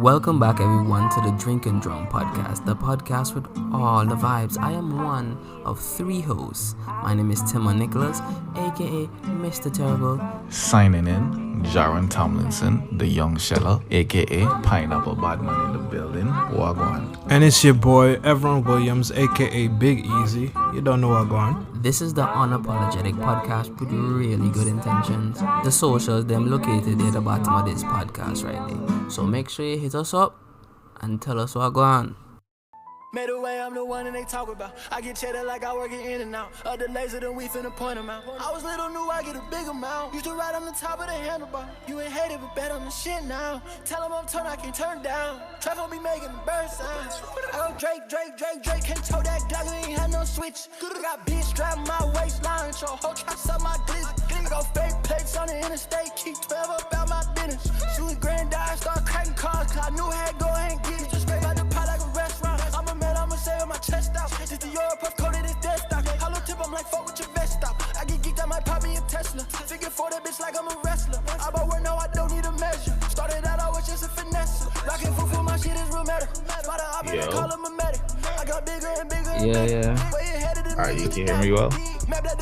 Welcome back, everyone, to the Drink and Drum podcast, the podcast with all the vibes. I am one of three hosts. My name is Timon Nicholas, aka Mr. Terrible. Signing in, Jaron Tomlinson, the young sheller, aka Pineapple Badman in the building. Wagwan. And it's your boy, Everon Williams, aka Big Easy. You don't know Wagwan. This is the unapologetic podcast with really good intentions. The socials, them located at the bottom of this podcast right there. So make sure you hit us up and tell us what going on. Made a way, I'm the one that they talk about. I get cheddar like I work it in and out. Other laser than we finna point them out. I was little, knew I get a big amount. Used to ride on the top of the handlebar. You ain't hated, but bet on the shit now. Tell them I'm turned, I can't turn down. Trap on me making the bird signs. I go Drake. Can't tow that Glock, you ain't had no switch. I got bitch strapped my waistline. Show whole traps up my glitz. I go fake plates on the interstate. Keep 12 up out my business. Shooting granddad, start cracking cars. Cause I knew I had to go and get it. Just scrape out the pot like a restaurant. I'm a man, I'ma say my chest out. Just the Europe puff coated his death stock. Hollow tip, I'm like, fuck with your vest stop. I get geeked, I might pop me a Tesla. Figure for that bitch like I'm a wrestler. I bought work, no, I don't need a measure. Started out, I was just a finesse. Rockin' food for my shit is real matter. Spot a op and they call him a medic. I got bigger and bigger. Yeah. Alright, you can hear me well?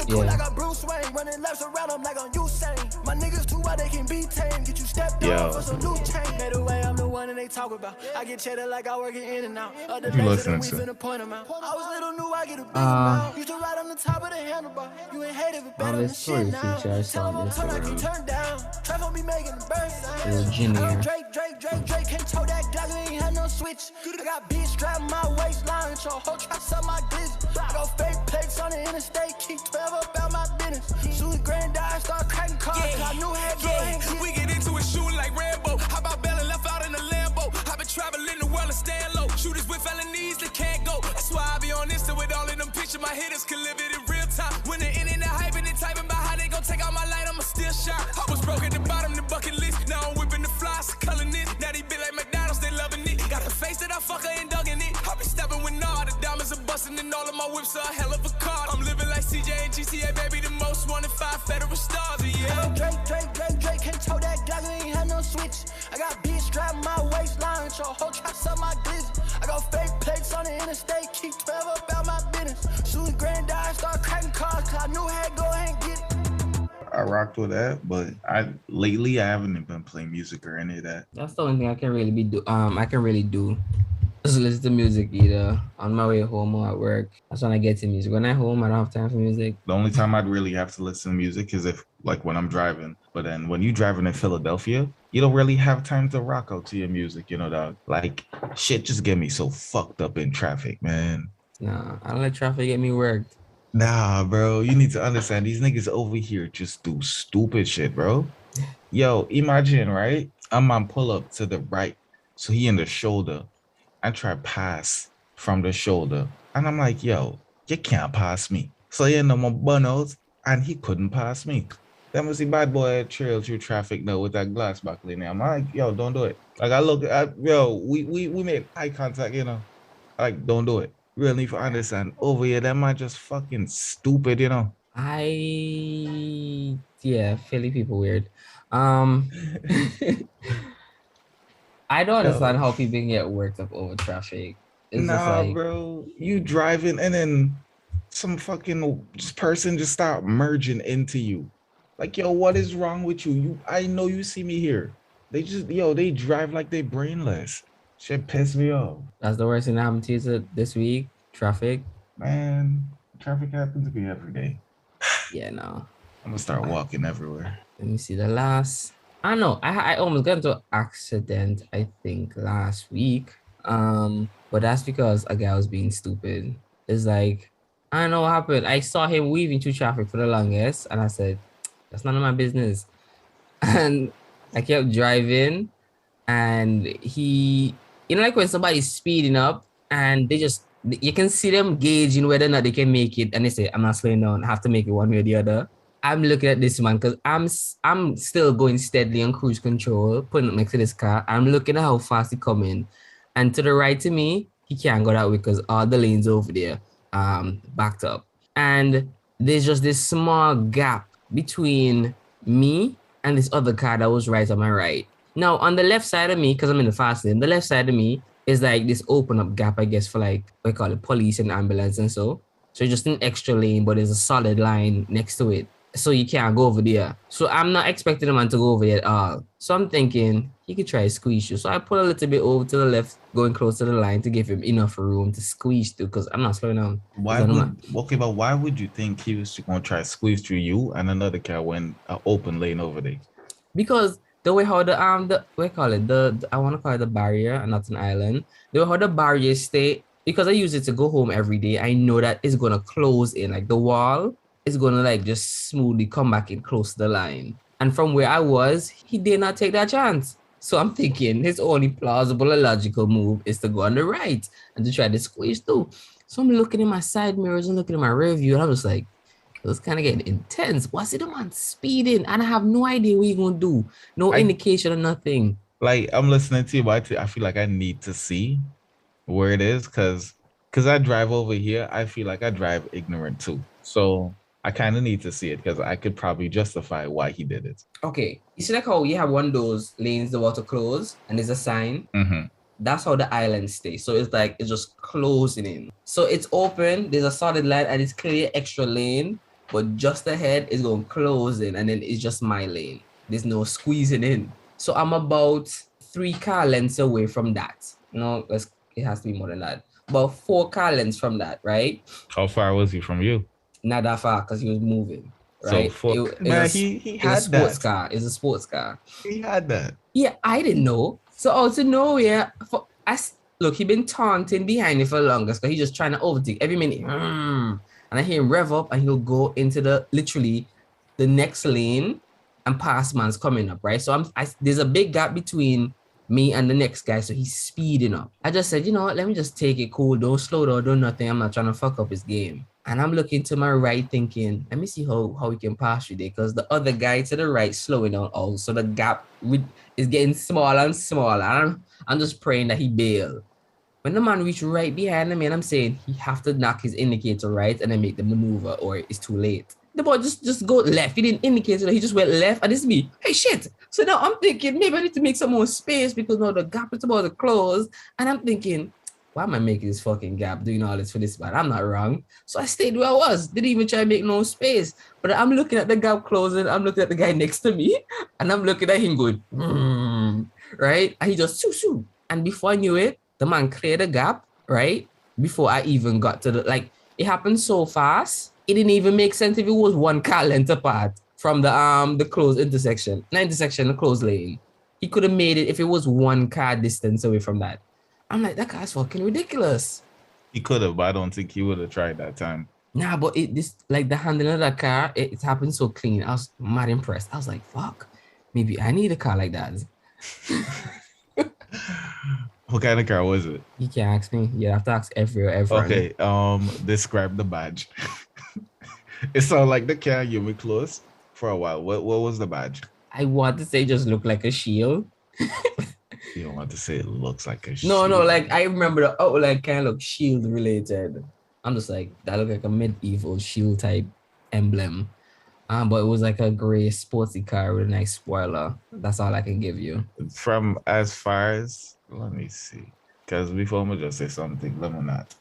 Yeah. I got Bruce Wayne running laps around, I'm like on Usain. My niggas too wide, they can be tame. Get you stepped on for some new chain. Made a way, I'm the one that they talk about. I get cheddar like I work it in and out. Other You laser than listening we to? finna point them out. I was little, knew I get a big amount. Used to ride on the top of the handlebar. You ain't hated, but better on the this story shit now. feature I saw Tell on them I'm turned, I can Instagram. turn down. Trap on me making the bird signs. Virginia. I go Drake. Can't tow that Glock, you ain't had no switch. I got bitch strapped my waistline. Show whole traps up my glitz. I go fake plates on the interstate. Keep 12 up out my business. Shooting granddad, start cracking cars. Cause I knew I had to go and get it. We get into it shooting like Rambo. How about Bella left out in the Lambo? I've been traveling the world and staying low. Shooters with felonies that can't go. That's why I be on Insta with all of them pictures. My hitters can live it in real time. When the internet hyping and typing about how they gon' take out my light, I'ma still shine. I was broke at the bottom, the bucket list. Now I'm whipping the flies, culling this. Now they be like McDonald's, they loving it. Got a face that I fuck her and dogging it. I be stepping with all the diamonds are busting and all of my whips are a hell of a car. I'm living like CJ and GTA, baby, the most wanted 5 federal stars, yeah. Drake. Can't tow that Glock, you ain't had no switch. I got bitch strapped my waistline. Show whole traps up my glitz. I got fake plates on the interstate. Keep 12 up out my business. Shooting granddad, start cracking cars. Cause I knew I had to go and get it. I rocked with that, but lately I haven't been playing music or any of that. That's the only thing I can really do. Just listen to music either on my way home or at work. That's when I get to music. When I'm home, I don't have time for music. The only time I'd really have to listen to music is if, like, when I'm driving. But then when you driving in Philadelphia, you don't really have time to rock out to your music, you know, dog. Like, shit just get me so fucked up in traffic, man. Nah, I don't let traffic get me worked. Nah, bro, you need to understand these niggas over here just do stupid shit, bro. Yo, imagine, right? I'm on pull up to the right. So he in the shoulder. I try pass from the shoulder. And I'm like, yo, you can't pass me. So he end up on bun out and he couldn't pass me. Then we see bad boy trail through traffic now with that glass buckle in there. I'm like, yo, don't do it. Like I look at, yo, we make eye contact, you know. Like, don't do it. Real need to understand. Over here, that man just fucking stupid, you know. Philly people weird. I don't understand how people can get worked up over traffic. It's just like, bro, you driving and then some fucking person just start merging into you. Like, yo, what is wrong with you? I know you see me here. They just, they drive like they brainless. Shit pissed me off. that's the worst thing that happened to you this week. Traffic. Man, traffic happens to me every day. Yeah, no. I'm gonna start walking everywhere. Let me see the last. I don't know. I almost got into an accident, I think, last week. But that's because a guy was being stupid. It's like, I don't know what happened. I saw him weaving through traffic for the longest, and I said, that's none of my business. And I kept driving, and he, like when somebody's speeding up, and you can see them gauging whether or not they can make it, and they say, I'm not slowing down, I have to make it one way or the other. I'm looking at this man because I'm still going steadily on cruise control, putting it next to this car. I'm looking at how fast he coming. And to the right of me, he can't go that way because all the lanes over there backed up. And there's just this small gap between me and this other car that was right on my right. Now on the left side of me, because I'm in the fast lane, the left side of me is like this open up gap, I guess, for like we call it police and ambulance and so. So just an extra lane, but there's a solid line next to it. So you can't go over there. So I'm not expecting the man to go over there at all. So I'm thinking he could try to squeeze you. So I pull a little bit over to the left, going close to the line to give him enough room to squeeze through because I'm not slowing down. Why would you think he was gonna try to squeeze through you and another car when an open lane over there? Because the way how the we call it the I want to call it the barrier and not an island. The way how the barrier stay, because I use it to go home every day, I know that it's gonna close in, like the wall is gonna like just smoothly come back in close to the line. And from where I was, he did not take that chance. So I'm thinking his only plausible and logical move is to go on the right and to try to squeeze through. So I'm looking in my side mirrors and looking at my rear view, and I'm just like, it was kind of getting intense. Was it the man speeding? And I have no idea what he's gonna do. No indication of nothing. Like I'm listening to you, but I feel like I need to see where it is because I drive over here. I feel like I drive ignorant too. So I kind of need to see it because I could probably justify why he did it. Okay, you see like how you have one of those lanes the water close and there's a sign. Mm-hmm. That's how the island stays. So it's like it's just closing in. So it's open. There's a solid line and it's clear extra lane. But just ahead is going to close in and then it's just my lane. There's no squeezing in. So I'm about 3 car lengths away from that. No, it has to be more than that. About 4 car lengths from that, right? How far was he from you? Not that far because he was moving, right? So he had a sports car. It's a sports car. He had that. Yeah, I didn't know. So out of nowhere, look, he been taunting behind me for the longest because he's just trying to overtake every minute. And I hear him rev up and he'll go into literally the next lane and past man's coming up, right? So there's a big gap between me and the next guy, so he's speeding up. I just said, you know what, let me just take it cool. Don't slow down, do nothing. I'm not trying to fuck up his game. And I'm looking to my right thinking, let me see how we can pass you there because the other guy to the right slowing down also. So the gap is getting smaller and smaller. And I'm just praying that he bail. When the man reached right behind me, and I'm saying he have to knock his indicator right and then make the maneuver or it's too late. The boy just go left. He didn't indicate that he just went left and it's me. Hey, shit. So now I'm thinking maybe I need to make some more space because now the gap is about to close. And I'm thinking, why am I making this fucking gap doing all this for this man? I'm not wrong. So I stayed where I was. Didn't even try to make no space. But I'm looking at the gap closing. I'm looking at the guy next to me. And I'm looking at him going, right? And he just shoo. And before I knew it, the man cleared the gap, right? Before I even got to it happened so fast. It didn't even make sense if it was 1 car length apart from the closed intersection. Not intersection, the closed lane. He could have made it if it was 1 car distance away from that. I'm like, that car's fucking ridiculous. He could have, but I don't think he would have tried that time. Nah, but the handling of that car, it happened so clean. I was mad impressed. I was like, fuck, maybe I need a car like that. What kind of car was it? You can't ask me. You have to ask everyone. Okay, describe the badge. It sounded like the car you were close for a while. What was the badge? I want to say just look like a shield. You don't want to say it looks like a shield. No, like I remember the outline kind of look shield related. I'm just like, that looked like a medieval shield type emblem. But it was like a gray sportsy car with a nice spoiler. That's all I can give you. From as far as, let me see. Because before I'm just say something, let me not.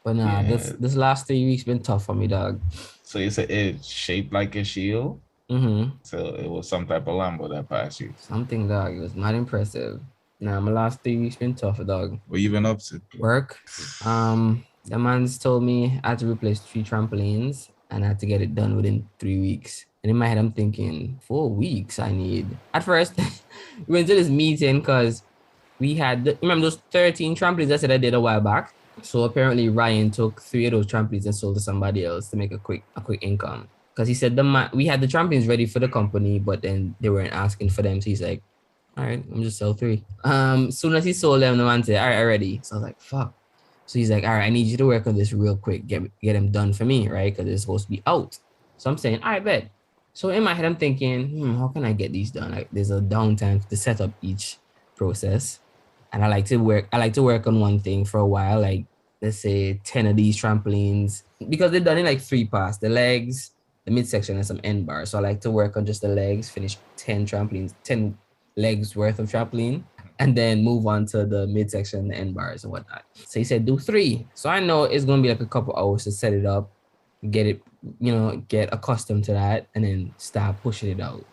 But nah, yeah. This last 3 weeks been tough for me, dog. So you said it's shaped like a shield? Mm-hmm. So it was some type of Lambo that passed you? Something, dog. It was not impressive. Nah, my last 3 weeks been tough, dog. What you been up to? Work. The man's told me I had to replace 3 trampolines and I had to get it done within 3 weeks. And in my head, I'm thinking 4 weeks I need. At first, we went to this meeting because we had, remember those 13 trampolines I said I did a while back? So apparently Ryan took 3 of those trampolines and sold to somebody else to make a quick income. Because he said we had the trampolines ready for the company, but then they weren't asking for them. So he's like, all right, I'm just sell 3. Soon as he sold them, the man said, all right, already. So I was like, fuck. So he's like, all right, I need you to work on this real quick. Get them done for me, right? Because it's supposed to be out. So I'm saying, all right, bet. So in my head, I'm thinking, how can I get these done? Like, there's a downtime to set up each process. And I like to work on one thing for a while, like let's say 10 of these trampolines, because they're done in like 3 parts: the legs, the midsection and some end bars. So I like to work on just the legs, finish 10 trampolines, 10 legs worth of trampoline, and then move on to the midsection, the end bars and whatnot. So he said, do 3. So I know it's going to be like a couple hours to set it up, get it, get accustomed to that, and then start pushing it out.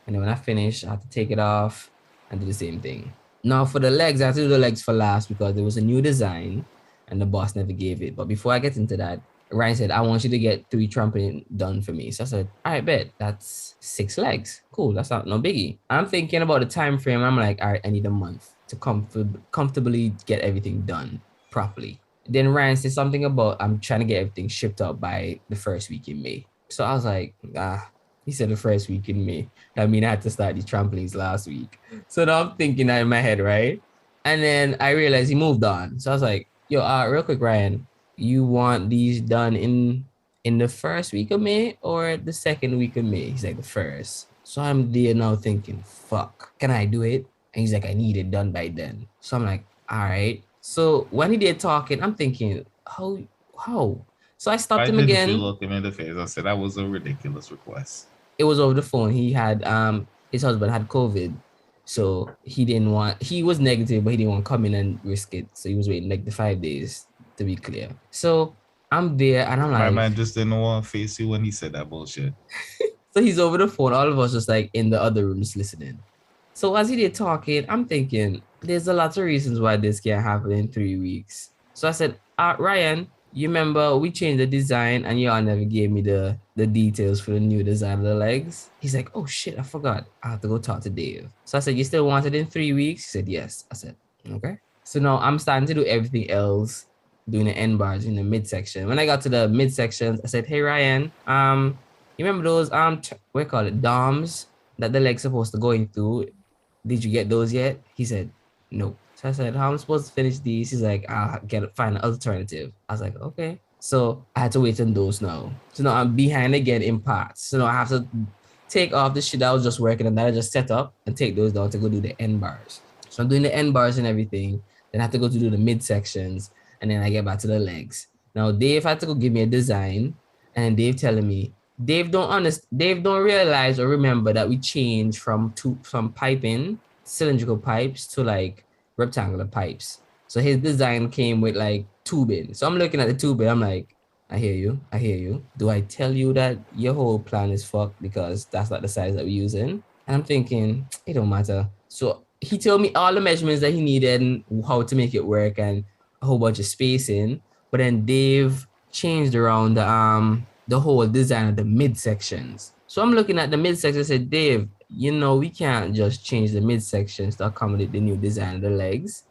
And then when I finish, I have to take it off and do the same thing. Now for the legs, I have to do the legs for last because there was a new design and the boss never gave it. But before I get into that, Ryan said, I want you to get 3 trampoline done for me. So I said, all right, bet. That's 6 legs. Cool. That's not no biggie. I'm thinking about the time frame. I'm like, all right, I need a month to comfortably get everything done properly. Then Ryan said something about I'm trying to get everything shipped out by the first week in May. So I was like, he said the first week in May. I mean, I had to start the trampolines last week. So now I'm thinking that in my head, right? And then I realized he moved on. So I was like, yo, real quick, Ryan, you want these done in the first week of May or the second week of May? He's like, the first. So I'm there now thinking, fuck, can I do it? And he's like, I need it done by then. So I'm like, all right. So when he did talking, I'm thinking, how? So I stopped him again. Why didn't you look him in the face? I said that was a ridiculous request. It was over the phone. He had his husband had COVID. So he was negative, but he didn't want to come in and risk it. So he was waiting like the 5 days to be clear. So I'm there and I'm like, my man just didn't want to face you when he said that bullshit. So he's over the phone, all of us just like in the other rooms listening. So as he did talking, I'm thinking there's a lot of reasons why this can't happen in 3 weeks. So I said, Ryan, you remember we changed the design and y'all never gave me the details for the new design of the legs? He's like, oh shit, I forgot. I have to go talk to Dave. So I said, you still want it in 3 weeks? He said, yes. I said, okay. So now I'm starting to do everything else, doing the end bars in the midsection. When I got to the midsections, I said, hey Ryan, you remember those we call it DOMs that the leg's supposed to go into? Did you get those yet? He said, no. So I said, how am I supposed to finish these? He's like, I'll find an alternative. I was like, okay. So I had to wait on those now. So now I'm behind again in parts. So now I have to take off the shit that I was just working on that I just set up and take those down to go do the end bars. So I'm doing the end bars and everything. Then I have to go to do the midsections. And then I get back to the legs. Now Dave had to go give me a design. And Dave telling me, Dave don't realize or remember that we changed from piping, cylindrical pipes to like rectangular pipes. So his design came with like tubing. So I'm looking at the tubing. I'm like, I hear you. Do I tell you that your whole plan is fucked because that's not the size that we're using? And I'm thinking, it don't matter. So he told me all the measurements that he needed and how to make it work and a whole bunch of spacing. But then Dave changed around the whole design of the midsections. So I'm looking at the midsection. I said, Dave, we can't just change the midsections to accommodate the new design of the legs.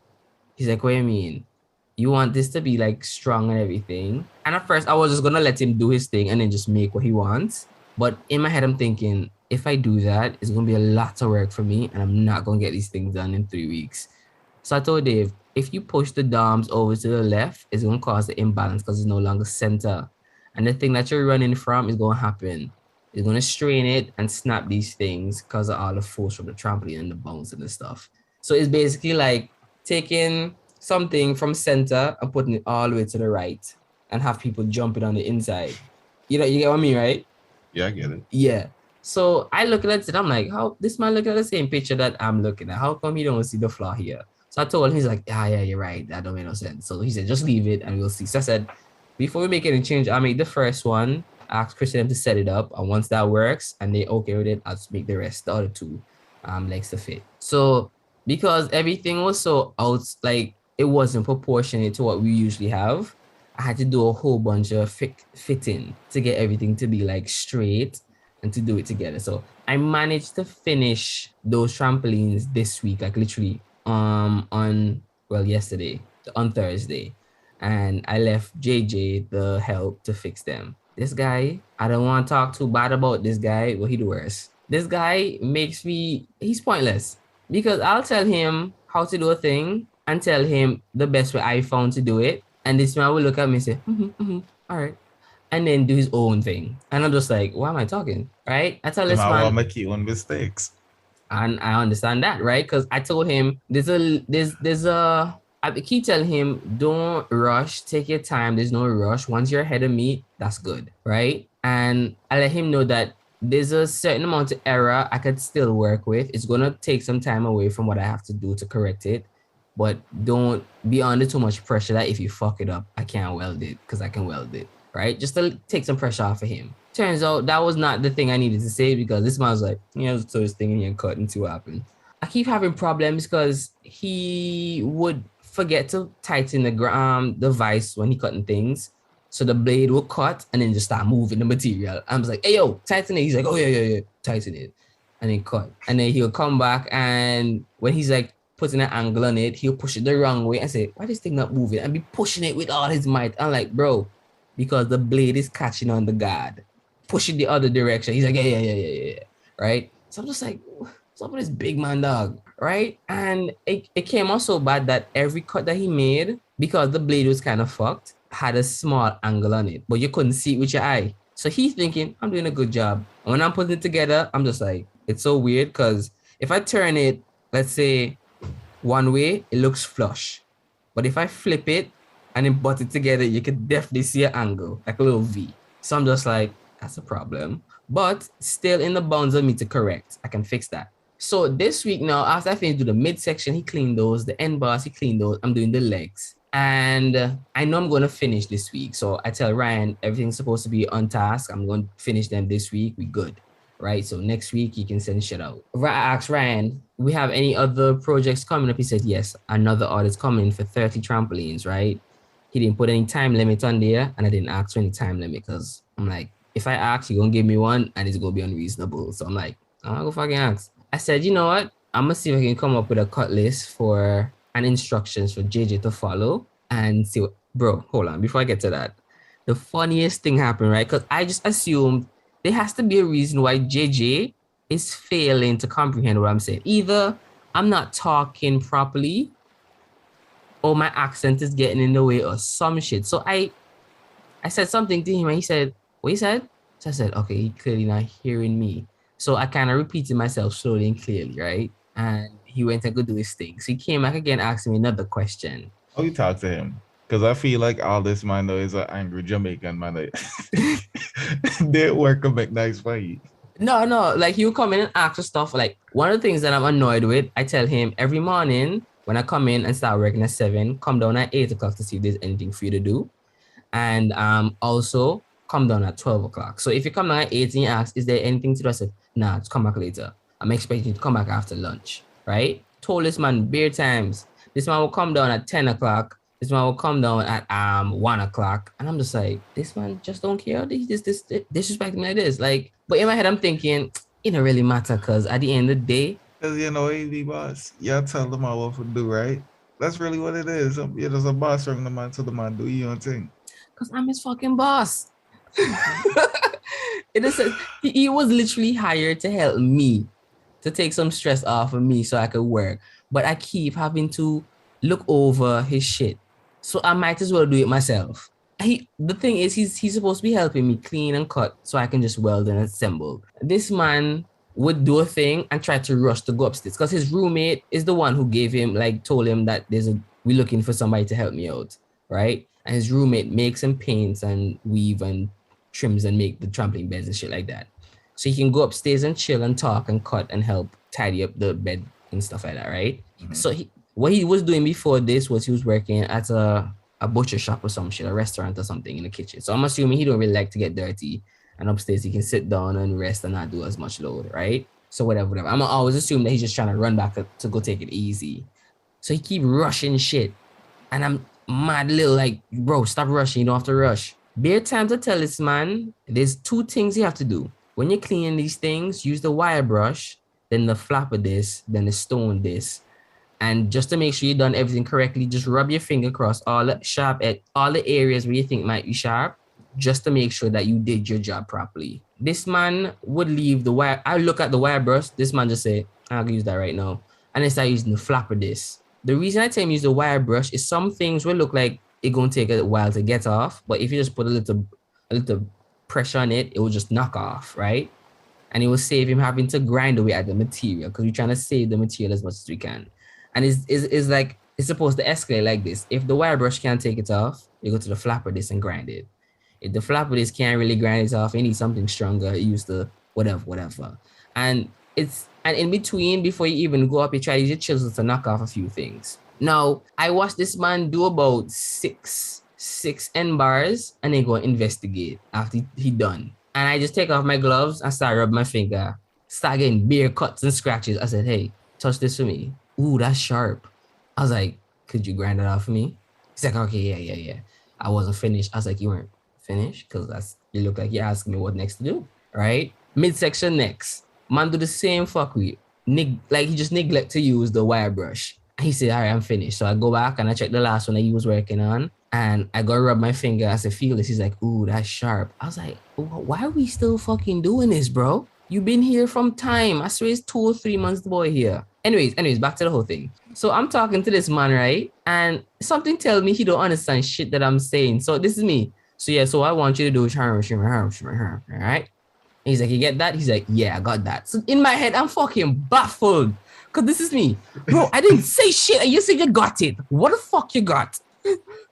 He's like, what do you mean? You want this to be like strong and everything? And at first I was just gonna let him do his thing and then just make what he wants. But in my head, I'm thinking, if I do that, it's gonna be a lot of work for me and I'm not gonna get these things done in 3 weeks. So I told Dave, if you push the DOMs over to the left, it's gonna cause the imbalance because it's no longer center. And the thing that you're running from is gonna happen. It's gonna strain it and snap these things because of all the force from the trampoline and the bounce and the stuff. So it's basically like taking something from center and putting it all the way to the right and have people jumping on the inside. You get what I mean, right? Yeah, I get it. Yeah. So I look at it, I'm like, how this man looking at the same picture that I'm looking at? How come he don't see the flaw here? So I told him, he's like, yeah, you're right. That don't make no sense. So he said, just leave it and we'll see. So I said, before we make any change, I'll make the first one, ask Christian to set it up. And once that works and they okay with it, I'll just make the rest, the other 2 legs to fit. So because everything was so out, like it wasn't proportionate to what we usually have, I had to do a whole bunch of fitting to get everything to be like straight and to do it together. So I managed to finish those trampolines this week, like literally yesterday, on Thursday. And I left JJ the help to fix them. This guy, I don't want to talk too bad about this guy, but he's the worst. This guy he's pointless because I'll tell him how to do a thing and tell him the best way I found to do it. And this man will look at me and say, all right. And then do his own thing. And I'm just like, why am I talking? Right? I tell this man. I make your own mistakes. And I understand that, right? Because I told him I keep telling him, don't rush, take your time. There's no rush. Once you're ahead of me, that's good, right? And I let him know that there's a certain amount of error I could still work with. It's gonna take some time away from what I have to do to correct it. But don't be under too much pressure that if you fuck it up, I can't weld it because I can weld it. Right? Just to take some pressure off of him. Turns out that was not the thing I needed to say because this man was like, let's throw this thing in here and cut and see what happens. I keep having problems because he would forget to tighten the vise when he cutting things. So the blade will cut and then just start moving the material. I was like, hey, yo, tighten it. He's like, oh, yeah, tighten it. And then cut. And then he'll come back and when he's like putting an angle on it, he'll push it the wrong way and say, why is this thing not moving? And be pushing it with all his might. I'm like, bro, because the blade is catching on the guard. Push it the other direction. He's like, yeah. Right? So I'm just like, what's up with this big man dog? Right? And it came out so bad that every cut that he made, because the blade was kind of fucked, had a small angle on it, but you couldn't see it with your eye. So he's thinking, I'm doing a good job. And when I'm putting it together, I'm just like, it's so weird because if I turn it, let's say, one way, it looks flush. But if I flip it and then butt it together, you can definitely see an angle, like a little V. So I'm just like, that's a problem. But still in the bounds of me to correct. I can fix that. So this week now, after I finished the midsection, he cleaned those. The end bars, he cleaned those. I'm doing the legs. And I know I'm going to finish this week. So I tell Ryan, everything's supposed to be on task. I'm going to finish them this week. We good. Right? So next week, he can send shit out. I asked Ryan, we have any other projects coming up? He said, yes, another order's coming for 30 trampolines, right? He didn't put any time limit on there. And I didn't ask for any time limit because I'm like, if I ask, you're going to give me one and it's going to be unreasonable. So I'm like, I'm going to go fucking ask. I said, you know what? I'm going to see if I can come up with a cut list for and instructions for JJ to follow and see what, bro, hold on. Before I get to that, the funniest thing happened, right? Because I just assumed there has to be a reason why JJ is failing to comprehend what I'm saying. Either I'm not talking properly or my accent is getting in the way or some shit. So I said something to him and he said, what he said? So I said, okay, he clearly not hearing me. So I kind of repeated myself slowly and clearly, right? And he went and go do his thing. So he came back again, asking me another question. Oh, you talk to him. Because I feel like all this man though is an angry Jamaican man. They work a make nice for you. No, like he'll come in and ask for stuff. Like one of the things that I'm annoyed with, I tell him every morning when I come in and start working at 7, come down at 8 o'clock to see if there's anything for you to do. And also come down at 12 o'clock. So if you come down at 8 and you ask, is there anything to do? I said, nah, just come back later. I'm expecting you to come back after lunch, right? Told this man bare times. This man will come down at 10 o'clock. This man will come down at 1 o'clock. And I'm just like, this man just don't care. This disrespecting me like this. Like, but in my head, I'm thinking, it don't really matter because at the end of the day. Because, you know, AD boss, y'all tell them all what to do, right? That's really what it is. You're just a boss from the man to the man, do your own thing. Because I'm his fucking boss. In a sense, he was literally hired to help me, to take some stress off of me so I could work. But I keep having to look over his shit. So I might as well do it myself. The thing is, he's supposed to be helping me clean and cut so I can just weld and assemble. This man would do a thing and try to rush to go upstairs because his roommate is the one who told him that we're looking for somebody to help me out, right? And his roommate makes and paints and weave and trims and make the trampoline beds and shit like that. So he can go upstairs and chill and talk and cut and help tidy up the bed and stuff like that, right? Mm-hmm. So what he was doing before this was he was working at a butcher shop or some shit, a restaurant or something in the kitchen. So I'm assuming he don't really like to get dirty. And upstairs he can sit down and rest and not do as much load, right? So whatever. I'm always assuming that he's just trying to run back to go take it easy. So he keep rushing shit. And I'm mad little like, bro, stop rushing. You don't have to rush. Bare time to tell this man, there's 2 things you have to do. When you're cleaning these things, use the wire brush, then the flapper this, then the stone this. And just to make sure you've done everything correctly, just rub your finger across all the areas where you think might be sharp, just to make sure that you did your job properly. This man would leave the wire. I look at the wire brush. This man just say, I'll use that right now. And then start using the flapper this. The reason I tell him use the wire brush is some things will look like it's going to take a while to get off. But if you just put a little pressure on it, it will just knock off, right? And it will save him having to grind away at the material because we're trying to save the material as much as we can. And it's like, it's supposed to escalate like this. If the wire brush can't take it off, you go to the flapper this and grind it. If the flapper disc can't really grind it off, you need something stronger. Use the whatever. And in between, before you even go up, you try to use your chisel to knock off a few things. Now, I watched this man do about six end bars and then go investigate after he done. And I just take off my gloves and start rubbing my finger, start getting bare cuts and scratches. I said, hey, touch this for me. Ooh, that's sharp. I was like, could you grind it off for me? He's like, okay, yeah. I wasn't finished. I was like, you weren't finished? Because you look like you're asking me what next to do, right? Midsection next. Man do the same fuckery. Like he just neglect to use the wire brush. And he said, all right, I'm finished. So I go back and I check the last one that he was working on. And I go rub my finger. I said, feel this. He's like, ooh, that's sharp. I was like, why are we still fucking doing this, bro? You've been here from time. I swear it's 2 or 3 months, the boy here. Anyways, back to the whole thing. So I'm talking to this man, right? And something tells me he don't understand shit that I'm saying. So this is me. So yeah, so I want you to do right? And he's like, you get that? He's like, yeah, I got that. So in my head, I'm fucking baffled. Because this is me. Bro, I didn't say shit. And you said you got it. What the fuck you got?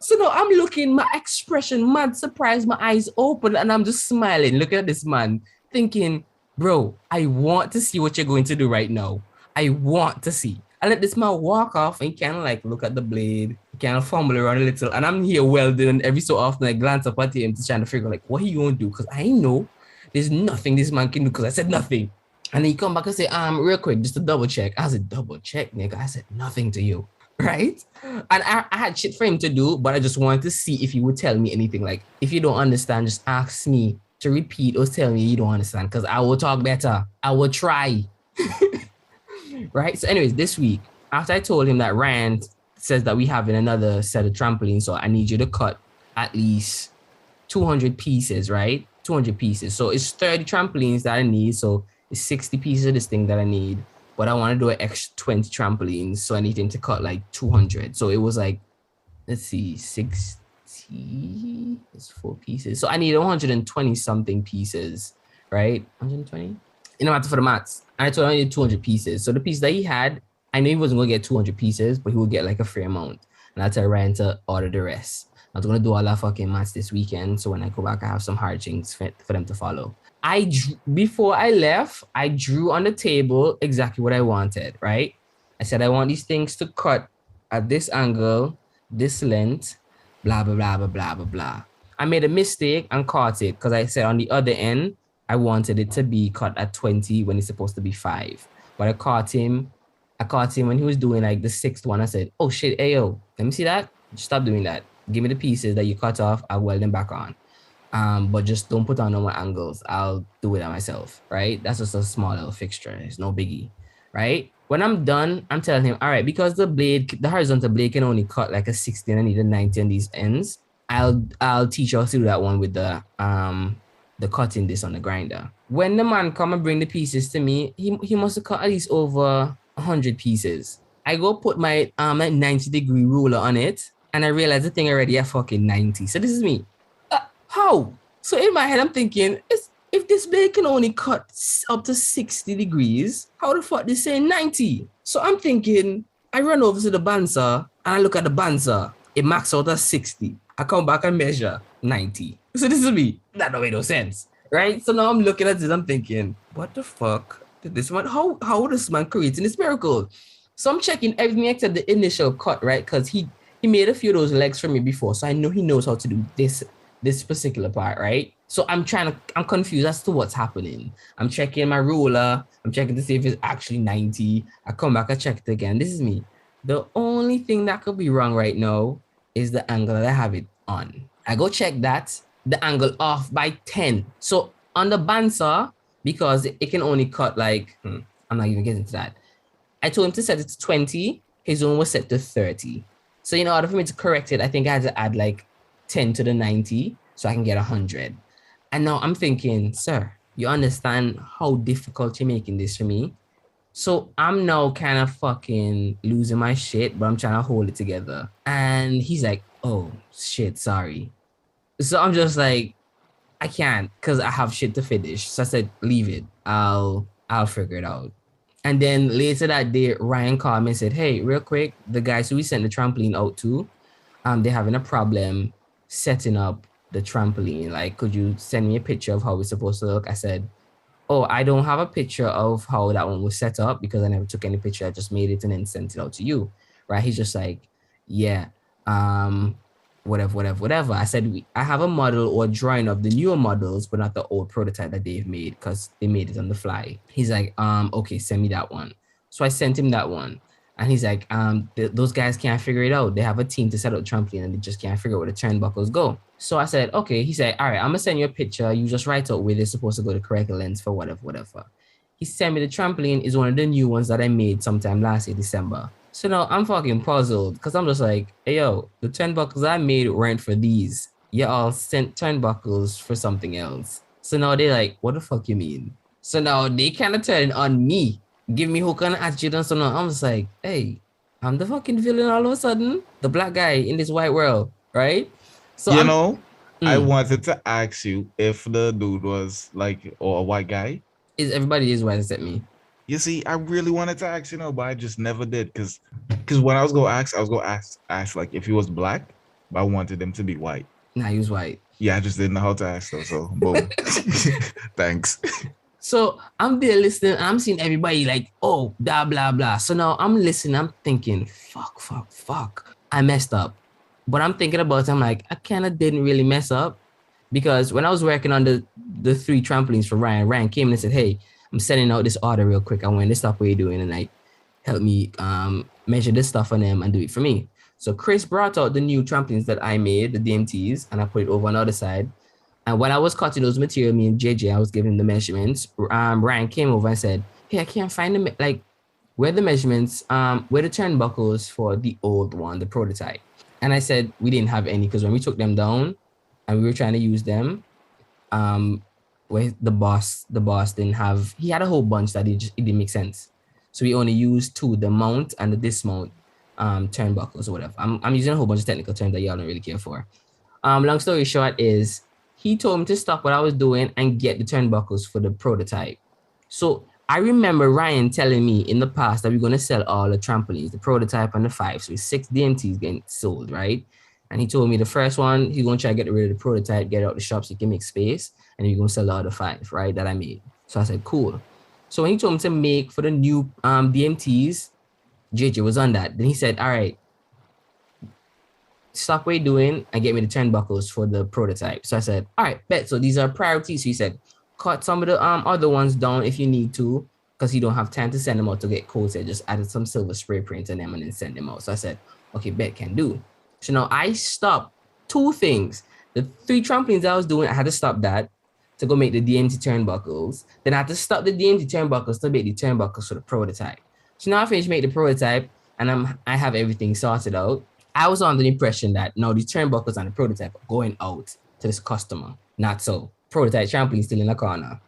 So now I'm looking, my expression, mad surprise, my eyes open, and I'm just smiling, looking at this man, thinking, bro, I want to see what you're going to do right now. I want to see. I let this man walk off and kind of like look at the blade, kind of fumble around a little, and I'm here welding, and every so often I glance up at him to try to figure like, what he gonna do? Because I know there's nothing this man can do because I said nothing. And then he come back and say, real quick, just to double check. I said, double check, nigga. I said nothing to you. Right? And I had shit for him to do, but I just wanted to see if he would tell me anything. Like, if you don't understand, just ask me to repeat or tell me you don't understand, because I will talk better. I will try. Right? So anyways, this week, after I told him that Rand says that we have another set of trampolines, so I need you to cut at least 200 pieces, right? 200 pieces. So it's 30 trampolines that I need. So it's 60 pieces of this thing that I need. But I want to do an extra 20 trampolines. So I need him to cut like 200. So it was like, let's see, 60, it's 4 pieces. So I need 120 something pieces, right? 120? No matter for the maths. And I told him I needed 200 pieces. So the piece that he had, I knew he wasn't going to get 200 pieces, but he would get like a fair amount. And I tell Ryan to order the rest. I was going to do all that fucking maths this weekend. So when I go back, I have some hard things for them to follow. Before I left, I drew on the table exactly what I wanted, right? I said, I want these things to cut at this angle, this length, blah, blah, blah, blah, blah, blah, blah. I made a mistake and caught it because I said on the other end, I wanted it to be cut at 20 when it's supposed to be 5. But I caught him when he was doing like the 6th one. I said, oh shit, ayo, let me see that. Stop doing that. Give me the pieces that you cut off. I'll weld them back on. But just don't put on no more angles. I'll do it myself, right? That's just a small little fixture. It's no biggie, right? When I'm done, I'm telling him, all right, because the horizontal blade can only cut like a 60 and I need a 90 on these ends. I'll teach you how to do that one with the cutting this on the grinder. When the man come and bring the pieces to me, he must have cut at least over 100 pieces. I go put my 90-degree ruler on it, and I realize the thing already at fucking 90. So this is me. How? So in my head, I'm thinking, if this blade can only cut up to 60 degrees, how the fuck they say 90? So I'm thinking, I run over to the bandsaw and I look at the bandsaw. It maxes out at 60. I come back and measure 90. So this is me. That don't make no sense, right? So now I'm looking at this, I'm thinking, what the fuck did this man, how this man creating this miracle? So I'm checking everything except the initial cut, right? Because he made a few of those legs for me before, so I know he knows how to do this particular part, right? So I'm confused as to what's happening. I'm checking my ruler. I'm checking to see if it's actually 90. I come back, I check it again. This is me. The only thing that could be wrong right now is the angle that I have it on. I go check that, the angle off by 10. So on the bandsaw, because it can only cut like, I'm not even getting to that. I told him to set it to 20. His own was set to 30. So in order for me to correct it, I think I had to add like 10 to the 90 so I can get 100. And now I'm thinking, sir, you understand how difficult you're making this for me? So I'm now kind of fucking losing my shit, but I'm trying to hold it together. And he's like, oh shit, sorry. So I'm just like, I can't because I have shit to finish. So I said, leave it. I'll figure it out. And then later that day, Ryan called me and said, hey, real quick, the guys who we sent the trampoline out to, they're having a problem setting up the trampoline. Like, could you send me a picture of how it's supposed to look? I said, oh, I don't have a picture of how that one was set up because I never took any picture. I just made it and then sent it out to you. Right. He's just like, yeah, whatever. I said, I have a model or drawing of the newer models, but not the old prototype that they've made because they made it on the fly. He's like, okay, send me that one. So I sent him that one. And he's like, those guys can't figure it out. They have a team to set up the trampoline and they just can't figure out where the turnbuckles go. So I said, okay. He said, all right, I'm gonna send you a picture. You just write out where they're supposed to go the correct length for whatever. He sent me the trampoline is one of the new ones that I made sometime last year, December. So now I'm fucking puzzled because I'm just like, hey, yo, the turnbuckles I made weren't for these. You all sent turnbuckles for something else. So now they're like, what the fuck you mean? So now they kind of turn on me, give me whole kind of attitude and so now I'm just like, hey, I'm the fucking villain all of a sudden, the black guy in this white world, right? So You I'm know, I wanted to ask you if the dude was like or a white guy. everybody is white except me. You see, I really wanted to ask, but I just never did. Cause when I was gonna ask like if he was black, but I wanted him to be white. Nah, he was white. Yeah, I just didn't know how to ask though. So boom. Thanks. So I'm there listening, and I'm seeing everybody like, oh, blah, blah, blah. So now I'm listening, I'm thinking, fuck. I messed up. But I'm thinking about it, I'm like, I kind of didn't really mess up because when I was working on the 3 trampolines for Ryan came and said, hey, I'm sending out this order real quick. I want this stuff what you're doing and like help me measure this stuff on them and do it for me. So Chris brought out the new trampolines that I made, the DMTs, and I put it over on the other side. And when I was cutting those material, me and JJ, I was giving the measurements. Ryan came over and said, hey, I can't find them. Like, where the measurements, where the turnbuckles for the old one, the prototype. And I said, we didn't have any because when we took them down and we were trying to use them, where the boss didn't have, he had a whole bunch that it didn't make sense. So we only used 2, the mount and the dismount turnbuckles or whatever. I'm using a whole bunch of technical terms that y'all don't really care for. Long story short is, he told me to stop what I was doing and get the turnbuckles for the prototype. So I remember Ryan telling me in the past that we're going to sell all the trampolines, the prototype and the 5. So it's 6 DMTs getting sold, right? And he told me the first one, he's going to try to get rid of the prototype, get it out the shop so he can make space. And he's going to sell the other 5, right, that I made. So I said, cool. So when he told me to make for the new DMTs, JJ was on that. Then he said, all right, stop what you're doing and get me the turnbuckles for the prototype. So I said, all right, bet. So these are priorities. So he said, cut some of the other ones down if you need to, because you don't have time to send them out to get coated. Just added some silver spray paint on them and then send them out. So I said, okay, bet, can do. So now I stopped 2 things. The 3 trampolines I was doing, I had to stop that to go make the DMT turnbuckles. Then I had to stop the DMT turnbuckles to make the turnbuckles for the prototype. So now I finished making the prototype and I have everything sorted out. I was under the impression that no, the turnbuckles and the prototype are going out to this customer. Not so. Prototype trampoline still in the corner.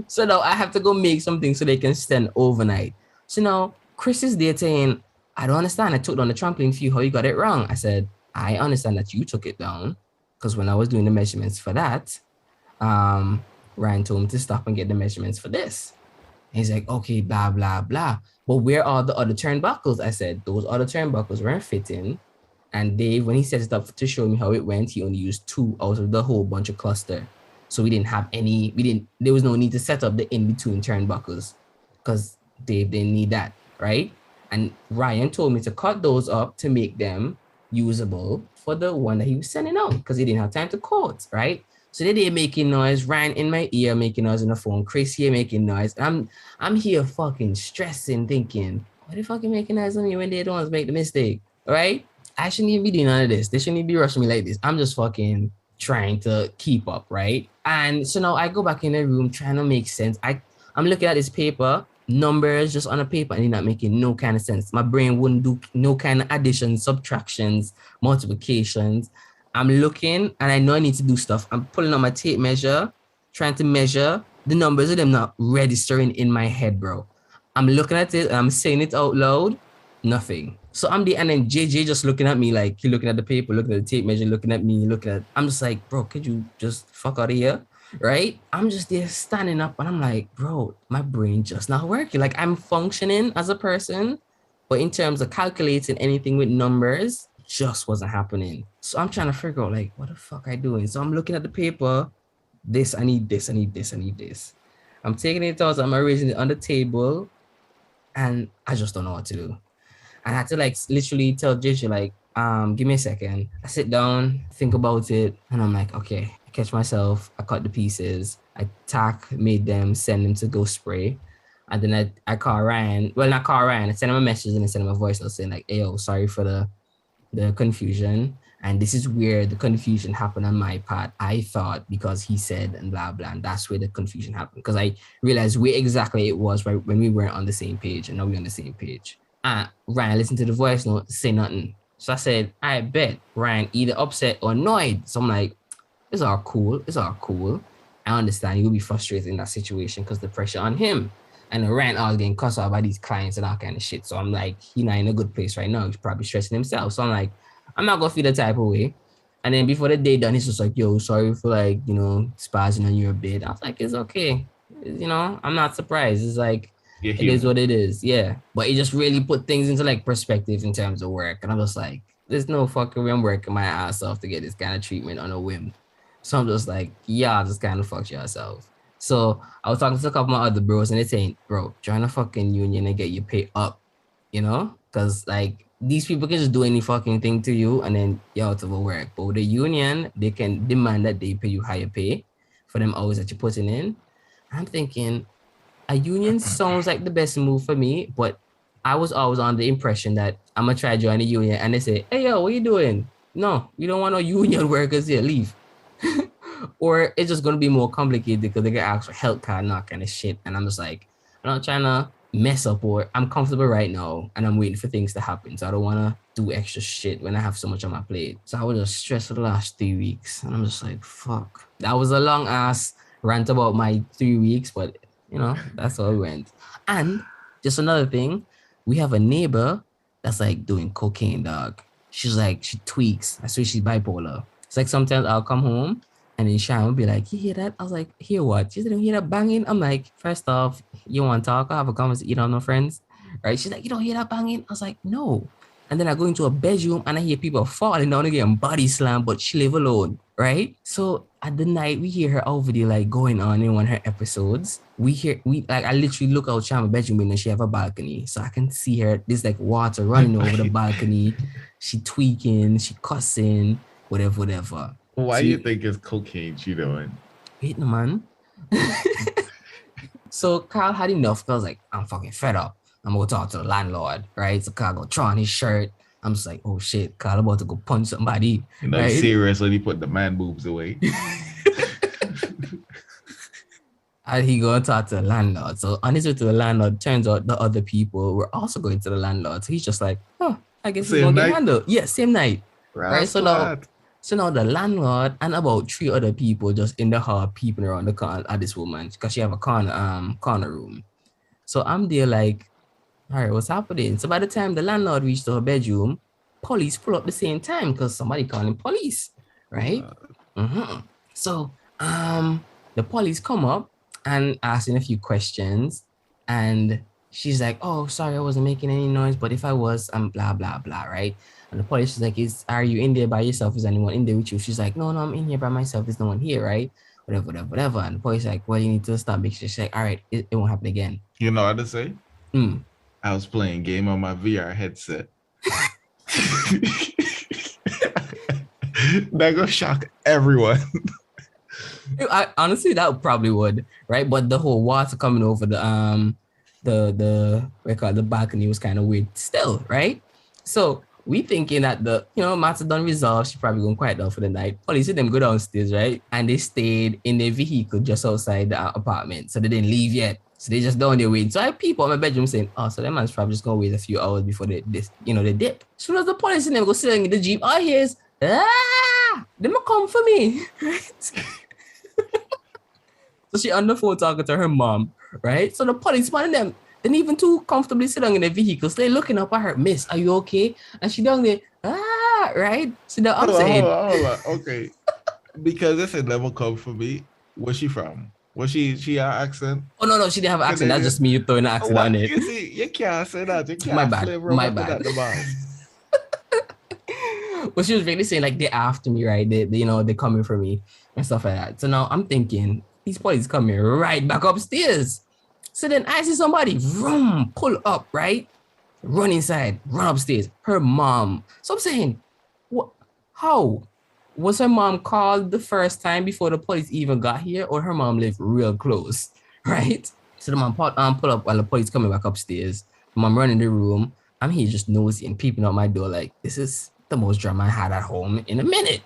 So now I have to go make something so they can stand overnight. So now Chris is there saying, I don't understand. I took down the trampoline for you. How you got it wrong? I said, I understand that you took it down because when I was doing the measurements for that, Ryan told me to stop and get the measurements for this. And he's like, okay, blah, blah, blah. But where are the other turnbuckles? I said, those other turnbuckles weren't fitting. And Dave, when he set it up to show me how it went, he only used 2 out of the whole bunch of cluster. So we didn't have any, there was no need to set up the in-between turnbuckles because Dave didn't need that, right? And Ryan told me to cut those up to make them usable for the one that he was sending out because he didn't have time to quote, right? So they're making noise, Ryan in my ear making noise on the phone, Chris here making noise. I'm here fucking stressing, thinking, why the fucking making noise on me when they don't want to make the mistake, right? I shouldn't even be doing none of this. They shouldn't even be rushing me like this. I'm just fucking trying to keep up, right? And so now I go back in the room trying to make sense. I'm looking at this paper, numbers just on a paper, and they're not making no kind of sense. My brain wouldn't do no kind of additions, subtractions, multiplications. I'm looking and I know I need to do stuff. I'm pulling out my tape measure, trying to measure the numbers of them not registering in my head, bro. I'm looking at it and I'm saying it out loud, nothing. So I'm there and then JJ just looking at me like he looking at the paper, looking at the tape measure, looking at me, I'm just like, bro, could you just fuck out of here? Right? I'm just there standing up and I'm like, bro, my brain just not working. Like I'm functioning as a person, but in terms of calculating anything with numbers, just wasn't happening. So I'm trying to figure out like, what the fuck I doing? So I'm looking at the paper. This, I need this, I need this, I need this. I'm taking it out, I'm arranging it on the table, and I just don't know what to do. I had to like literally tell JJ like, give me a second. I sit down, think about it, and I'm like, okay, I catch myself, I cut the pieces, I made them, send them to go spray. And then I call Ryan. Well, not call Ryan, I send him a message and I send him a voice note saying like, hey yo, sorry for the confusion. And this is where the confusion happened on my part. I thought because he said and blah, blah, and that's where the confusion happened. Because I realized where exactly it was right when we weren't on the same page, and now we're on the same page. Ryan listened to the voice note, say nothing. So I said, I bet Ryan either upset or annoyed. So I'm like, it's all cool. It's all cool. I understand he will be frustrated in that situation because the pressure on him. And Ryan I was getting cussed out by these clients and all kind of shit. So I'm like, he's not in a good place right now. He's probably stressing himself. So I'm like, I'm not gonna feel the type of way. And then before the day done, he's just like, yo, sorry for like, spazzing on you a bit. I was like, it's okay. I'm not surprised. It's like, it is what it is. Yeah. But it just really put things into like perspective in terms of work. And I'm just like, there's no fucking way I'm working my ass off to get this kind of treatment on a whim. So I'm just like, yeah, just kind of fuck yourself. So I was talking to a couple of my other bros and they're saying, bro, join a fucking union and get your pay up, Because like these people can just do any fucking thing to you and then you're out of work. But with the union, they can demand that they pay you higher pay for them hours that you're putting in. I'm thinking a union sounds like the best move for me, but I was always on the impression that I'm gonna try to join a union and they say, hey yo, what you doing? No, we don't want no union workers here, leave. Or it's just gonna be more complicated because they get asked for health card and that kind of shit. And I'm just like, I'm not trying to mess up, or I'm comfortable right now and I'm waiting for things to happen. So I don't wanna do extra shit when I have so much on my plate. So I was just stressed for the last 3 weeks. And I'm just like, fuck. That was a long ass rant about my 3 weeks, but that's how it went. And just another thing, we have a neighbor that's like doing cocaine, dog. She's like, she tweaks. I swear she's bipolar. It's like sometimes I'll come home and then Sean will be like, you hear that? I was like, hear what? She said, you hear that banging? I'm like, first off, you want to talk? I have a conversation, you don't have no friends, right? She's like, you don't hear that banging? I was like, no. And then I go into a bedroom and I hear people falling down again, body slam, but she live alone, right? So at the night, we hear her over there like going on in one of her episodes. I literally look out Shama's bedroom window, she have a balcony. So I can see her, there's like water running over the balcony. She tweaking, she cussing, whatever. Why do you think it's cocaine she doing? Wait, no, man. So Carl had enough. I was like, I'm fucking fed up. I'm gonna talk to the landlord, right? So Carl go throw on his shirt. I'm just like, oh shit, Carl about to go punch somebody. Right? Serious when he put the man boobs away. And he go talk to the landlord. So on his way to the landlord, turns out the other people were also going to the landlord. So he's just like, oh, I guess he's gonna get handled. Yeah, same night. Right? So now the landlord and about 3 other people just in the hall peeping around the corner at this woman because she have a corner room. So I'm there like, all right, what's happening? So by the time the landlord reached her bedroom, police pull up the same time because somebody calling police, right? So the police come up and asking a few questions, and she's like, oh, sorry, I wasn't making any noise, but if I was, I'm blah, blah, blah, right? And the police is like, are you in there by yourself? Is anyone in there with you? She's like, no, I'm in here by myself. There's no one here, right? Whatever. And the police is like, well, you need to stop. She's like, all right, it won't happen again. You know what to say? I was playing game on my VR headset. That gonna shock everyone. Honestly, that probably would, right? But the whole water coming over the balcony was kind of weird still, right? So we thinking that the matter done resolved, she probably going quiet down for the night. Police see them go downstairs, right? And they stayed in their vehicle just outside the apartment, so they didn't leave yet. So they just down there waiting. So I have people in my bedroom saying, oh, so that man's probably just gonna wait a few hours before they dip. So as the police and them go sitting in the Jeep, all I hear is, they might come for me, right? So she on the phone talking to her mom, right? So the policeman and them, they're even too comfortably sit down in their vehicles. They're looking up at her, miss, are you okay? And she down there, right? So I'm saying, hold on. Okay. Because they said never come for me. Where's she from? Was she her accent? Oh no, she didn't have an accent. That's just me throwing an accent on it. You see, you can't say that. You can't My bad. But she was really saying like they're after me, right? They're coming for me and stuff like that. So now I'm thinking these police coming right back upstairs. So then I see somebody vroom, pull up, right? Run inside, run upstairs. Her mom. So I'm saying, what? How? Was her mom called the first time before the police even got here, or her mom lived real close, right? So the mom pull up while the police coming back upstairs. Mom running the room. I'm here just nosy and peeping out my door like, this is the most drama I had at home in a minute.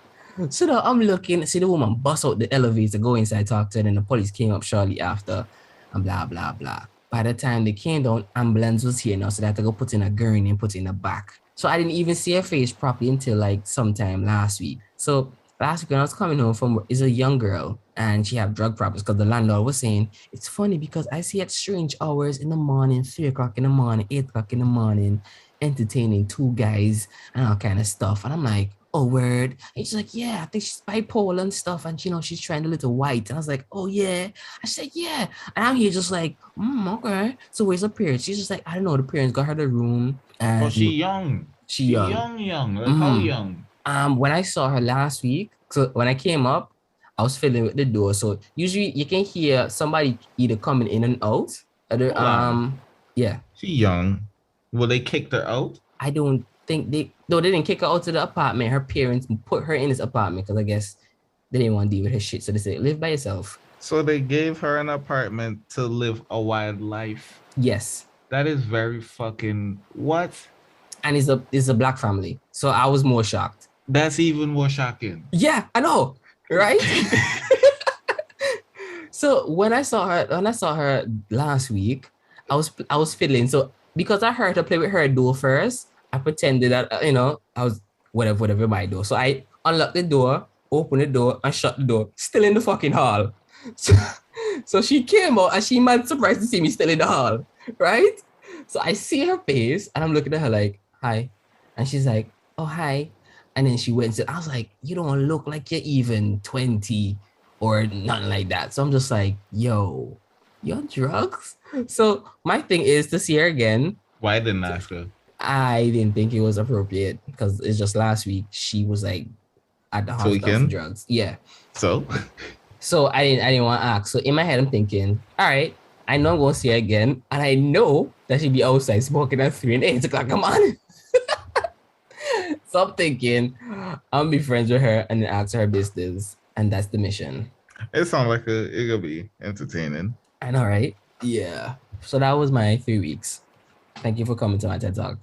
So now I'm looking, see the woman bust out the elevator, go inside, talk to her, and the police came up shortly after, and blah, blah, blah. By the time they came down, ambulance was here now, so they had to go put in a gurney and put in a back. So I didn't even see her face properly until like sometime last week. So last week when I was coming home from work, is a young girl and she had drug problems because the landlord was saying, it's funny because I see at strange hours in the morning, 3 o'clock in the morning, 8 o'clock in the morning, entertaining 2 guys and all kind of stuff. And I'm like, oh, word. And she's like, yeah, I think she's bipolar and stuff. And, she's trying a little white. And I was like, oh, yeah. I said, yeah. And I'm here just like, okay. So where's the parents? She's just like, I don't know. The parents got her the room. And Oh, she young. She young. Like, how young? When I saw her last week, so when I came up, I was fiddling with the door. So usually you can hear somebody either coming in and out. Yeah. She young. Will they kick her out? I don't think they didn't kick her out to the apartment. Her parents put her in this apartment because I guess they didn't want to deal with her shit. So they said, live by yourself. So they gave her an apartment to live a wild life. Yes. That is very fucking what? And it's a black family. So I was more shocked. That's even more shocking. Yeah, I know. Right? So when I saw her last week, I was fiddling. So because I heard her play with her door first, I pretended that I was whatever my door. So I unlocked the door, opened the door, and shut the door. Still in the fucking hall. So she came out and she mad surprised to see me still in the hall, right? So I see her face and I'm looking at her like, hi. And she's like, oh, hi. And then she went to, I was like, you don't look like you're even 20 or nothing like that. So I'm just like, yo, you're on drugs? So my thing is to see her again. Why didn't I ask her? I didn't think it was appropriate because it's just last week she was like at the hospital for drugs. Yeah. So I didn't want to ask. So in my head, I'm thinking, all right, I know I'm going to see her again. And I know that she'd be outside smoking at 3 and 8 o'clock in the morning. So I'm thinking, I'll be friends with her and then ask her business. And that's the mission. It sounds like it could be entertaining. I know, right? Yeah. So that was my 3 weeks. Thank you for coming to my TED Talk.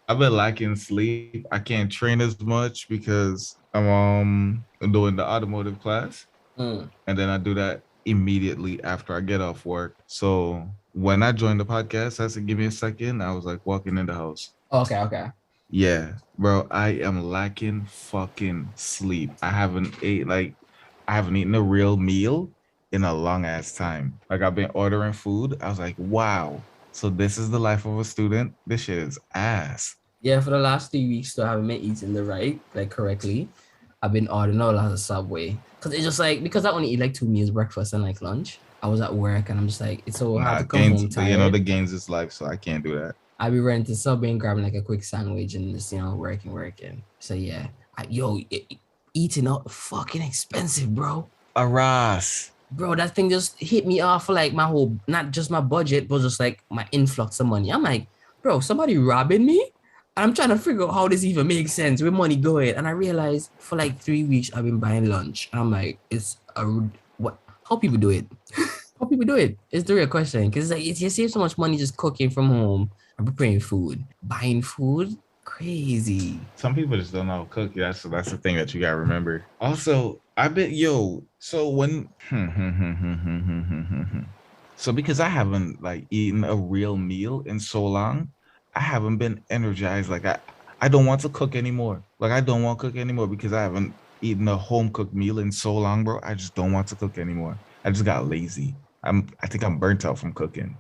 I've been lacking sleep. I can't train as much because I'm doing the automotive class. And then I do that immediately after I get off work. So when I joined the podcast, I said, give me a second. I was like walking in the house. Okay. Yeah, bro, I am lacking fucking sleep. I haven't eaten a real meal in a long ass time. Like I've been ordering food. I was like, wow. So this is the life of a student. This shit is ass. Yeah, for the last 3 weeks, so I haven't been eating correctly. I've been ordering a lot of Subway. Because it's just like, because I only eat like 2 meals, breakfast and like lunch. I was at work and I'm just like, it's so hard to come home tired. The gains is life, so I can't do that. I'll be running to Subway and grabbing like a quick sandwich and just, working. So yeah, eating out fucking expensive, bro. Aras. Bro, that thing just hit me off for like my whole, not just my budget, but just like my influx of money. I'm like, bro, somebody robbing me? I'm trying to figure out how this even makes sense. Where money going? And I realized for like 3 weeks, I've been buying lunch. I'm like, how people do it? How people do it? It's the real question. Because like, you save so much money just cooking from home and preparing food. Buying food? Crazy. Some people just don't know how to cook. That's the thing that you gotta remember. Also, so because I haven't like eaten a real meal in so long, I haven't been energized. Like I don't want to cook anymore. Like I don't want to cook anymore because I haven't eaten a home cooked meal in so long, bro. I just don't want to cook anymore. I just got lazy. I think I'm burnt out from cooking.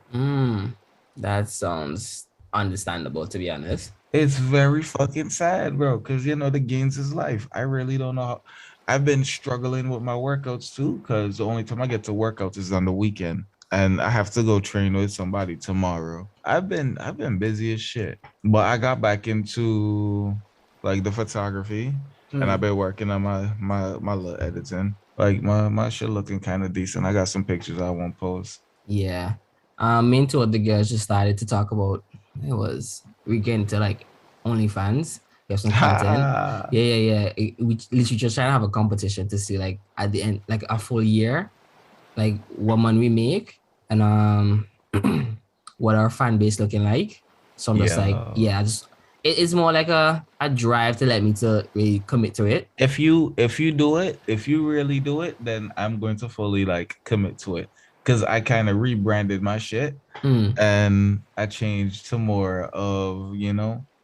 That sounds understandable, to be honest. It's very fucking sad, bro, because the gains is life. I really don't know how. I've been struggling with my workouts too, because the only time I get to workouts is on the weekend. and I have to go train with somebody tomorrow. I've been busy as shit, but I got back into like the photography, and I've Mm. been working on my little editing. Like my shit looking kind of decent. I got some pictures I won't post. Yeah. Me and two of the girls just started to talk about we get into like OnlyFans, get some content. Yeah, yeah, yeah. We literally just trying to have a competition to see like at the end, like a full year, like what money we make and what our fan base looking like. So I'm just like, Yeah. yeah, it's more like a drive to let me to really commit to it. If you do it, if you really do it, then I'm going to fully like commit to it. Cause I kind of rebranded my shit Mm, and I changed to more of,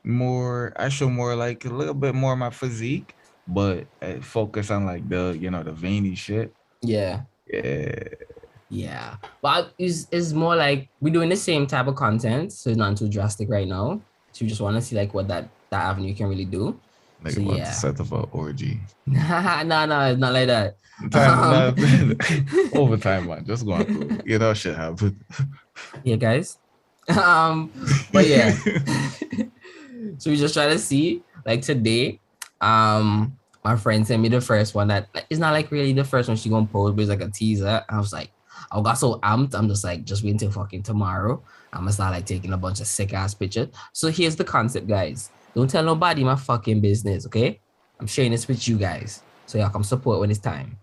more I show more like a little bit more of my physique, but focus on like the veiny shit. yeah. Yeah. Yeah, but it's more like we're doing the same type of content, so it's not too drastic right now. So we just want to see like what that avenue can really do. So Nigga about to yeah, set up an orgy. no, it's not like that. Time Um, not overtime, man. Just going through. Shit happen. yeah, guys. Um, but yeah, so we just try to see like today. My friend sent me the first one that like, it's not like really the first one she gonna post, but it's like a teaser. I was like, I got so amped. I'm just like, just wait until fucking tomorrow. I'm gonna start like taking a bunch of sick ass pictures. So here's the concept, guys. Don't tell nobody my fucking business, okay? I'm sharing this with you guys, so y'all come support when it's time.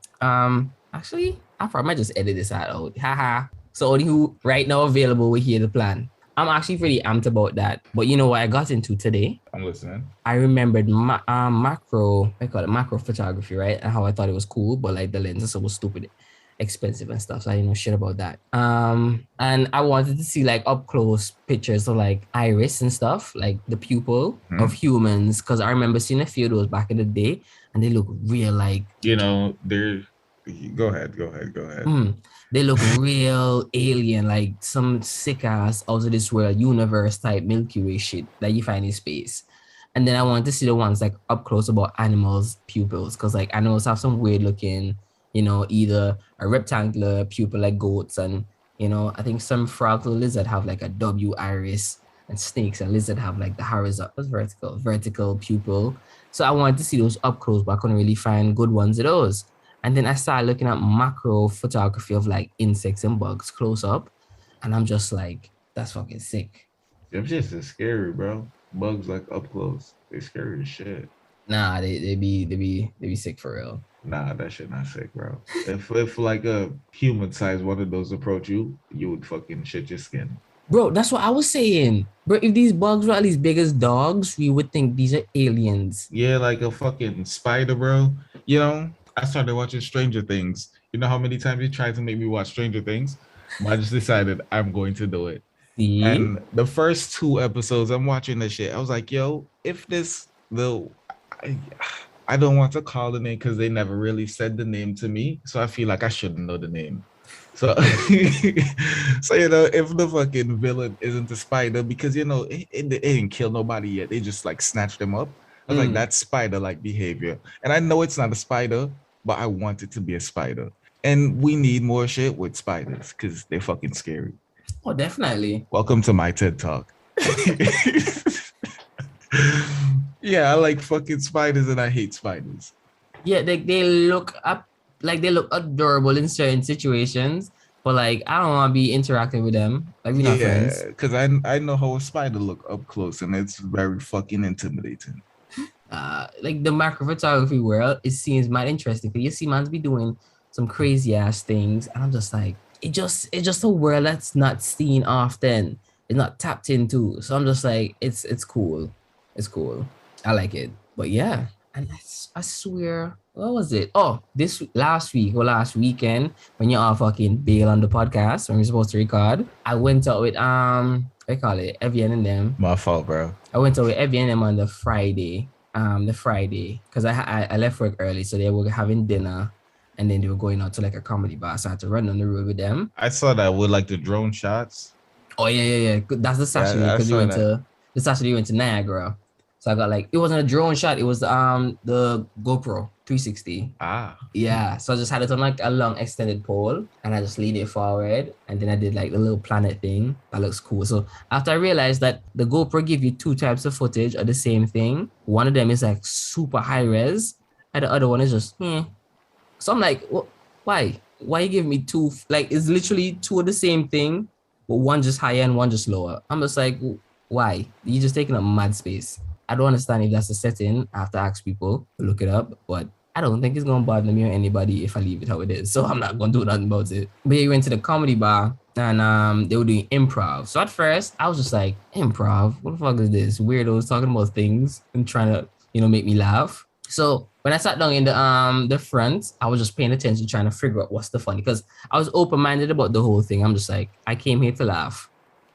Actually, I probably might just edit this out. Haha. So only who right now available will hear the plan. I'm actually pretty amped about that. But you know what I got into today? I'm listening. I remembered macro, I call it macro photography, right? And how I thought it was cool, but like the lenses were stupid expensive and stuff. So I didn't know shit about that. And I wanted to see like up close pictures of like iris and stuff, like the pupil of humans. Cause I remember seeing a few of those back in the day and they look real like They're go ahead, go ahead, go ahead. they look real alien, like some sick ass out of this world universe type Milky Way shit that you find in space. And then I wanted to see the ones like up close about animals' pupils, because like animals have some weird looking, either a rectangular pupil like goats, and I think some frogs or lizard have like a W iris, and snakes and lizard have like the horizontal vertical pupil. So I wanted to see those up close, but I couldn't really find good ones of those. And then I started looking at macro photography of like insects and bugs close up. And I'm just like, that's fucking sick. Them shits is scary, bro. Bugs like up close. They scary as shit. Nah, they be sick for real. Nah, that shit not sick, bro. If like a human size one of those approach you, you would fucking shit your skin. Bro, that's what I was saying. Bro, if these bugs were at least big as dogs, we would think these are aliens. Yeah, like a fucking spider, bro. I started watching Stranger Things. You know how many times you tried to make me watch Stranger Things? I just decided I'm going to do it. See? And the first 2 episodes, I'm watching this shit. I was like, yo, if I don't want to call the name because they never really said the name to me. So I feel like I shouldn't know the name. So, so if the fucking villain isn't a spider, because it didn't kill nobody yet, they just like snatched them up. I was like, that's spider-like behavior, and I know it's not a spider, but I want it to be a spider. And we need more shit with spiders because they're fucking scary. Oh, definitely. Welcome to my TED Talk. Yeah, I like fucking spiders and I hate spiders. Yeah, they look up like they look adorable in certain situations, but like I don't want to be interacting with them. Like we're not friends. Because I know how a spider look up close and it's very fucking intimidating. Like the macro photography world, it seems mad interesting because you see man's be doing some crazy ass things, and I'm just like, it's just a world that's not seen often. It's not tapped into. So I'm just like, it's cool. It's cool. I like it. But yeah. And I swear, what was it? Oh, this last week or last weekend, when you all fucking bail on the podcast when we're supposed to record, I went out with I call it Evian and them. My fault, bro. I went out with Evian and them on the Friday. Because I left work early, so they were having dinner, and then they were going out to like a comedy bar. So I had to run on the road with them. I saw that with like the drone shots. Oh yeah. That's the Saturday because we went to Niagara. So I got like, it wasn't a drone shot, it was the GoPro 360. Ah. Yeah, so I just had it on like a long extended pole and I just leaned it forward and then I did like the little planet thing. That looks cool. So after I realized that the GoPro give you two types of footage of the same thing, one of them is like super high res and the other one is just, So I'm like, why? Why you give me two? Like, it's literally two of the same thing, but one just higher and one just lower. I'm just like, why? You're just taking up mad space. I don't understand if that's a setting. I have to ask people to look it up, but I don't think it's gonna bother me or anybody if I leave it how it is. So I'm not gonna do nothing about it. But yeah, we went to the comedy bar and they were doing improv. So at first I was just like, improv? What the fuck is this? Weirdos talking about things and trying to, make me laugh. So when I sat down in the front, I was just paying attention, trying to figure out what's the funny, because I was open-minded about the whole thing. I'm just like, I came here to laugh.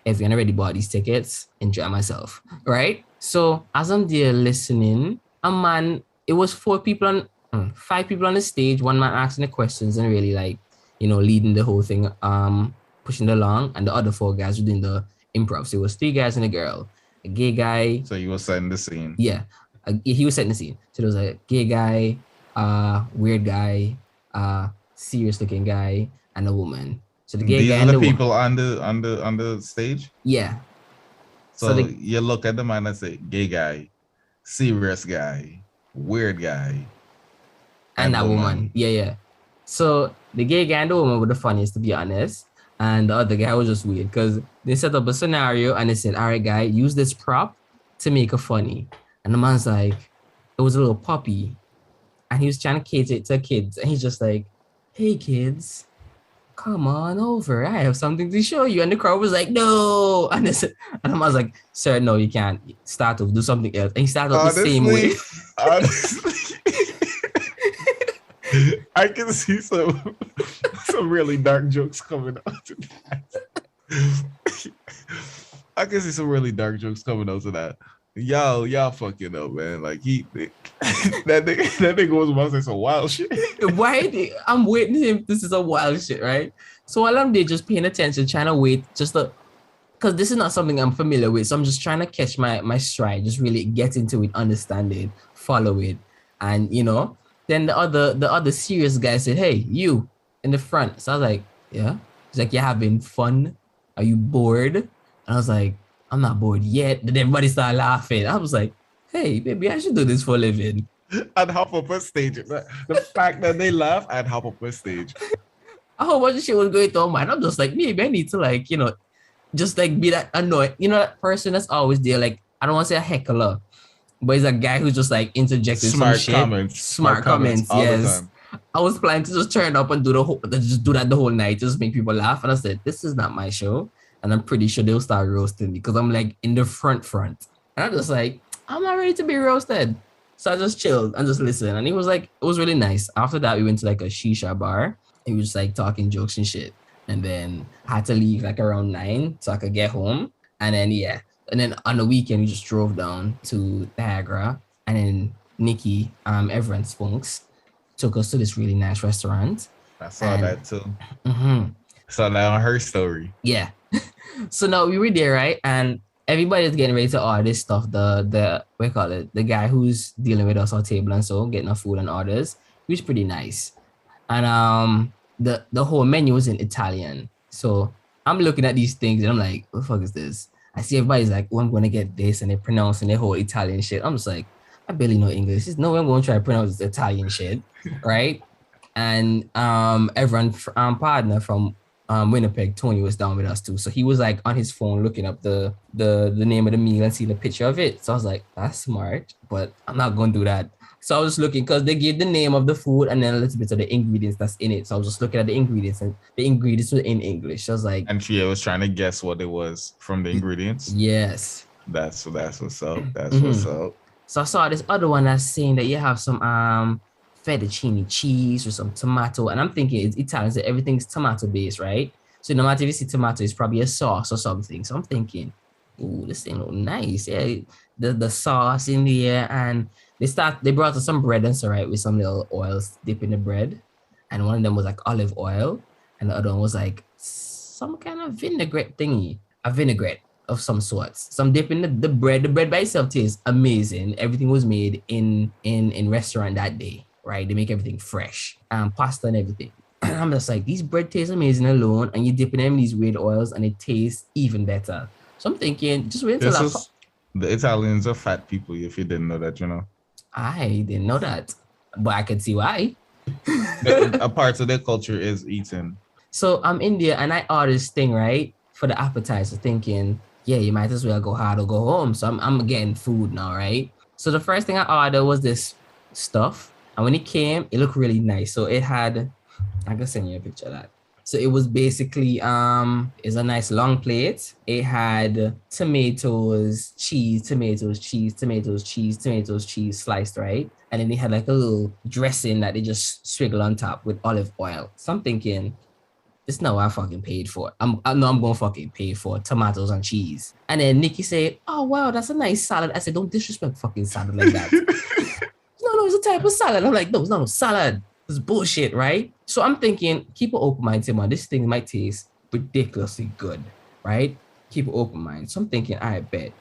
If you're already bought these tickets, enjoy myself, right? So as I'm there listening, it was 5 people on the stage, one man asking the questions and really like, leading the whole thing, pushing it along, and the other 4 guys were doing the improv. So it was 3 guys and a girl, a gay guy. So you were setting the scene. Yeah. He was setting the scene. So there was a gay guy, weird guy, serious looking guy, and a woman. So the gay These guy are and the the people on the stage. Yeah. So you look at the man and say, gay guy, serious guy, weird guy, and that woman. Yeah. So the gay guy and the woman were the funniest, to be honest. And the other guy was just weird because they set up a scenario and they said, all right, guy, use this prop to make it funny. And the man's like, it was a little puppy. And he was trying to cater it to kids. And he's just like, hey, kids, come on over. I have something to show you. And the crowd was like, no. And I was like, sir, no, you can't. Start to do something else. And he started the same way. Honestly, I can see some really dark jokes coming out tonight. I can see some really dark jokes coming out of that. Y'all fucking up, man. Like that nigga was about to say some wild shit. Why? I'm waiting him. This is a wild shit, right? So while I'm there just paying attention, trying to wait, because this is not something I'm familiar with. So I'm just trying to catch my stride, just really get into it, understand it, follow it. And then the other serious guy said, hey, you in the front. So I was like, yeah. He's like, you're having fun? Are you bored? And I was like, I'm not bored yet. Then everybody started laughing. I was like, hey, maybe I should do this for a living. I'd hop up a stage. The fact that they laugh, I'd hop up a stage. A whole bunch of shit was going through my mind. I'm just like, maybe I need to just like be that annoyed. That person that's always there. Like, I don't want to say a heckler, but he's a guy who's just like interjecting some shit. Smart comments, yes. I was planning to just turn up and do that the whole night, just make people laugh. And I said, this is not my show. And I'm pretty sure they'll start roasting me because I'm like in the front. And I'm just like, I'm not ready to be roasted. So I just chilled and just listened. And it was really nice. After that, we went to like a shisha bar. And we were just like talking jokes and shit. And then I had to leave like around 9 so I could get home. And then, yeah. And then on the weekend, we just drove down to Niagara. And then Nikki, everyone's Spunks, took us to this really nice restaurant. I saw that too. Mm-hmm. Saw that on her story. Yeah. So now we were there, right? And everybody's getting ready to order this stuff. The guy who's dealing with us our table and so getting our food and orders, he was pretty nice. And the whole menu was in Italian. So I'm looking at these things and I'm like, what the fuck is this? I see everybody's like, oh, I'm gonna get this, and they're pronouncing their whole Italian shit. I'm just like, I barely know English. There's no way I'm gonna try to pronounce this Italian shit, right? And everyone partner from Winnipeg, Tony, was down with us too. So he was like on his phone looking up the name of the meal and seeing a picture of it. So I was like, that's smart, but I'm not gonna do that. So I was just looking because they gave the name of the food and then a little bit of the ingredients that's in it. So I was just looking at the ingredients and the ingredients were in English. So I was like, and she was trying to guess what it was from the ingredients. Yes. That's what's up. That's what's up. So I saw this other one that's saying that you have some fettuccine cheese or some tomato, and I'm thinking it's Italian, so everything's tomato based, right? So no matter if you see tomato, it's probably a sauce or something. So I'm thinking, ooh, this thing look nice. Yeah, the sauce in there, and they brought us some bread and so, right, with some little oils dip in the bread, and one of them was like olive oil, and the other one was like some kind of vinaigrette thingy, a vinaigrette. of some sorts. Some dip in the bread. The bread by itself tastes amazing. Everything was made in restaurant that day, right? They make everything fresh, pasta and everything. And I'm just like, these bread taste amazing alone, and you dip in them in these weird oils, and it tastes even better. So I'm thinking, just wait until This is the Italians are fat people. If you didn't know that, I didn't know that, but I could see why. A part of their culture is eating. So I'm in there and I ordered this thing, right? For the appetizer, thinking, yeah, you might as well go hard or go home. So I'm getting food now, right? So the first thing I ordered was this stuff. And when it came, it looked really nice. So it had, I can send you a picture of that. So it was basically it's a nice long plate. It had tomatoes, cheese, sliced, right? And then they had like a little dressing that they just swiggle on top with olive oil. So I'm thinking, it's not what I fucking paid for. I know I'm gonna fucking pay for tomatoes and cheese. And then Nikki said, oh wow, that's a nice salad. I said, don't disrespect fucking salad like that. No, it's a type of salad. I'm like, no, it's not a salad. It's bullshit, right? So I'm thinking, keep an open mind, Tim. This thing might taste ridiculously good, right? Keep an open mind. So I'm thinking, I bet.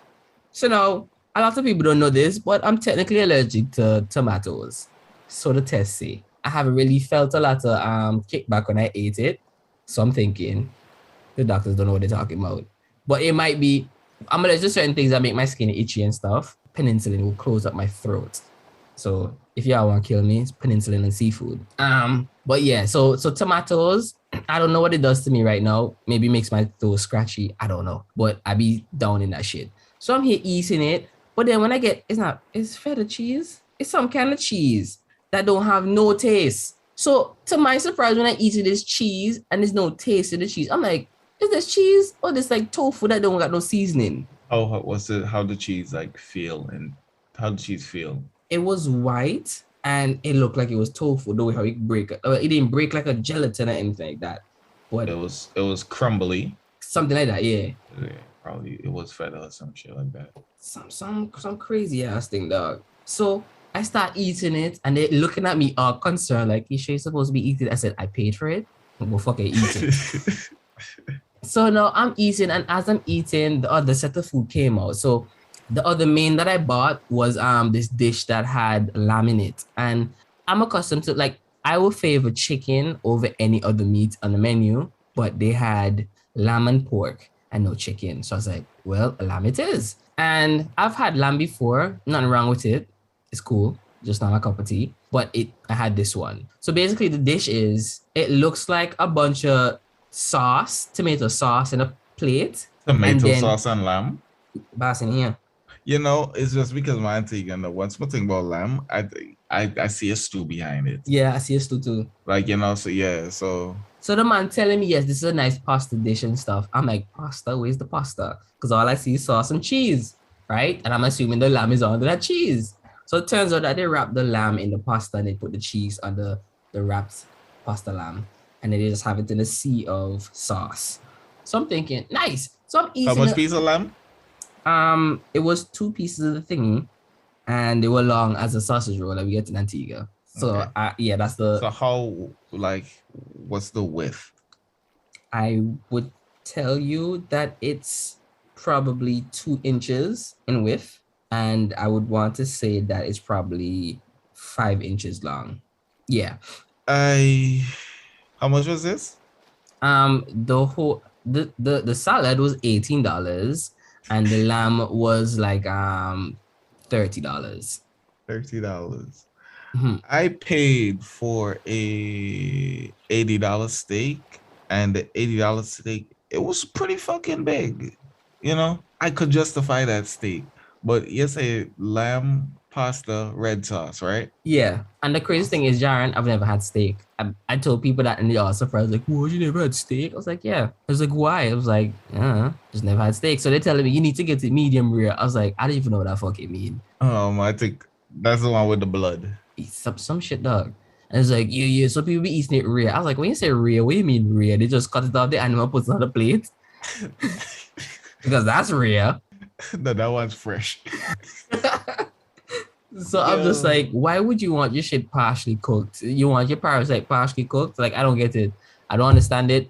So now, a lot of people don't know this, but I'm technically allergic to tomatoes. So the tests say. I haven't really felt a lot of kickback when I ate it. So I'm thinking, the doctors don't know what they're talking about. But it might be, I'm allergic to certain things that make my skin itchy and stuff. Penicillin will close up my throat. So if y'all want to kill me, it's penicillin and seafood. But yeah, so tomatoes, I don't know what it does to me right now. Maybe it makes my throat scratchy. I don't know. But I be down in that shit. So I'm here eating it. But then when I get, it's feta cheese. It's some kind of cheese that don't have no taste. So to my surprise, when I eat this cheese and there's no taste in the cheese, I'm like, is this cheese or this like tofu that don't got no seasoning? Oh, how the cheese like feel and how the cheese feel? It was white and it looked like it was tofu, the way how it break. It didn't break like a gelatin or anything like that. But it was crumbly. Something like that, yeah. Yeah, probably it was feta or some shit like that. Some crazy ass thing, dog. So I start eating it and they're looking at me all concerned, like, you sure you're supposed to be eating? I said, I paid for it. I'm gonna fucking eat it. So now I'm eating, and as I'm eating, the other set of food came out. So the other main that I bought was this dish that had lamb in it. And I'm accustomed to, like, I would favor chicken over any other meat on the menu, but they had lamb and pork and no chicken. So I was like, well, lamb it is. And I've had lamb before, nothing wrong with it. It's cool, just not my cup of tea. But I had this one. So basically the dish is, it looks like a bunch of tomato sauce in a plate. Tomato sauce and lamb? Bass in here. You know, it's just because my auntie, once I think about lamb, I see a stew behind it. Yeah, I see a stew too. Like, so yeah, so. So the man telling me, yes, this is a nice pasta dish and stuff. I'm like, pasta? Where's the pasta? Because all I see is sauce and cheese, right? And I'm assuming the lamb is under that cheese. So it turns out that they wrap the lamb in the pasta and they put the cheese on the wrapped pasta lamb. And then they just have it in a sea of sauce. So I'm thinking, nice. So I'm eating. How much piece of lamb? It was 2 pieces of the thingy, and they were long as a sausage roll that we get in Antigua. So okay. Yeah, that's the. So how, like, what's the width? I would tell you that it's probably 2 inches in width, and I would want to say that it's probably 5 inches long. Yeah. How much was this? The salad was $18. And the lamb was like $30. $30. Mm-hmm. I paid for a $80 steak, and the $80 steak, it was pretty fucking big. I could justify that steak. But you say lamb, pasta, red sauce, right? Yeah. And the crazy thing is, Jaron, I've never had steak. I told people that and they all surprised, like, what, you never had steak? I was like, yeah. I was like, why? I was like, just never had steak. So they're telling me, you need to get it medium rare. I was like, I don't even know what that fucking mean. I think that's the one with the blood. Some shit, dog. And it's like, yeah, so people be eating it rare. I was like, when you say rare, what do you mean rare? They just cut it off the animal, put it on the plate? Because that's rare. No, that one's fresh. So I'm just like, why would you want your shit partially cooked? You want your parasite partially cooked? Like, I don't get it. I don't understand it.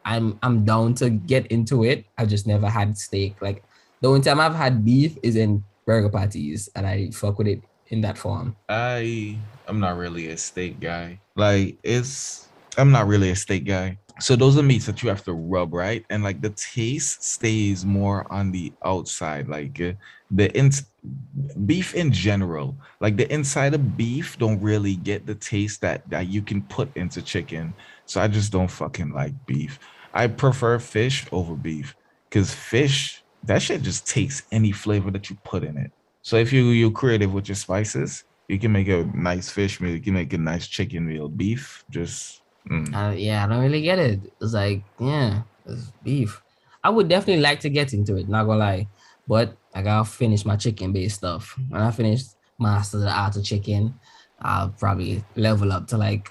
I'm down to get into it. I've just never had steak. Like the only time I've had beef is in burger patties, and I fuck with it in that form. I'm not really a steak guy. Like it's I'm not really a steak guy. So those are meats that you have to rub, right? And like the taste stays more on the outside. Like the in beef in general, like the inside of beef don't really get the taste that you can put into chicken. So I just don't fucking like beef. I prefer fish over beef because fish, that shit just takes any flavor that you put in it. So if you're creative with your spices, you can make a nice fish meal. You can make a nice chicken meal. Beef, just Yeah, I don't really get it. It's like, yeah, it's beef. I would definitely like to get into it, not gonna lie. But I gotta finish my chicken based stuff. When I finish master the art of chicken, I'll probably level up to like,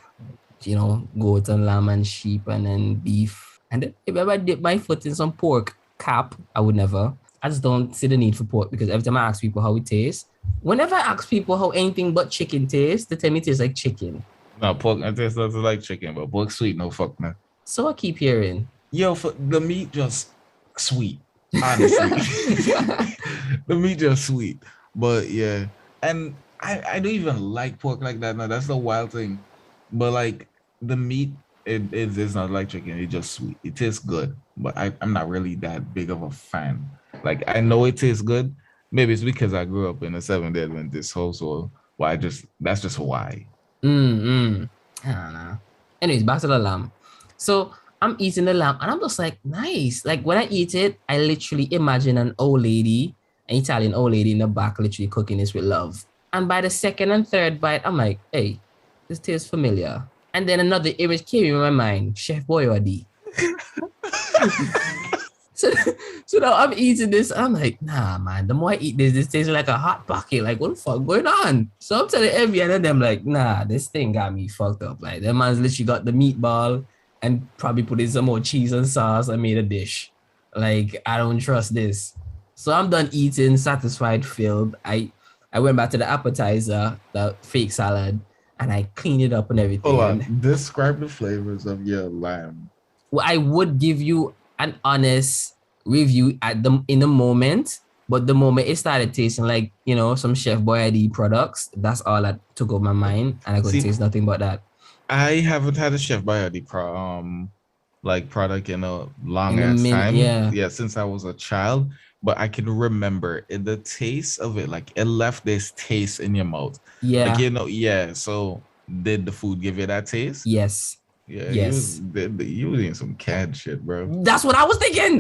goat and lamb and sheep and then beef. And then if I ever dip my foot in some pork cap, I would never. I just don't see the need for pork because every time I ask people how it tastes, whenever I ask people how anything but chicken tastes, they tell me it tastes like chicken. no pork. I taste nothing like chicken, but pork sweet, no fuck man. So I keep hearing. Yo, for the meat just sweet, honestly. The meat just sweet. But yeah. And I don't even like pork like that. No, that's the wild thing. But like the meat, it is not like chicken, it's just sweet. It tastes good. But I'm not really that big of a fan. Like I know it tastes good. Maybe it's because I grew up in a Seventh-day Adventist household. Why just that's just why. Mm-mm. I don't know. Anyways, back to the lamb. So I'm eating the lamb and I'm just like, nice. Like when I eat it, I literally imagine an old lady, an Italian old lady in the back, literally cooking this with love. And by the second and third bite, I'm like, hey, this tastes familiar. And then another image came in my mind, Chef Boyardee. So, so now I'm eating this. I'm like, nah, man. The more I eat this tastes like a hot pocket. Like, what the fuck going on? So I'm telling every and them like, nah, this thing got me fucked up. Like, that man's literally got the meatball and probably put in some more cheese and sauce and made a dish. Like, I don't trust this. So I'm done eating, satisfied, filled. I went back to the appetizer, the fake salad, and I cleaned it up and everything. Hold on. Describe the flavors of your lamb. Well, I would give you an honest review in the moment, but the moment it started tasting like some Chef Boyardee products, that's all that took over my mind, and I couldn't taste nothing but that. I haven't had a Chef Boyardee product in a long ass time. Yeah, since I was a child. But I can remember the taste of it, like it left this taste in your mouth. Yeah. Like, so did the food give you that taste? Yes. Yeah, yes. You was eating some canned shit, bro. That's what I was thinking.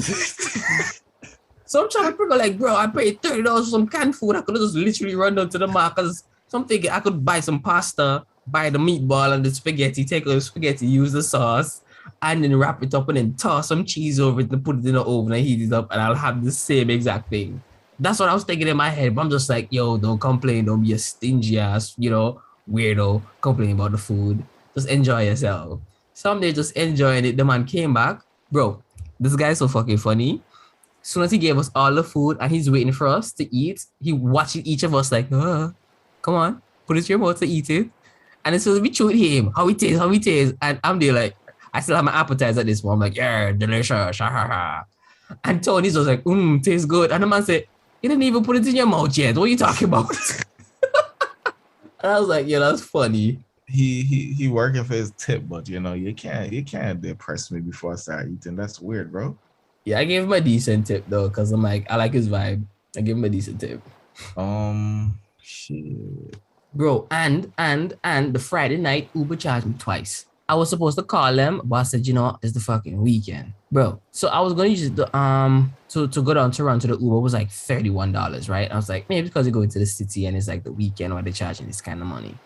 So I'm trying to figure like, bro, I paid $30 for some canned food. I could have just literally run down to the markets. So I'm thinking I could buy some pasta, buy the meatball and the spaghetti, take the spaghetti, use the sauce, and then wrap it up and then toss some cheese over it and put it in the oven and heat it up and I'll have the same exact thing. That's what I was thinking in my head. But I'm just like, yo, don't complain. Don't be a stingy ass, weirdo complaining about the food. Just enjoy yourself. Someday just enjoying it. The man came back. Bro, this guy's so fucking funny. As soon as he gave us all the food and he's waiting for us to eat, he watching each of us like, come on, put it in your mouth to eat it. And as soon as we showed him how it tastes. And I'm there like, I still have my appetizer at this point. I'm like, yeah, delicious. And Tony's just like, tastes good. And the man said, you didn't even put it in your mouth yet. What are you talking about? And I was like, yeah, that's funny. He working for his tip, but you can't depress me before I start eating. That's weird, bro. Yeah, I gave him a decent tip though, because I'm like, I like his vibe. I give him a decent tip. Shit. Bro, and the Friday night Uber charged me twice. I was supposed to call them, but I said, it's the fucking weekend. Bro, so I was gonna use the to go down to run to the Uber was like $31, right? I was like, maybe because you go into the city and it's like the weekend where they're charging this kind of money.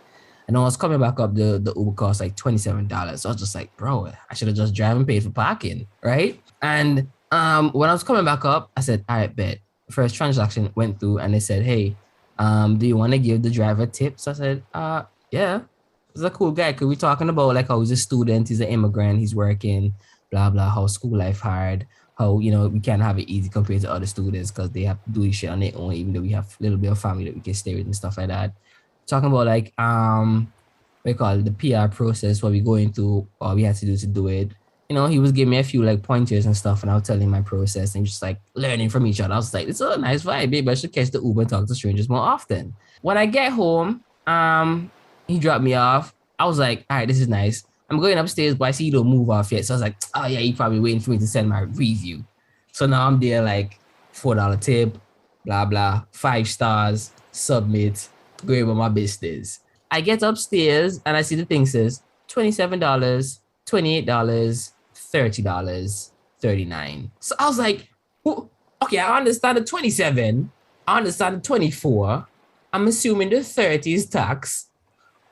And I was coming back up, the Uber cost like $27. So I was just like, bro, I should have just driven and paid for parking, right? And when I was coming back up, I said, all right, bet. First transaction went through and they said, hey, do you want to give the driver tips? I said, yeah. He's a cool guy. Cause we talking about like how he's a student, he's an immigrant, he's working, blah, blah, how school life hard, how, we can't have it easy compared to other students because they have to do this shit on their own, even though we have a little bit of family that we can stay with and stuff like that. Talking about like, what you call it, the PR process, what we going through, what we had to do it. he was giving me a few like pointers and stuff, and I was telling him my process and just like learning from each other. I was like, it's a nice vibe, babe. I should catch the Uber and talk to strangers more often. When I get home, he dropped me off. I was like, all right, this is nice. I'm going upstairs, but I see you don't move off yet. So I was like, oh yeah, you probably waiting for me to send my review. So now I'm there like $4 tip, blah blah, 5 stars, submit, going about my business. I get upstairs and I see the thing says $27, $28, $30, 39. So I was like, okay, I understand the 27. I understand the 24. I'm assuming the 30 is tax.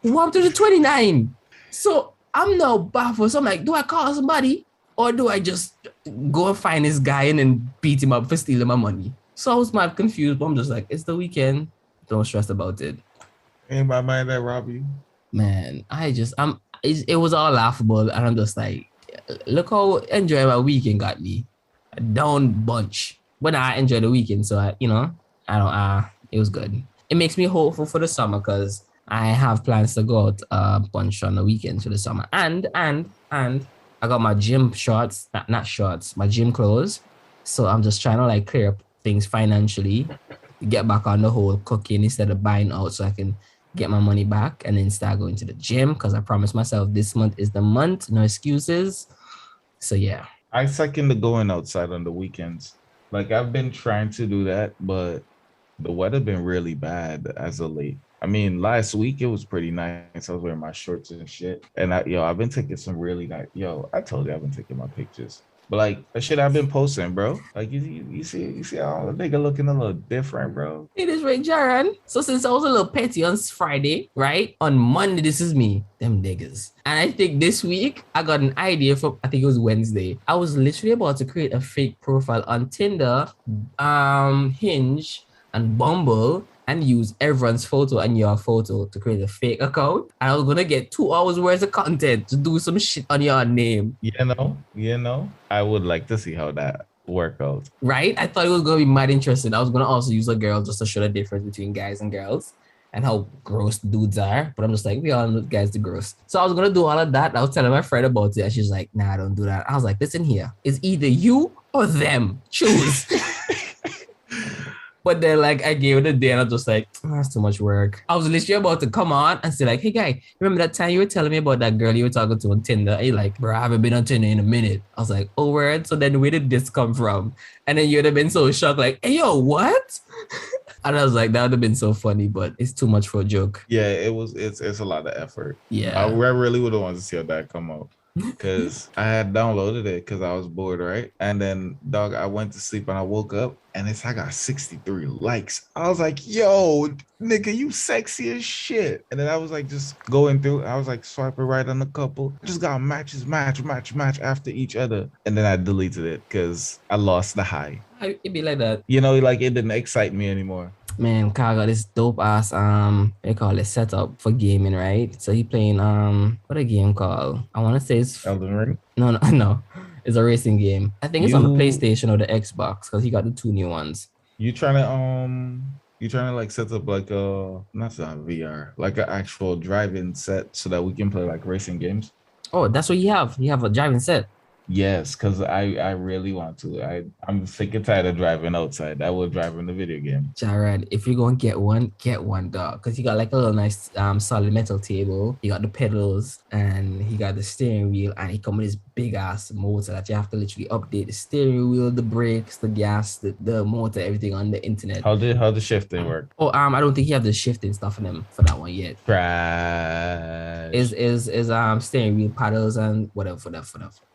What up to the 29? So I'm now baffled. So I'm like, do I call somebody or do I just go and find this guy and then beat him up for stealing my money? So I was mad confused, but I'm just like, it's the weekend. Don't stress about it. Ain't my mind that rob you. Man, it was all laughable. And I'm just like, look how enjoyable my weekend got me. A down bunch. But I enjoyed the weekend. So, it was good. It makes me hopeful for the summer because I have plans to go out a bunch on the weekends for the summer. And I got my gym shorts, not shorts, my gym clothes. So I'm just trying to like clear up things financially, get back on the whole cooking instead of buying out so I can get my money back and then start going to the gym because I promised myself this month is the month, no excuses. So yeah. I second the going outside on the weekends. Like I've been trying to do that, but the weather been really bad as of late. I mean, last week it was pretty nice. I was wearing my shorts and shit. And I've been taking some really nice. I told you I've been taking my pictures. But like the shit I've been posting, bro. Like you see how the nigga looking a little different, bro. It is right, Jaron. So since I was a little petty on Friday, right? On Monday, this is me. Them niggas. And I think this week I got an idea for I think it was Wednesday. I was literally about to create a fake profile on Tinder, Hinge, and Bumble and use everyone's photo and your photo to create a fake account. And I was gonna get 2 hours worth of content to do some shit on your name. I would like to see how that work out. Right? I thought it was gonna be mad interesting. I was gonna also use a girl just to show the difference between guys and girls and how gross dudes are. But I'm just like, we all know guys the gross. So I was gonna do all of that. I was telling my friend about it, and she's like, nah, don't do that. I was like, listen here, it's either you or them. Choose. But then, like, I gave it a day and I was just like, that's too much work. I was literally about to come on and say, like, hey, guy, remember that time you were telling me about that girl you were talking to on Tinder? And you're like, bro, I haven't been on Tinder in a minute. I was like, oh, word? So then where did this come from? And then you would have been so shocked, like, hey, yo, what? And I was like, that would have been so funny, but it's too much for a joke. Yeah, it's a lot of effort. Yeah. I really would have wanted to see how that come out. Because I had downloaded it because I was bored, right? And then, dog, I went to sleep and I woke up and I got 63 likes. I was like, yo, nigga, you sexy as shit. And then I was like, just going through, I was like swiping right on a couple. Just got match after each other. And then I deleted it because I lost the high. It'd be like that. Like it didn't excite me anymore. Man, Kyle got this dope ass they call it setup for gaming, right? So he playing what a game called? I want to say it's Elden Ring. No. It's a racing game. I think it's on the PlayStation or the Xbox because he got the 2 new ones. You trying to like set up like not VR, like an actual driving set so that we can play like racing games? Oh, that's what you have. You have a driving set. Yes, because I really want to. I'm sick and tired of driving outside. I will drive in the video game. Jared, if you're gonna get one, dog. Because you got like a little nice solid metal table. You got the pedals and he got the steering wheel and he come with this big ass motor that you have to literally update the steering wheel, the brakes, the gas, the motor, everything on the internet. How the shifting work? Oh, I don't think he have the shifting stuff in him for that one yet. Trash. Is steering wheel paddles and whatever.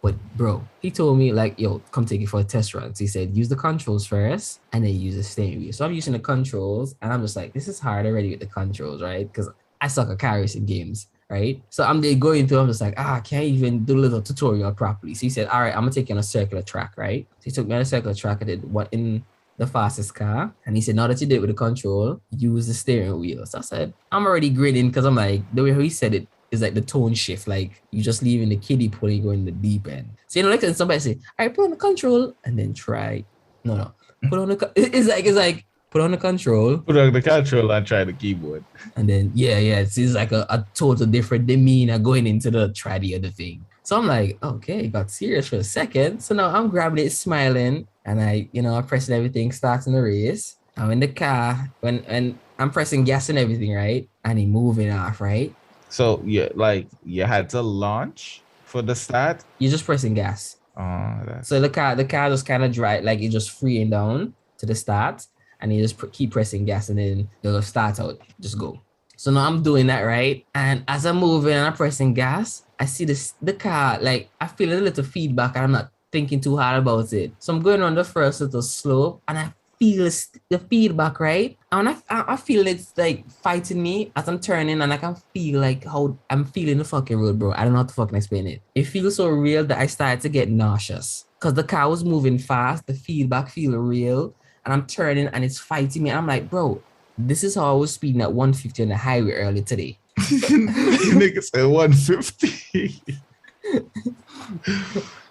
But bro, he told me like, yo, come take it for a test run. So he said, use the controls first and then use the steering wheel. So I'm using the controls and I'm just like, this is hard already with the controls, right? Because I suck at car racing games, right? So I'm there going through, I'm just like, I can't even do a little tutorial properly. So he said, all right, I'm gonna take you on a circular track, right? So he took me on a circular track. I did what in the fastest car. And he said, now that you did it with the control, use the steering wheel. So I said, I'm already grinning because I'm like, the way he said it, is like the tone shift, like you just leaving the kiddie pool and you go in the deep end. So like when somebody say, all right, put on the control and then try. No. Put on the it's like put on the control. Put on the control and try the keyboard. And then it's like a total different demeanor going into the try the other thing. So I'm like, okay, it got serious for a second. So now I'm grabbing it, smiling, and I'm pressing everything, starting the race. I'm in the car when I'm pressing gas and everything, right? And he moving off, right? So yeah, like you had to launch for the start. You're just pressing gas. Oh, So that's the car just kind of dry, like it just freeing down to the start, and you just keep pressing gas, and then it'll start out, just go. So now I'm doing that right, and as I'm moving and I'm pressing gas, I see the car, like I feel a little feedback, and I'm not thinking too hard about it. So I'm going on the first little slope, and I feel the feedback, right? And I feel it's like fighting me as I'm turning, and I can feel like how I'm feeling the fucking road, bro. I don't know how to fucking explain it. It feels so real that I started to get nauseous because the car was moving fast. The feedback feel real, and I'm turning, and it's fighting me. I'm like, bro, this is how I was speeding at 150 on the highway earlier today. nigga said 150.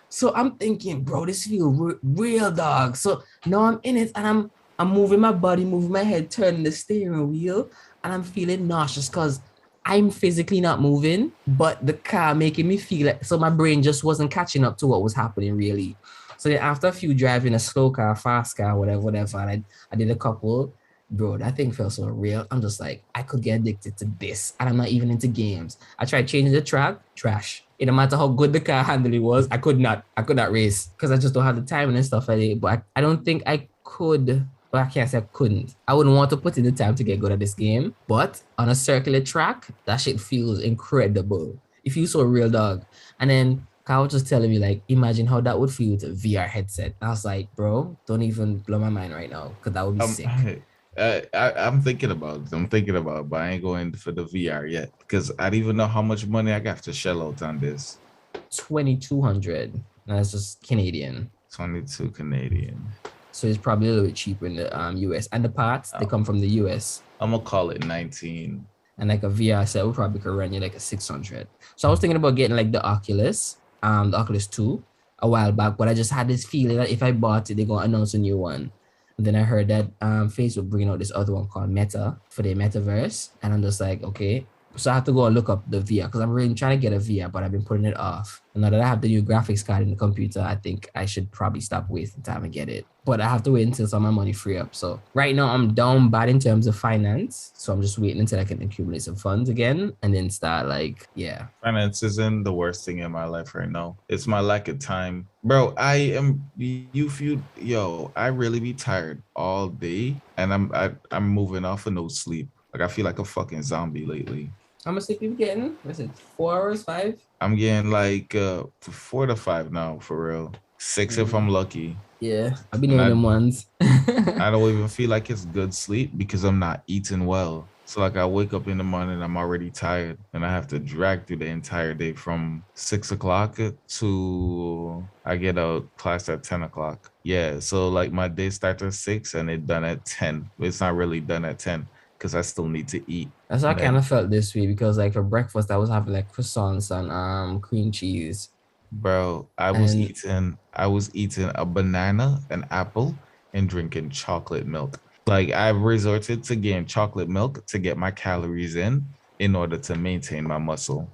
So I'm thinking, bro, this feel real, dog. So now I'm in it, and I'm moving my body, moving my head, turning the steering wheel, and I'm feeling nauseous because I'm physically not moving, but the car making me feel like, so my brain just wasn't catching up to what was happening really. So then after a few driving a slow car, fast car, whatever, and I did a couple, bro, that thing felt so real. I'm just like, I could get addicted to this, and I'm not even into games. I tried changing the track, trash. It no matter how good the car handling was, I could not race because I just don't have the timing and stuff like that. But I don't think I could. But I can't say I couldn't. I wouldn't want to put in the time to get good at this game. But on a circular track, that shit feels incredible. It feels so real, dog. And then Kyle was just telling me, like, imagine how that would feel with a VR headset. I was like, bro, don't even blow my mind right now because that would be sick. I'm thinking about it. But I ain't going for the VR yet because I don't even know how much money I got to shell out on this. 2,200. That's just Canadian. 22 Canadian. So it's probably a little bit cheaper in the US. And the parts, they come from the US. I'm gonna call it 19. And like a VR set would probably could run you like a 600. So I was thinking about getting like the Oculus 2 a while back, but I just had this feeling that if I bought it, they're gonna announce a new one. And then I heard that Facebook bringing out this other one called Meta for the metaverse. And I'm just like, okay. So I have to go and look up the VR because I'm really trying to get a VR, but I've been putting it off. And now that I have the new graphics card in the computer, I think I should probably stop wasting time and get it. But I have to wait until some of my money free up. So right now I'm down bad in terms of finance. So I'm just waiting until I can accumulate some funds again and then start like, yeah. Finance isn't the worst thing in my life right now. It's my lack of time. Bro, I really be tired all day and I'm moving off of no sleep. Like I feel like a fucking zombie lately. How much sleep you getting? What's it, 4 hours, 5? I'm getting like 4 to 5 now, for real. 6 if I'm lucky. Yeah, I've been doing them ones. I don't even feel like it's good sleep because I'm not eating well. So like I wake up in the morning, I'm already tired and I have to drag through the entire day from 6 o'clock to I get out class at 10 o'clock. Yeah, so like my day starts at 6 and it's done at 10. It's not really done at 10. Because I still need to eat. That's how I kind of felt this week because like for breakfast I was having like croissants and cream cheese. Bro, I was eating a banana, an apple, and drinking chocolate milk. Like I've resorted to getting chocolate milk to get my calories in order to maintain my muscle.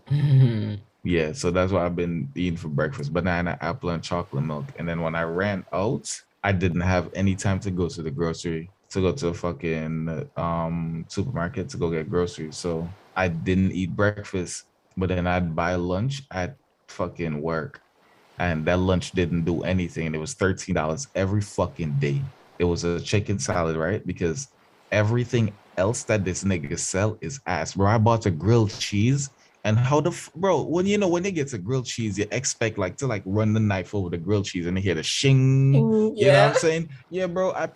Yeah, so that's what I've been eating for breakfast: banana, apple, and chocolate milk. And then when I ran out, I didn't have any time to go to the grocery. To go to a fucking supermarket to go get groceries. So I didn't eat breakfast, but then I'd buy lunch at fucking work. And that lunch didn't do anything. It was $13 every fucking day. It was a chicken salad, right? Because everything else that this nigga sell is ass. Bro, I bought a grilled cheese. And how bro, when they get to grilled cheese, you expect like to like run the knife over the grilled cheese and they hear the shing. You know what I'm saying? Yeah, bro, I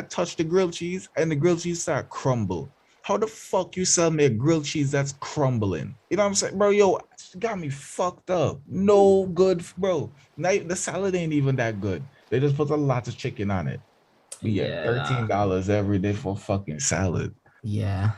touched the grilled cheese and the grilled cheese started crumble. How the fuck you sell me a grilled cheese that's crumbling? You know what I'm saying? Bro, yo, got me fucked up. No good, bro. Now the salad ain't even that good. They just put a lot of chicken on it. Yeah, $13 every day for fucking salad. Yeah.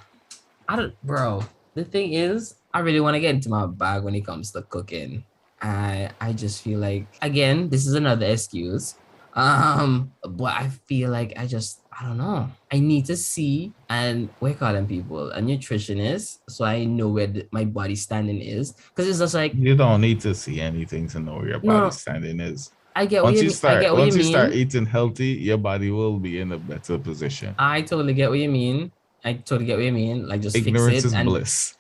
Bro, the thing is, I really want to get into my bag when it comes to cooking. I just feel like, again, this is another excuse, But I feel like I don't know. I need to see and we call them people a nutritionist, so I know where my body standing is. Because it's just like You don't need to see anything to know where your no, body no, standing is. I get what you mean. I get what you Once you start mean. eating healthy, your body will be in a better position. I totally get what you mean. I totally get what you mean. Like just Ignorance is bliss.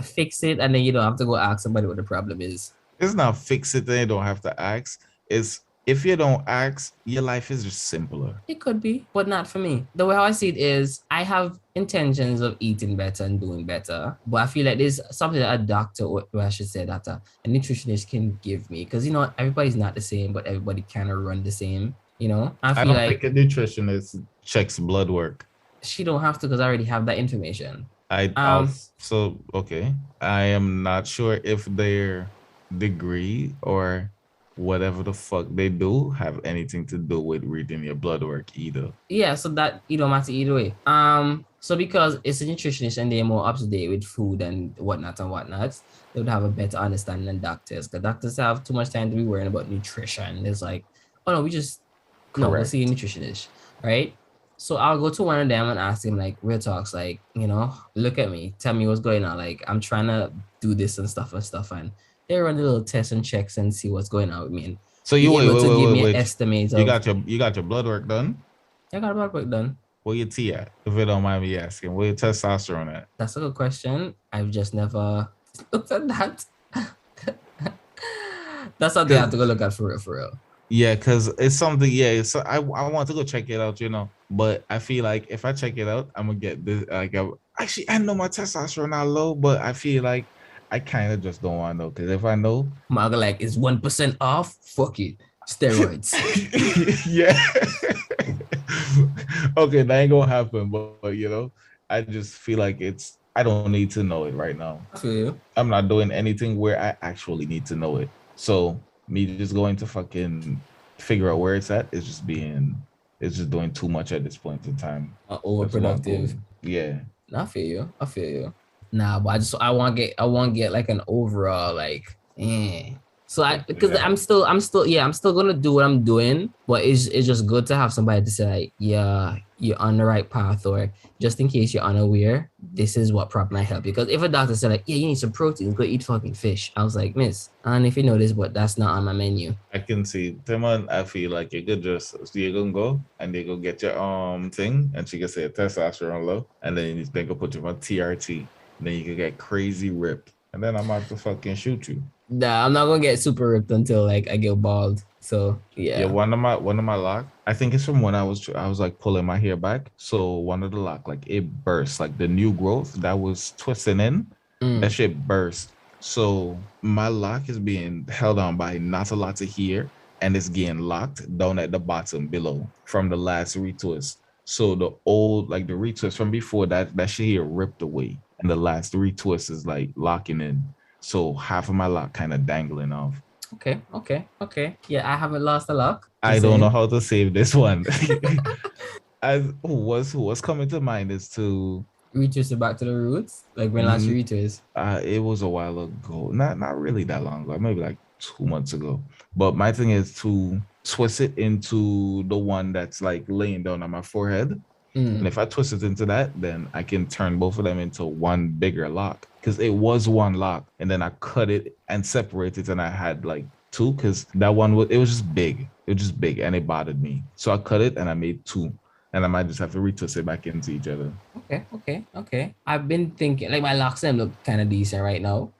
fix it, and then you don't have to go ask somebody what the problem is. It's not fix it, then you don't have to ask. It's if you don't ask, your life is just simpler. It could be, but not for me. The way how I see it is, I have intentions of eating better and doing better, but I feel like there's something that a doctor, or I should say that a nutritionist can give me, because everybody's not the same, but everybody kind of run the same. I I feel don't think like a nutritionist checks blood work. she don't have to because I already have that information. I also okay. I am not sure if their degree or whatever the fuck they do have anything to do with reading your blood work either. Yeah, so that you don't matter either way. So because it's a nutritionist and they're more up to date with food and whatnot, they would have a better understanding than doctors. Because doctors have too much time to be worrying about nutrition. It's like, oh no, we'll see a nutritionist, right? So I'll go to one of them and ask him like real talks, like, look at me, tell me what's going on. Like I'm trying to do this and stuff, and they run a little tests and checks and see what's going on with me. And so you wait. Estimates you got your blood work done? I got blood work done. Where your T at? If you don't mind me asking, where your testosterone at? That's a good question. I've just never looked at that. That's something I have to go look at for real. Yeah, because it's something. Yeah, so I want to go check it out, But I feel like if I check it out, I'm gonna get this. Like, I know my testosterone not low, but I feel like I kind of just don't want to know, because if I know, Marga like is 1% off. Fuck it, steroids. Yeah. Okay, that ain't gonna happen, but I just feel like I don't need to know it right now. I feel you. I'm not doing anything where I actually need to know it. So me just going to fucking figure out where it's at is just doing too much at this point in time. Overproductive. Yeah. I feel you. Nah, but I want to get like an overall like. So I'm still gonna do what I'm doing, but it's just good to have somebody to say like, yeah, you're on the right path, or just in case you're unaware, this is what probably might help you. Because if a doctor said like, yeah, you need some protein, go eat fucking fish, I was like, miss, and if you know this, but that's not on my menu. I can see Timon. I feel like you could just you gonna go and they go get your thing, and she can say testosterone low, and then they go put you on TRT, and then you can get crazy ripped, and then I'm about to fucking shoot you. Nah, I'm not gonna get super ripped until like I get bald. So yeah. Yeah, one of my lock, I think it's from when I was like pulling my hair back. So one of the lock, like it burst, like the new growth that was twisting in, that shit burst. So my lock is being held on by not a lot of hair, and it's getting locked down at the bottom below from the last retwist. So the old, like the retwist from before that shit here ripped away, and the last retwist is like locking in. So half of my lock kind of dangling off. Okay. Yeah, I haven't lost a lock. I don't know how to save this one. What's coming to mind is to retwist it back to the roots. Like when last retwist? It was a while ago. Not really that long ago. Maybe like 2 months ago. But my thing is to twist it into the one that's like laying down on my forehead. And if I twist it into that, then I can turn both of them into one bigger lock. Because it was one lock, and then I cut it and separated it, and I had like two, because that one was just big. It was just big, and it bothered me. So I cut it and I made two, and I might just have to retwist it back into each other. Okay. I've been thinking like my locks them look kind of decent right now.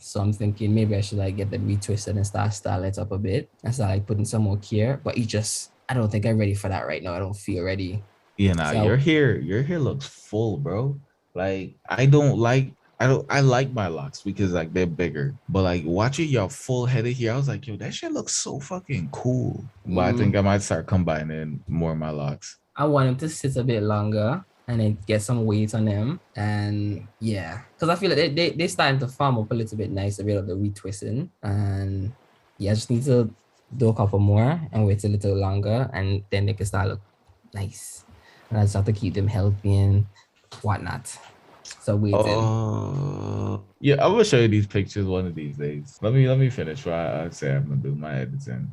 So I'm thinking maybe I should like get them retwisted and start style it up a bit and start like putting some more care. But I don't think I'm ready for that right now. I don't feel ready. Yeah, your hair looks full, bro. Like I like my locks because like they're bigger, but like watching your full headed here, I was like, yo, that shit looks so fucking cool. But I think I might start combining more of my locks. I want them to sit a bit longer and then get some weight on them, and yeah, because I feel like they starting to form up a little bit nice, a bit of the retwisting, and yeah, I just need to do a couple more and wait a little longer, and then they can start look nice. And I just have to keep them healthy and whatnot. So waiting. Yeah, I'm gonna show you these pictures one of these days. Let me finish what I say I'm gonna do my editing.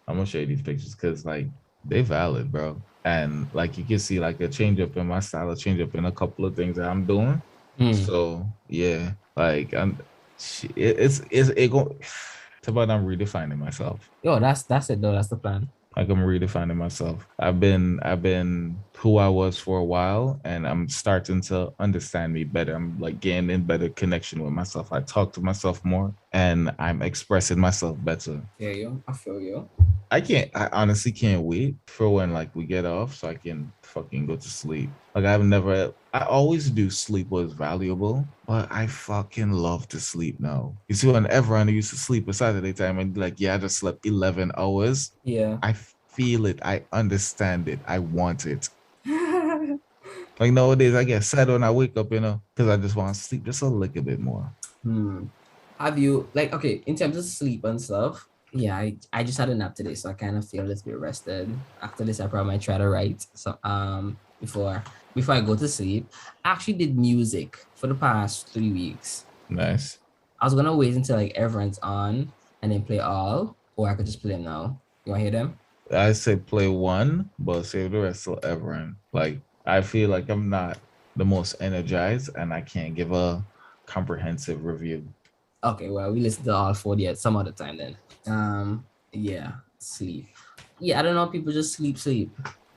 I'm gonna show you these pictures because like they valid, bro. And like you can see like a change up in my style, a change up in a couple of things that I'm doing. Hmm. So yeah, like it's it go it's about I'm redefining myself. Yo, that's it though. That's the plan. Like I'm redefining myself. I've been who I was for a while, and I'm starting to understand me better. I'm like getting in better connection with myself. I talk to myself more, and I'm expressing myself better. Yeah, yo, I feel you. I honestly can't wait for when like we get off so I can fucking go to sleep. Like I always do sleep was valuable, but I fucking love to sleep now. You see, whenever I used to sleep a Saturday time and like, yeah, I just slept 11 hours. Yeah. I feel it. I understand it. I want it. Like nowadays, I get sad when I wake up, because I just want to sleep just a little bit more. Hmm. Have you like okay in terms of sleep and stuff? Yeah, I just had a nap today, so I kind of feel a little bit rested. After this, I probably might try to write so before I go to sleep. I actually did music for the past 3 weeks. Nice. I was gonna wait until like everyone's on and then play all, or I could just play them now. You wanna hear them? I say play one, but save the rest till everyone. Like I feel like I'm not the most energized, and I can't give a comprehensive review. Okay, well we listen to all 40 at some other time then. Yeah, sleep. Yeah, I don't know. People just sleep.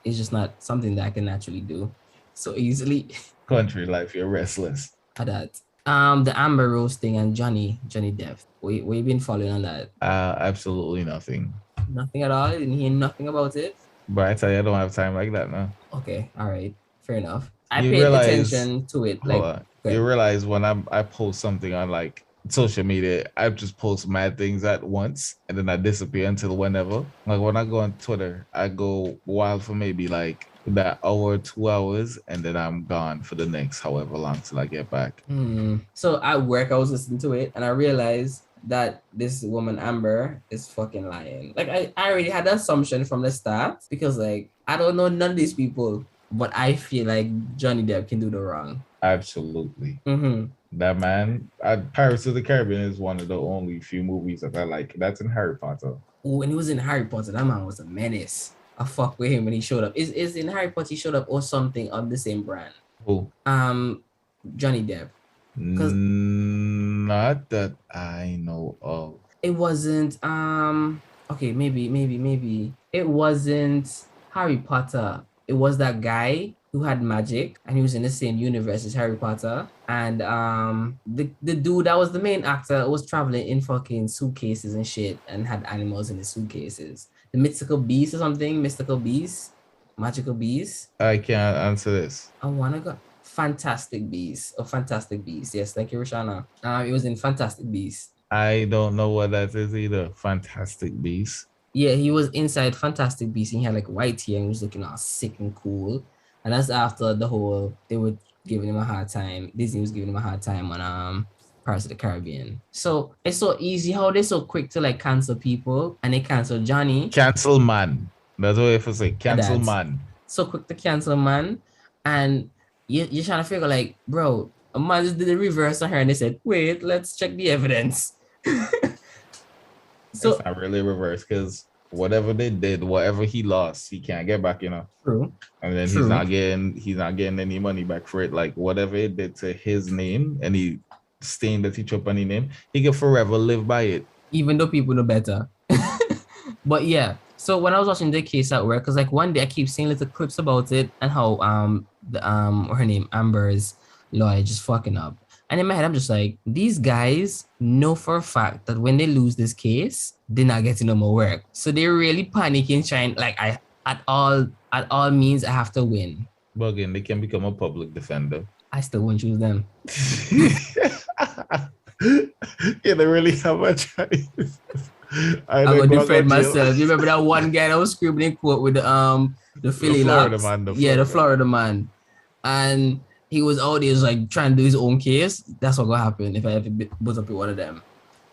It's just not something that I can naturally do so easily. Country life, you're restless. At that. The Amber Rose thing and Johnny Depp. We've been following on that. Absolutely nothing. Nothing at all. I didn't hear nothing about it. But I tell you, I don't have time like that now. Okay, all right, fair enough. I You paid realize- attention to it. Hold Like, on. good. You realize when I post something on like social media, I just post mad things at once and then I disappear until whenever. Like when I go on Twitter, I go wild for maybe like that hour, 2 hours, and then I'm gone for the next however long till I get back. So at work, I was listening to it and I realized that this woman Amber is fucking lying. Like I already had the assumption from the start because like I don't know none of these people, but I feel like Johnny Depp can do the wrong. Absolutely. Mm-hmm. That man, Pirates of the Caribbean is one of the only few movies that I like. That's in Harry Potter. When he was in Harry Potter, that man was a menace. I fuck with him when he showed up. Is in Harry Potter he showed up or something of the same brand? Who? Johnny Depp. Not that I know of. It wasn't okay, maybe it wasn't Harry Potter. It was that guy who had magic and he was in the same universe as Harry Potter. And the dude that was the main actor was traveling in fucking suitcases and shit and had animals in his suitcases. The mystical beast or something, mystical beast, magical beast. I can't answer this. I wanna go Fantastic Beast or Fantastic Beast. Yes, thank you, Roshana. It was in Fantastic Beast. I don't know what that is either. Fantastic Beast. Yeah, he was inside Fantastic Beast and he had like white hair and he was looking all sick and cool. And that's after the whole they were giving him a hard time. Disney was giving him a hard time on Pirates of the Caribbean. So it's so easy how they're so quick to like cancel people and they cancel Johnny. Cancel man. That's what if I say. Cancel That's- man. So quick to cancel man. And you're trying to figure like, bro, a man just did the reverse on her and they said, wait, let's check the evidence. So It's not really reverse because whatever they did, whatever he lost, he can't get back, true. And then True. he's not getting any money back for it. Like whatever it did to his name, any stain that he took on his name, he can forever live by it. Even though people know better. But yeah, so when I was watching the case at work, because like one day I keep seeing little clips about it and how her name Amber's lawyer just fucking up. And in my head, I'm just like, these guys know for a fact that when they lose this case, they're not getting no more work. So they're really panicking, trying like at all means I have to win. But again, they can become a public defender. I still won't choose them. Yeah, they really have a choice. I'm gonna defend myself. You remember that one guy that was screaming in court with the Philly Florida locks? man, The Florida man. And he was out there like trying to do his own case. That's what gonna happen if I ever buzz up with one of them.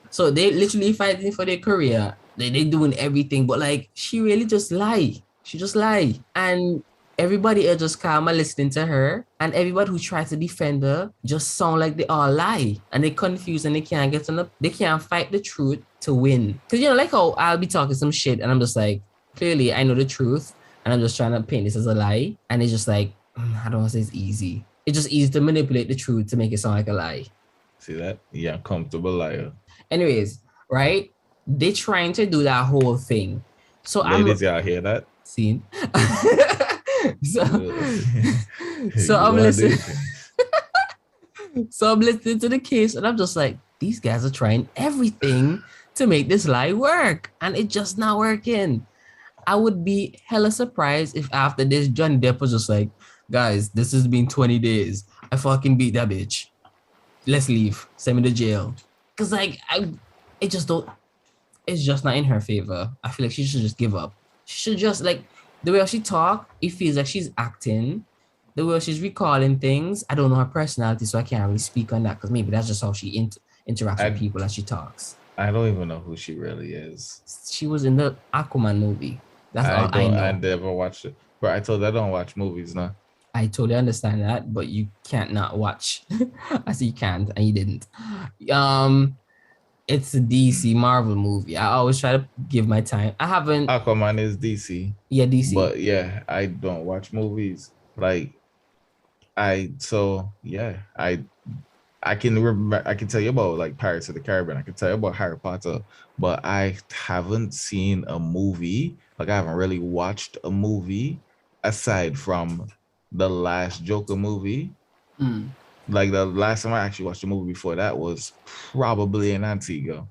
So they literally fighting for their career. They doing everything, but like she really just lie. She just lie. And everybody else just calm and listening to her, and everybody who tries to defend her just sound like they all lie, and they confused and they can't get on they can't fight the truth to win. Cause like how I'll be talking some shit and I'm just like, clearly I know the truth, and I'm just trying to paint this as a lie, and it's just like, I don't want to say it's easy. It's just easy to manipulate the truth to make it sound like a lie. See that? Yeah, comfortable liar. Anyways, right? They trying to do that whole thing. So Ladies, y'all hear that? Scene. so I'm listening. So I'm listening to the case, and I'm just like, these guys are trying everything to make this lie work, and it's just not working. I would be hella surprised if after this, Johnny Depp was just like, guys, this has been 20 days. I fucking beat that bitch. Let's leave. Send me to jail. Cause like it's just not in her favor. I feel like she should just give up. She should just like the way she talk, it feels like she's acting. The way she's recalling things. I don't know her personality, so I can't really speak on that because maybe that's just how she interacts with people as she talks. I don't even know who she really is. She was in the Aquaman movie. That's all I know. I never watched it. But I told you I don't watch movies now. I totally understand that, but you can't not watch. I said you can't, and you didn't. It's a DC Marvel movie. I always try to give my time. I haven't. Aquaman is DC. Yeah, DC. But yeah, I don't watch movies. Like, I can remember. I can tell you about like Pirates of the Caribbean. I can tell you about Harry Potter, but I haven't seen a movie. Like, I haven't really watched a movie aside from the last Joker movie. Like, the last time I actually watched a movie before that was probably in Antigua.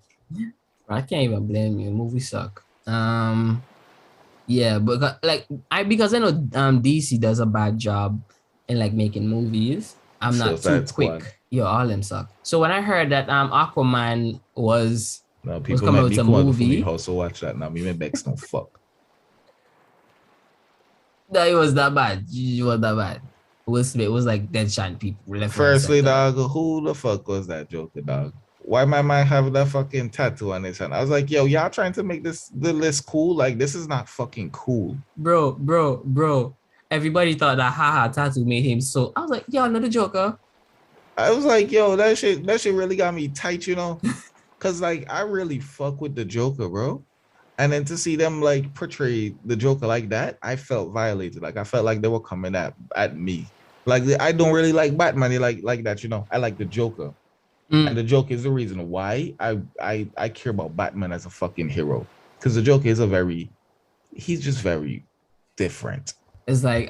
I can't even blame you. Movies suck. Yeah, but like because I know DC does a bad job in like making movies. I'm not too quick. Squad. Yo, all them suck. So when I heard that Aquaman was coming out with a movie, also watch that now. Me and Bex don't fuck. No, it was that bad. It was that bad. It was like Deadshot people. Firstly, dog, who the fuck was that Joker, dog? Why my man have that fucking tattoo on his hand? I was like, yo, y'all trying to make the list cool? Like, this is not fucking cool. Bro. Everybody thought that haha tattoo made him so. I was like, y'all know the Joker. I was like, yo, that shit really got me tight, you know? Cause like I really fuck with the Joker, bro. And then to see them like portray the Joker like that, I felt violated. Like I felt like they were coming at me. Like I don't really like Batman like that, you know. I like the Joker. And the Joker is the reason why I care about Batman as a fucking hero. Because the Joker is he's just very different. It's like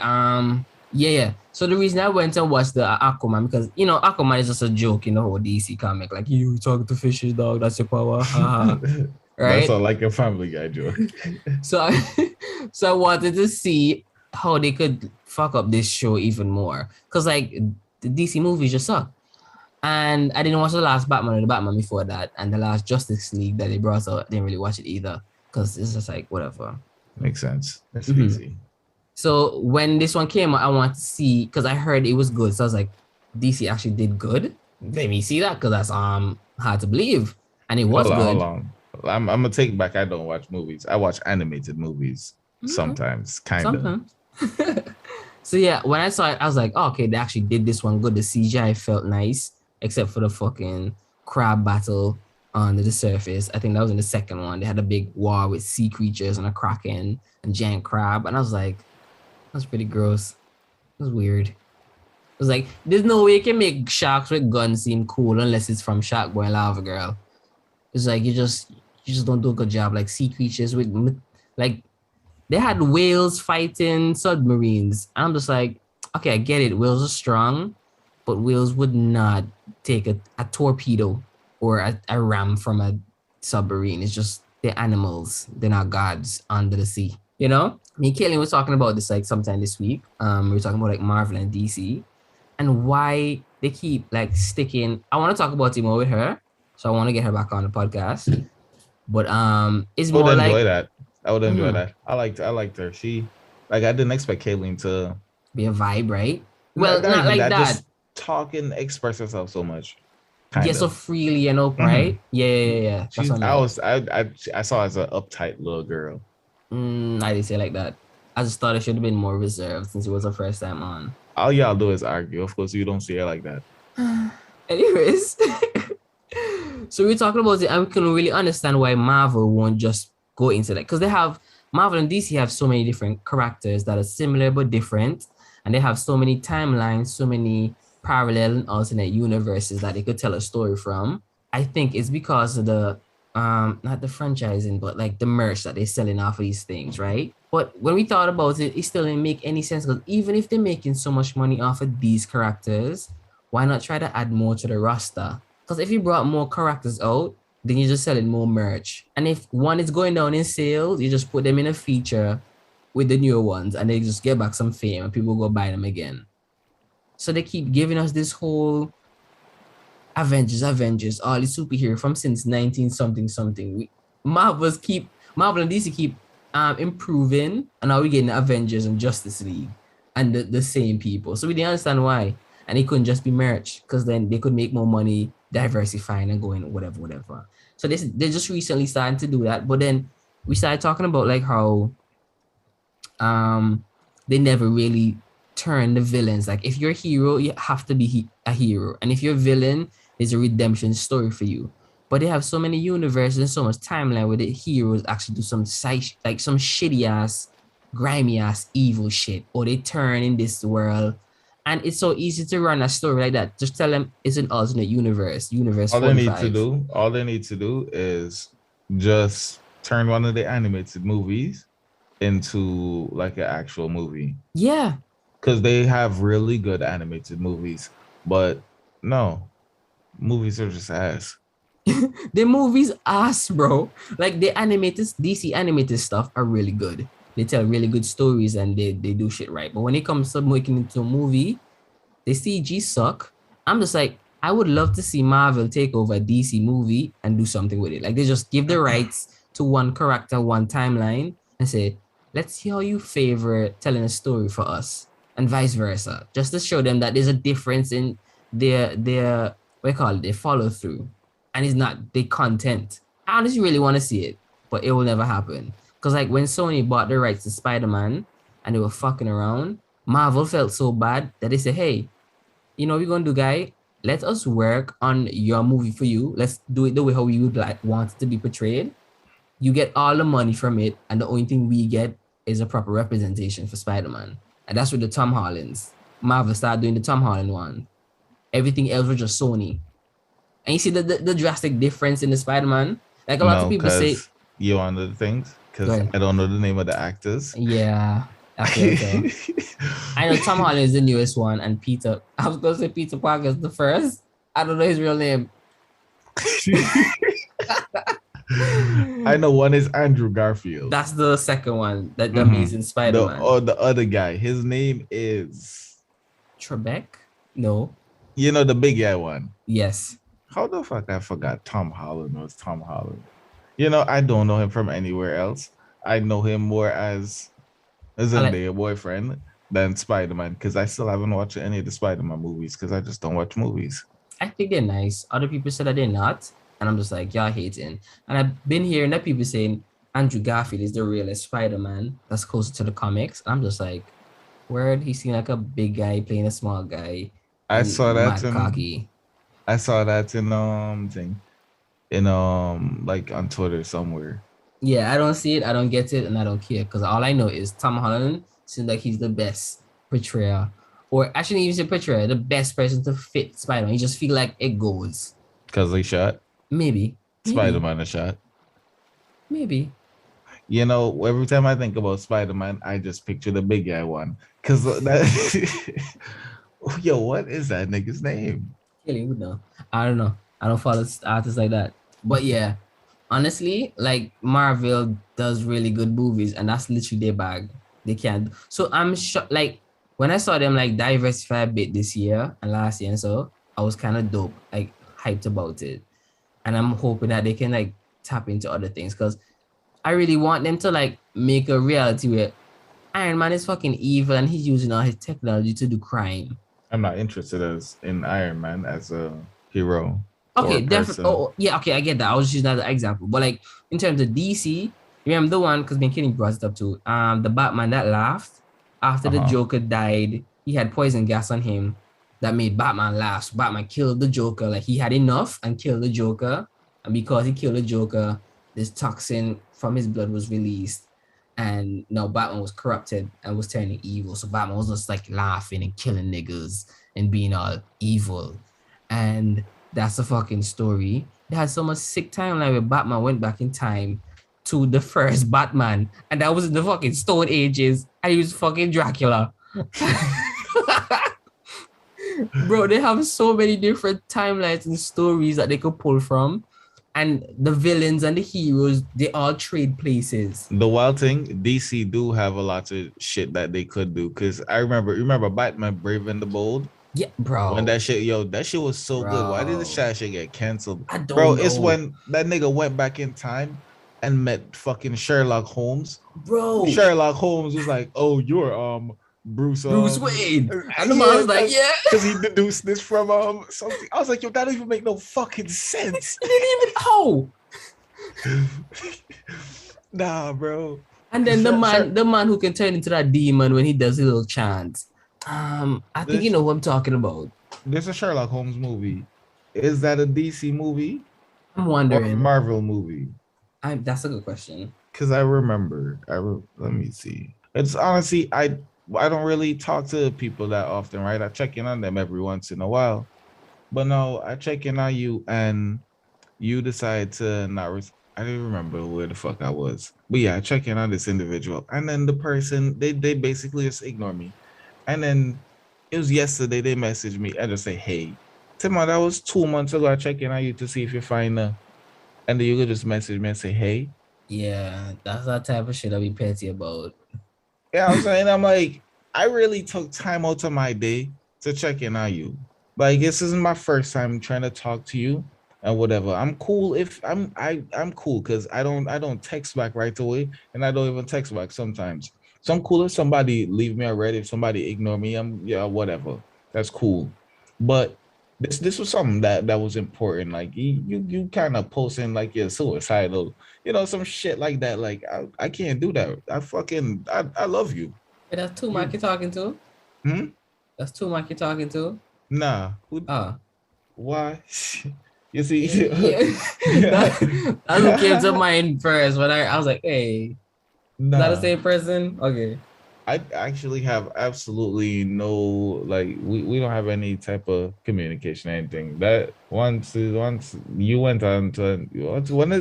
yeah. So the reason I went and watched the Aquaman, because you know Aquaman is just a joke in the whole DC comic. Like, you talking to fishes, dog, that's your power. Right? That's all like a Family Guy joke. So I wanted to see how they could fuck up this show even more. Because like the DC movies just suck. And I didn't watch the last Batman or the Batman before that. And the last Justice League that they brought out, I didn't really watch it either. Because it's just like, whatever. Makes sense. That's easy. So when this one came out, I wanted to see, because I heard it was good. So I was like, DC actually did good. Let me see that, because that's hard to believe. And it was good. Hold on. I'm gonna take back. I don't watch movies. I watch animated movies sometimes, kind of. So yeah, when I saw it, I was like, oh, okay, they actually did this one good. The CGI felt nice, except for the fucking crab battle on the surface. I think that was in the second one. They had a big war with sea creatures and a kraken and giant crab, and I was like, that's pretty gross. It was weird. It was like, there's no way you can make sharks with guns seem cool unless it's from Shark Boy and Lava Girl. It's like you just don't do a good job. Like sea creatures with like they had whales fighting submarines. And I'm just like, okay, I get it. Whales are strong, but whales would not take a torpedo or a ram from a submarine. It's just they're animals. They're not gods under the sea. You know? Me and Caitlin was talking about this like sometime this week. We were talking about like Marvel and DC and why they keep like sticking. I want to talk about it more with her. So I want to get her back on the podcast. But it's more like I would enjoy that. I liked her. She like I didn't expect Caitlin to be a vibe, right? Well, not like that. Just talk and express herself so much. Yeah, so freely and open, right? Yeah. I saw her as an uptight little girl. I didn't say like that. I just thought it should have been more reserved since it was the first time on. All y'all do is argue. Of course, you don't see it like that. Anyways, so we're talking about it, and we can really understand why Marvel won't just go into that because they have Marvel and DC have so many different characters that are similar but different, and they have so many timelines, so many parallel and alternate universes that they could tell a story from. I think it's because of the not the franchising, but like the merch that they're selling off of these things, right? But when we thought about it, it still didn't make any sense because even if they're making so much money off of these characters, why not try to add more to the roster? Because if you brought more characters out, then you're just selling more merch. And if one is going down in sales, you just put them in a feature with the newer ones and they just get back some fame and people go buy them again. So they keep giving us this whole Avengers, all the superhero from since 19 something something. Marvel and DC keep improving, and now we're getting Avengers and Justice League and the same people. So we didn't understand why. And it couldn't just be merch because then they could make more money diversifying and going whatever. So they just recently started to do that. But then we started talking about like how they never really turn the villains. Like if you're a hero, you have to be a hero. And if you're a villain, there's a redemption story for you. But they have so many universes and so much timeline where the heroes actually do some like some shitty ass, grimy ass evil shit. Or they turn in this world. And it's so easy to run a story like that. Just tell them it's an alternate universe. Universe All 45. they need to do is just turn one of the animated movies into like an actual movie. Yeah. Because they have really good animated movies. But no, movies are just ass. The movies ass, bro. Like the animated DC animated stuff are really good. They tell really good stories and they do shit right. But when it comes to making it into a movie, the CG suck. I'm just like, I would love to see Marvel take over a DC movie and do something with it. Like they just give the rights to one character, one timeline, and say, let's see how you favor telling a story for us, and vice versa. Just to show them that there's a difference in their what call it, their follow through, and it's not the content. I honestly really want to see it, but it will never happen. Because like when Sony bought the rights to Spider-Man and they were fucking around, Marvel felt so bad that they said, hey, you know what we're going to do, guy? Let us work on your movie for you. Let's do it the way how we would like want it to be portrayed. You get all the money from it, and the only thing we get is a proper representation for Spider-Man. And that's with the Tom Hollands. Marvel started doing the Tom Holland one. Everything else was just Sony. And you see the drastic difference in the Spider-Man? Like a lot of people say... You want the things? Because I don't know the name of the actors. Yeah. I know Tom Holland is the newest one, and Peter. I was going to say Peter Parker is the first. I don't know his real name. I know one is Andrew Garfield. That's the second one. The Amazing Spider-Man. The other guy. His name is Trebek? No. You know the big guy one. Yes. How the fuck I forgot Tom Holland was Tom Holland? You know, I don't know him from anywhere else. I know him more as a Zendaya boyfriend than Spider-Man, because I still haven't watched any of the Spider-Man movies because I just don't watch movies. I think they're nice. Other people said that they're not. And I'm just like, y'all hating. And I've been hearing that people saying Andrew Garfield is the realest Spider-Man that's closer to the comics. And I'm just like, word, he seemed like a big guy playing a small guy. I saw that cocky. I saw that in like on Twitter somewhere. Yeah, I don't see it, I don't get it, and I don't care. Because all I know is Tom Holland seems like he's the best portrayer. Or I shouldn't even say portrayer, the best person to fit Spider-Man. You just feel like it goes. Because they shot? Maybe. Spider-Man is shot. Maybe. You know, every time I think about Spider-Man, I just picture the big guy one. Because that... Yo, what is that nigga's name? Kelly would know. I don't know. I don't follow artists like that. But yeah, honestly, like Marvel does really good movies, and that's literally their bag. They can't. So I'm sure, like, when I saw them like diversify a bit this year and last year, and so I was kind of dope, like hyped about it. And I'm hoping that they can like tap into other things, because I really want them to like make a reality where Iron Man is fucking evil and he's using all his technology to do crime. I'm not interested in Iron Man as a hero. Okay, definitely. Oh, yeah, okay, I get that. I was just using that as an example. But like in terms of DC, remember the one, because me and Kenny brought it up too. The Batman that laughed after the Uh-huh. Joker died, he had poison gas on him that made Batman laugh. So Batman killed the Joker. Like he had enough and killed the Joker. And because he killed the Joker, this toxin from his blood was released. And now Batman was corrupted and was turning evil. So Batman was just like laughing and killing niggas and being all evil. And that's the fucking story. They had so much sick timeline where Batman went back in time to the first Batman, and that was in the fucking Stone Ages. And he was fucking Dracula. Bro, they have so many different timelines and stories that they could pull from. And the villains and the heroes, they all trade places. The wild thing, DC do have a lot of shit that they could do. Cause I remember Batman Brave and the Bold. Yeah, bro. When that shit, that shit was so good. Why did the Bro. shit get canceled? I don't Bro, know. it's when that nigga went back in time and met fucking Sherlock Holmes. Bro. Sherlock Holmes was like, "Oh, you're Bruce Wayne." And the man was like, yeah. Because he deduced this from something. I was like, yo, that don't even make no fucking sense. It didn't even how. Nah, bro. And then the man who can turn into that demon when he does his little chant. I think you know who I'm talking about. There's a Sherlock Holmes movie. Is that a DC movie? I'm Or a wondering. Marvel movie? That's a good question. Because I remember. Let me see. It's honestly, I don't really talk to people that often, right? I check in on them every once in a while. But no, I check in on you and you decide to not. I didn't remember where the fuck I was. But yeah, I check in on this individual. And then the person, they basically just ignore me. And then it was yesterday, they messaged me and just say, hey, Timon, that was 2 months ago. I check in on you to see if you're fine. And then you could just message me and say, hey. Yeah, that's that type of shit I be petty about. Yeah, I'm saying, I'm like, I really took time out of my day to check in on you. Like, this isn't my first time trying to talk to you and whatever. I'm cool if I'm cool because I don't text back right away, and I don't even text back sometimes. So I'm cool if somebody leave me already, if somebody ignore me, whatever. That's cool. But this was something that was important. Like you kind of posting like you're suicidal, some shit like that. Like I can't do that. I love you. Hey, that's two Mike you're talking to? That's two Mike you're talking to? Nah. Why? You see? Yeah. That's what came to mind first when I was like, hey, Nah. not the same person? Okay. I actually have absolutely no, like, we don't have any type of communication or anything. That once you went on to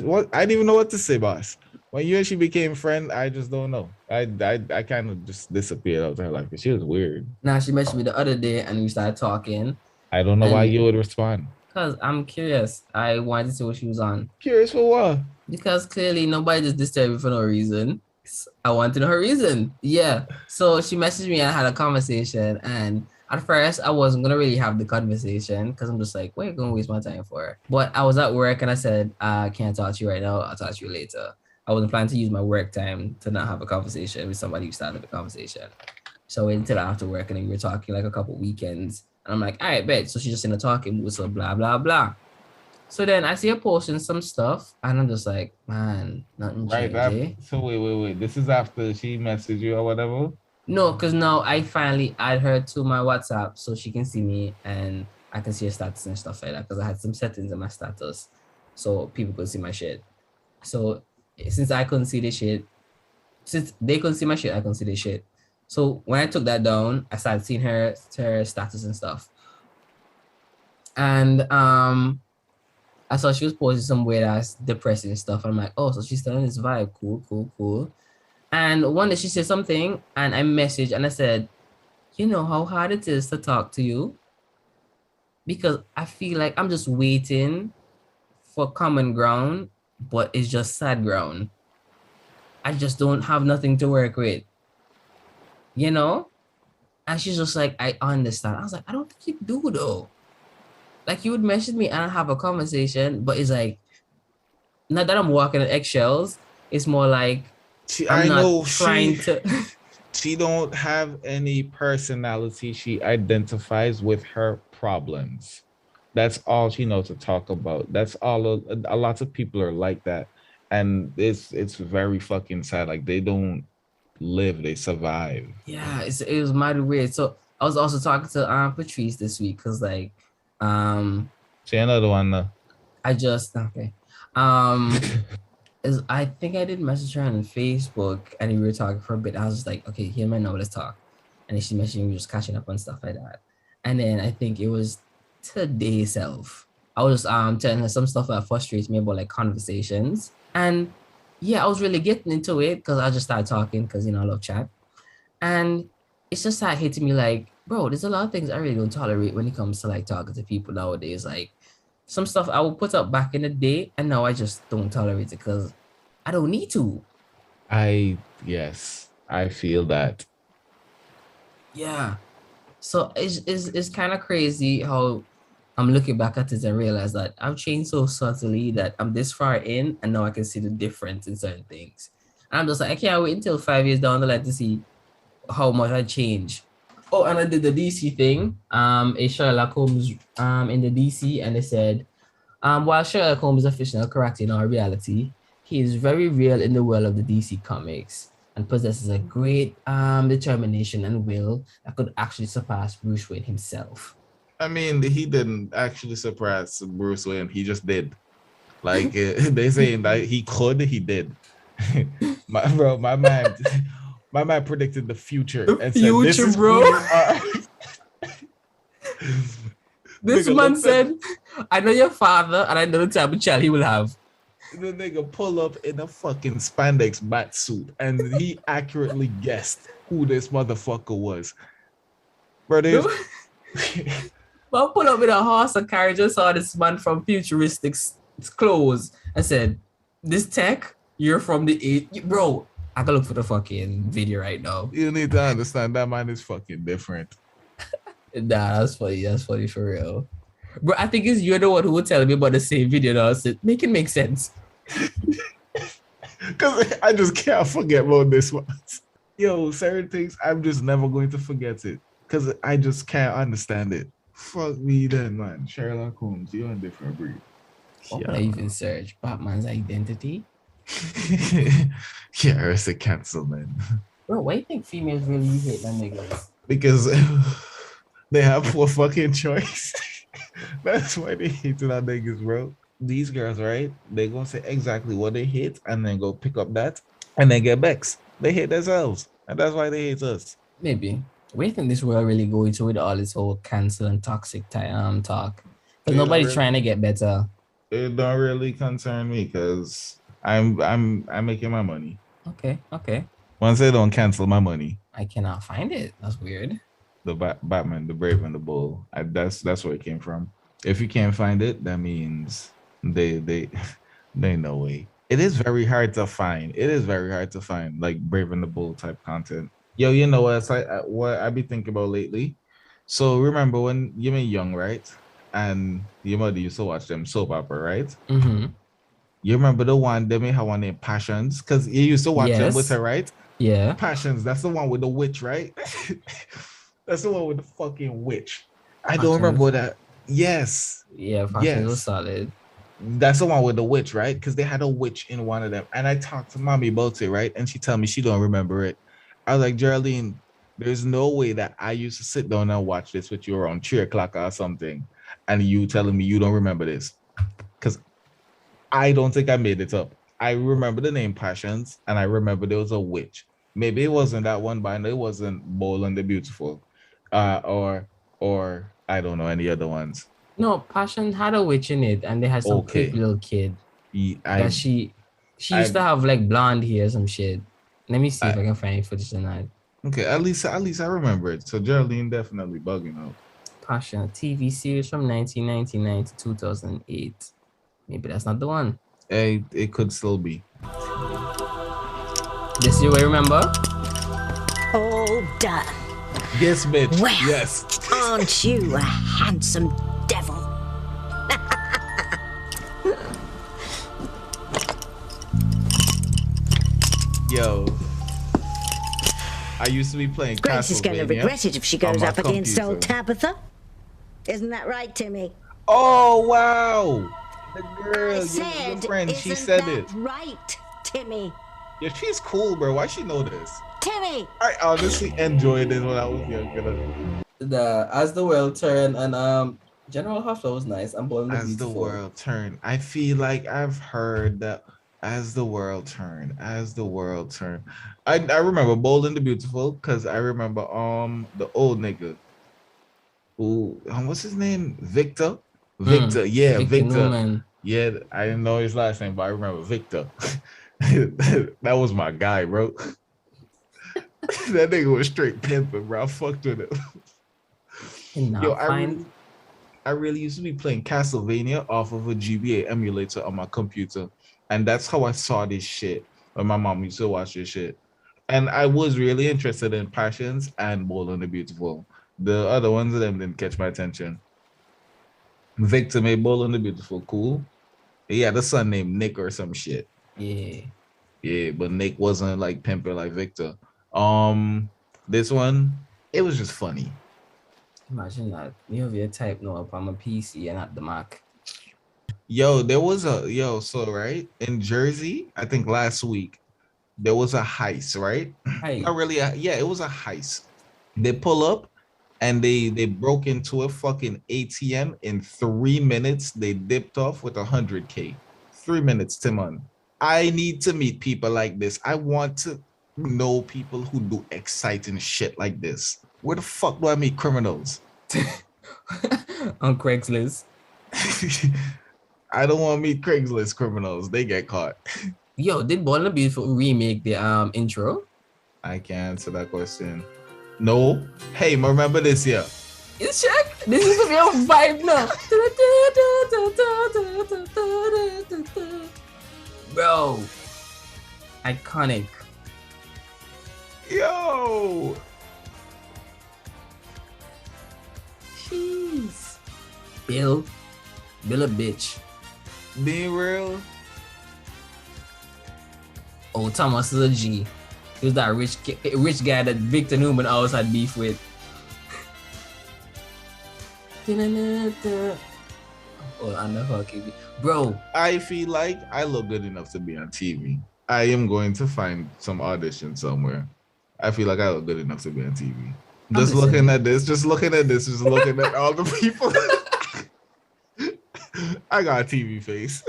what I didn't even know what to say, boss. When you and she became friend, I just don't know. I kind of just disappeared out of her life because she was weird. Now she mentioned me the other day and we started talking. I don't know why you would respond. Because I'm curious. I wanted to see what she was on. Curious for what? Because clearly nobody just disturbed me for no reason. I want to know her reason. Yeah. So she messaged me and I had a conversation. And at first, I wasn't going to really have the conversation because I'm just like, what are you going to waste my time for? But I was at work and I said, I can't talk to you right now. I'll talk to you later. I wasn't planning to use my work time to not have a conversation with somebody who started a conversation. So I waited until after work and then we were talking like a couple weekends. And I'm like, all right, bet. So she's just in a talking mood, so blah, blah, blah. So then I see her posting some stuff, and I'm just like, man, nothing changed, eh? So wait. This is after she messaged you or whatever? No, because now I finally add her to my WhatsApp so she can see me and I can see her status and stuff like that. Because I had some settings in my status so people could see my shit. So since I couldn't see the shit, since they couldn't see my shit, I couldn't see the shit. So when I took that down, I started seeing her status and stuff. And I saw she was posting some weird ass depressing stuff. I'm like, oh, so she's still on this vibe. Cool. And one day she said something and I messaged and I said, you know how hard it is to talk to you? Because I feel like I'm just waiting for common ground, but it's just sad ground. I just don't have nothing to work with. You know? And she's just like, I understand. I was like, I don't think you do though. Like you would message me and have a conversation, but it's like, not that I'm walking on eggshells. It's more like, she don't have any personality. She identifies with her problems. That's all she knows to talk about. That's all. A lot of people are like that. and it's very fucking sad. Like they don't live, they survive. Yeah, it was mighty weird. So I was also talking to Patrice this week because like See another one now. I just okay. Um is I think I did message her on Facebook and we were talking for a bit. I was just like, okay, here my number, let's talk. And then she messaged me, we just catching up on stuff like that. And then I think it was today self. I was telling her some stuff that frustrates me about like conversations. And yeah, I was really getting into it because I just started talking because I love chat. And it's just started hitting me like, bro, there's a lot of things I really don't tolerate when it comes to like talking to people nowadays. Like some stuff I would put up back in the day, and now I just don't tolerate it because I don't need to. Yes, I feel that. Yeah. So it's kind of crazy how I'm looking back at it and realize that I've changed so subtly that I'm this far in, and now I can see the difference in certain things. And I'm just like, I can't wait until 5 years down the line to see how much I change. Oh, and I did the DC thing. A Sherlock Holmes in the DC, and they said, while Sherlock Holmes is a fictional character in our reality, he is very real in the world of the DC comics and possesses a great determination and will that could actually surpass Bruce Wayne himself. I mean, he didn't actually surpass Bruce Wayne. He just did. Like they saying that he could, he did. my man predicted the future and said, "This is bro." who you are." This Nigga man looked said, "I know your father, and I know the type of child he will have." The nigga pull up in a fucking spandex bat suit, and he accurately guessed who this motherfucker was. Bro, But I pull up with a horse and carriage. I saw this man from futuristic clothes. I said, "This tech, you're from the 8th, bro." I can look for the fucking video right now. You need to understand that man is fucking different. Nah, that's funny. That's funny for real. Bro, I think it's you're the one who would tell me about the same video now. So make it make sense. Because I just can't forget about this one. Yo, certain things, I'm just never going to forget it. Because I just can't understand it. Fuck me then, man. Sherlock Holmes, you're a different breed. What would I even search? Batman's identity? Yeah, it's a cancel, man. Bro, why do you think females really hate them niggas? Because they have poor fucking choice. That's why they hate that niggas, bro. These girls, right? They gonna say exactly what they hate and then go pick up that and then get vexed. They hate themselves. And that's why they hate us. Maybe. Where do you think this world really going to with all this whole cancel and toxic talk? Because nobody's trying to get better. It don't really concern me because I'm making my money. Okay. Once they don't cancel my money. I cannot find it. That's weird. The Batman, the Brave and the Bull. That's where it came from. If you can't find it, that means they no way. It is very hard to find. Like Brave and the Bull type content. Yo, you know what I be thinking about lately? So remember when you were young, right? And your mother used to watch them soap opera, right? Mm-hmm. You remember the one they may have one named Passions? Because you used to watch them with her, right? Yeah. Passions, that's the one with the witch, right? That's the one with the fucking witch. I don't remember that. Yes. Yeah, Passions was solid. That's the one with the witch, right? Because they had a witch in one of them. And I talked to mommy about it, right? And she told me she don't remember it. I was like, Geraldine, there's no way that I used to sit down and watch this with you around 3 o'clock or something. And you telling me you don't remember this. Because I don't think I made it up. I remember the name Passions, and I remember there was a witch. Maybe it wasn't that one, but I know it wasn't Bold and the Beautiful. Or I don't know any other ones. No, Passion had a witch in it, and they had some cute little kid. She used to have like blonde hair, some shit. Let me see if I can find footage tonight. Okay, at least I remember it. So Geraldine definitely bugging out. Passion, TV series from 1999 to 2008. Maybe that's not the one. Hey, it could still be. This you will remember? All done. Yes, bitch. Well, yes. Aren't you a handsome devil? Yo, I used to be playing Grace is going to regret it if she goes up against old computer. Tabitha. Isn't that right, Timmy? Oh, wow. The I girl, your said, friend, she isn't said that it. right, Timmy? Yeah, she's cool, bro. Why she know this? Timmy! I honestly enjoyed this when I was younger. The As the World Turned and General Hospital was nice. I'm Born the As the Beautiful. world turned, I feel like I've heard that. As the world turned, as the world turned. I remember Bold and the Beautiful because I remember the old nigga who what's his name? Victor? Victor, yeah, Victor Victor. Newman. Yeah, I didn't know his last name, but I remember Victor. That was my guy, bro. That nigga was straight pimping, bro. I fucked with him. Yo, Cannot find. I really used to be playing Castlevania off of a GBA emulator on my computer. And that's how I saw this shit when my mom used to watch this shit. And I was really interested in Passions and Bold and the Beautiful. The other ones of them didn't catch my attention. Victor made Bold and the Beautiful cool. He had a son named Nick or some shit. Yeah. Yeah, but Nick wasn't like pimper like Victor. This one, it was just funny. Imagine that. You have your type now up on my PC and at the Mac. Yo, so right in Jersey, I think last week, there was a heist, right? Hey. Not really yeah, it was a heist. They pull up and they broke into a fucking ATM in 3 minutes. They dipped off with 100K. 3 minutes, Timon. I need to meet people like this. I want to know people who do exciting shit like this. Where the fuck do I meet criminals? On Craigslist. I don't want to meet Craigslist criminals. They get caught. Yo, did Born the Beautiful remake the intro? I can't answer that question. No. Hey, remember this year. It's check. This is a real vibe now. Bro. Iconic. Yo. Jeez. Bill a bitch. Being real. Oh, Thomas is a G. He was that rich guy that Victor Newman always had beef with. Oh, I know how it bro. I feel like I look good enough to be on TV. I am going to find some audition somewhere. I feel like I look good enough to be on TV. Just looking at this, just looking at all the people. I got a TV face.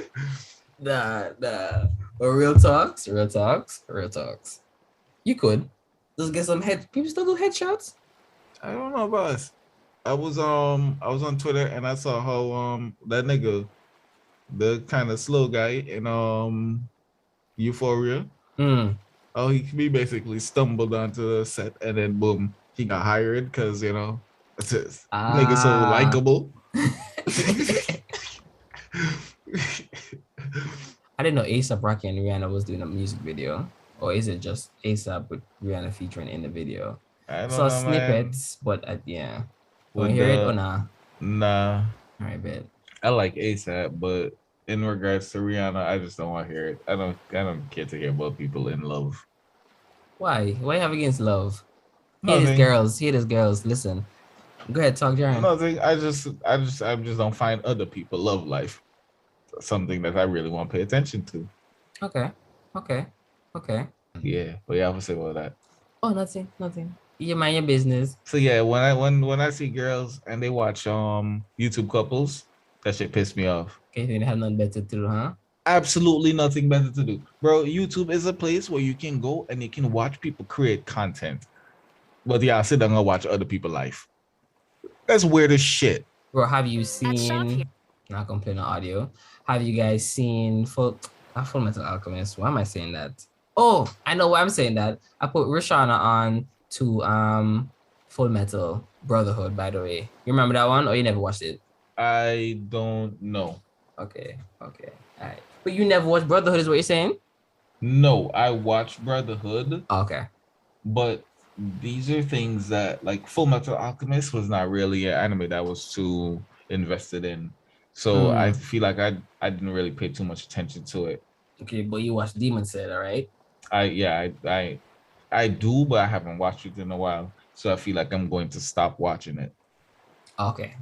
Nah. But real talks. You could just get some head. People still do headshots. I don't know about us. I was on Twitter and I saw how that nigga, the kind of slow guy in Euphoria. Oh, he basically stumbled onto the set and then boom, he got hired because nigga so likable. I didn't know A$AP Rocky and Rihanna was doing a music video, or is it just A$AP with Rihanna featuring in the video? I don't saw know, snippets, man. But yeah. Want to With hear it or nah? Nah. All right, bet. I like A$AP, but in regards to Rihanna, I just don't want to hear it. I don't care to hear about people in love. Why? Why you have against love? Nothing. Hate his girls. Listen. Go ahead, talk, Jaren. Nothing. I just don't find other people love life something that I really want to pay attention to. Okay. Yeah, but yeah, I would say about that. Oh, nothing. You mind your business. So yeah, when I see girls and they watch YouTube couples, that shit piss me off. Okay, they have nothing better to do, huh? Absolutely nothing better to do, bro. YouTube is a place where you can go and you can watch people create content, but yeah, sit down and watch other people's life. That's weird as shit. Bro, have you seen? Not gonna play no audio. Have you guys seen Full Metal Alchemist? Why am I saying that? Oh, I know why I'm saying that. I put Rishana on to Full Metal Brotherhood, by the way. You remember that one, or you never watched it? I don't know. Okay. All right. But you never watched Brotherhood, is what you're saying? No, I watched Brotherhood. Okay. But these are things that, like, Full Metal Alchemist was not really an anime that I was too invested in. So I feel like I didn't really pay too much attention to it. Okay, but you watched Demon Slayer, right? I do, but I haven't watched it in a while. So I feel like I'm going to stop watching it. Okay.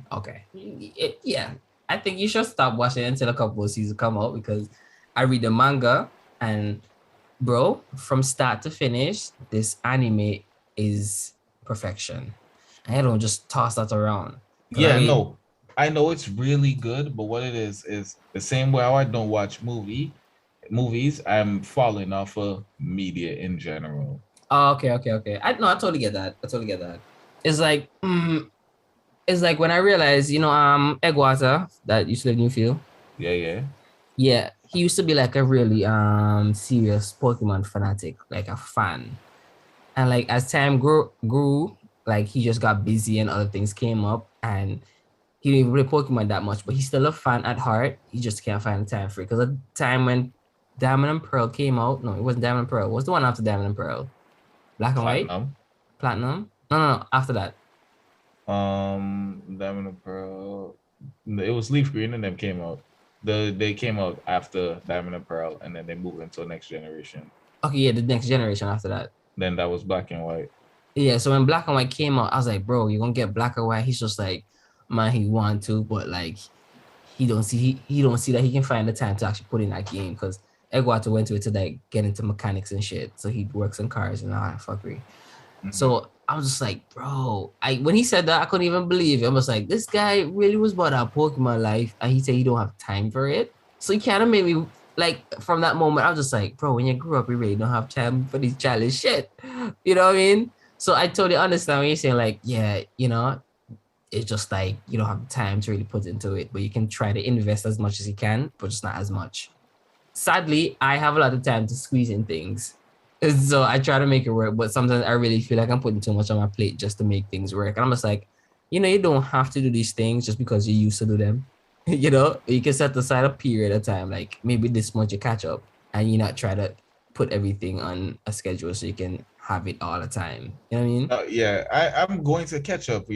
Yeah. I think you should stop watching until a couple of seasons come out because I read the manga and bro, from start to finish, this anime is perfection. I don't just toss that around. Cause I Yeah, read no, I know it's really good, but what it is the same way how I don't watch movies. I'm falling off of media in general. oh, okay. I totally get that. I totally get that. It's like it's like when I realized, Eggwater that used to live in Newfield. Yeah, yeah. Yeah, he used to be like a really serious Pokemon fanatic, like a fan. And like as time grew, like he just got busy and other things came up and he didn't even play Pokemon that much, but he's still a fan at heart. He just can't find the time for it. Because at the time when Diamond and Pearl came out, no, it wasn't Diamond and Pearl. What's the one after Diamond and Pearl? Black and White? Platinum. Platinum? No, after that. Diamond and Pearl. It was Leaf Green and then came out. They came out after Diamond and Pearl, and then they moved into the next generation. Okay, yeah, the next generation after that. Then that was Black and White. Yeah, so when Black and White came out, I was like, bro, you're gonna get Black and White. He's just like, man, he want to, but like he don't see that he can find the time to actually put in that game because Eggwater went to it to like get into mechanics and shit. So he works on cars and all that fuckery. Mm-hmm. So I was just like, bro, when he said that, I couldn't even believe it. I was like, this guy really was about our Pokemon life, and he said he don't have time for it. So he kind of made me like from that moment, I was just like, bro, when you grew up, you really don't have time for this childish shit. You know what I mean? So I totally understand when you're saying like, yeah, it's just like you don't have time to really put into it, but you can try to invest as much as you can, but just not as much. Sadly, I have a lot of time to squeeze in things. So I try to make it work, but sometimes I really feel like I'm putting too much on my plate just to make things work. And I'm just like, you don't have to do these things just because you used to do them. You can set aside a period of time, like maybe this much you catch up and you not try to put everything on a schedule so you can have it all the time. You know what I mean? Yeah, I'm going to catch up,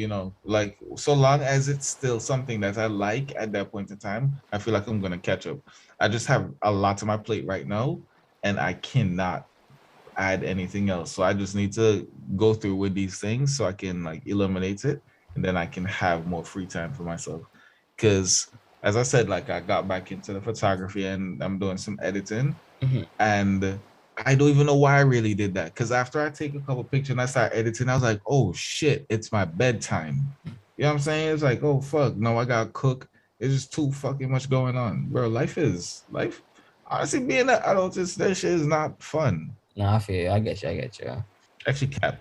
like so long as it's still something that I like at that point in time, I feel like I'm going to catch up. I just have a lot on my plate right now and I cannot add anything else. So I just need to go through with these things so I can like eliminate it and then I can have more free time for myself. Because as I said, like I got back into the photography and I'm doing some editing and I don't even know why I really did that. Because after I take a couple pictures and I start editing, I was like, oh shit, it's my bedtime. You know what I'm saying? It's like, oh fuck, no, I gotta cook. It's just too fucking much going on. Bro, life. Honestly, being an adult, that shit is not fun. No, I feel you. I get you. Actually, cap.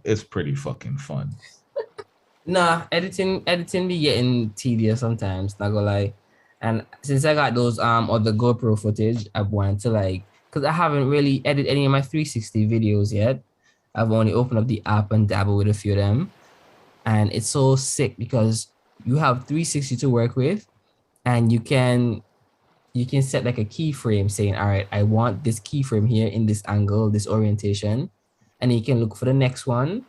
It's pretty fucking fun. Nah, editing be getting tedious sometimes, not gonna lie. And since I got those other GoPro footage, I want to like, because I haven't really edited any of my 360 videos yet. I've only opened up the app and dabbled with a few of them. And it's so sick because you have 360 to work with and you can set like a keyframe saying, all right, I want this keyframe here in this angle, this orientation. And you can look for the next one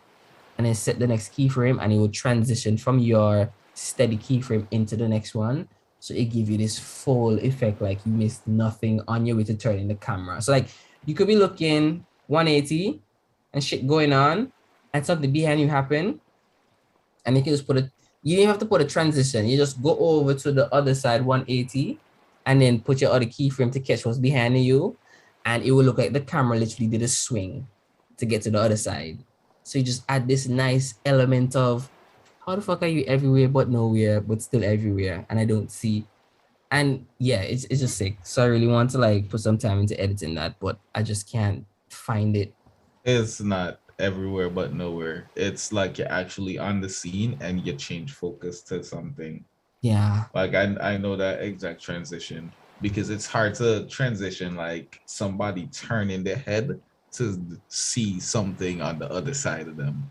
and then set the next keyframe and it will transition from your steady keyframe into the next one. So it gives you this full effect, like you missed nothing on your way to turning the camera. So like you could be looking 180 and shit going on and something behind you happen. And you can just you didn't have to put a transition. You just go over to the other side 180 and then put your other keyframe to catch what's behind you. And it will look like the camera literally did a swing to get to the other side. So you just add this nice element of how the fuck are you everywhere but nowhere, but still everywhere? And I don't see. And yeah, it's just sick. So I really want to like put some time into editing that, but I just can't find it. It's not everywhere but nowhere. It's like you're actually on the scene and you change focus to something. Yeah. Like I know that exact transition because it's hard to transition like somebody turning their head to see something on the other side of them.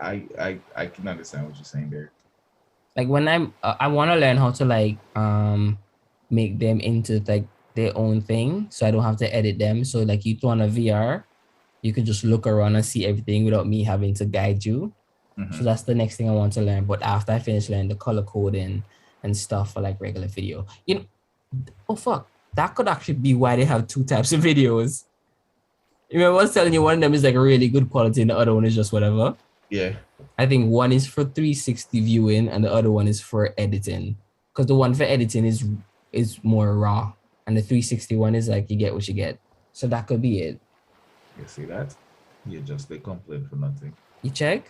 I can understand what you're saying there. Like when I want to learn how to like make them into like their own thing, so I don't have to edit them. So like you throw on a VR, you can just look around and see everything without me having to guide you. So that's the next thing I want to learn. But after I finish learning the color coding and stuff for like regular video, oh fuck, that could actually be why they have two types of videos. You remember I was telling you one of them is like really good quality and the other one is just whatever. Yeah. I think one is for 360 viewing and the other one is for editing. Because the one for editing is more raw, and the 360 one is like you get what you get. So that could be it. You see that? You just they complain for nothing. You check?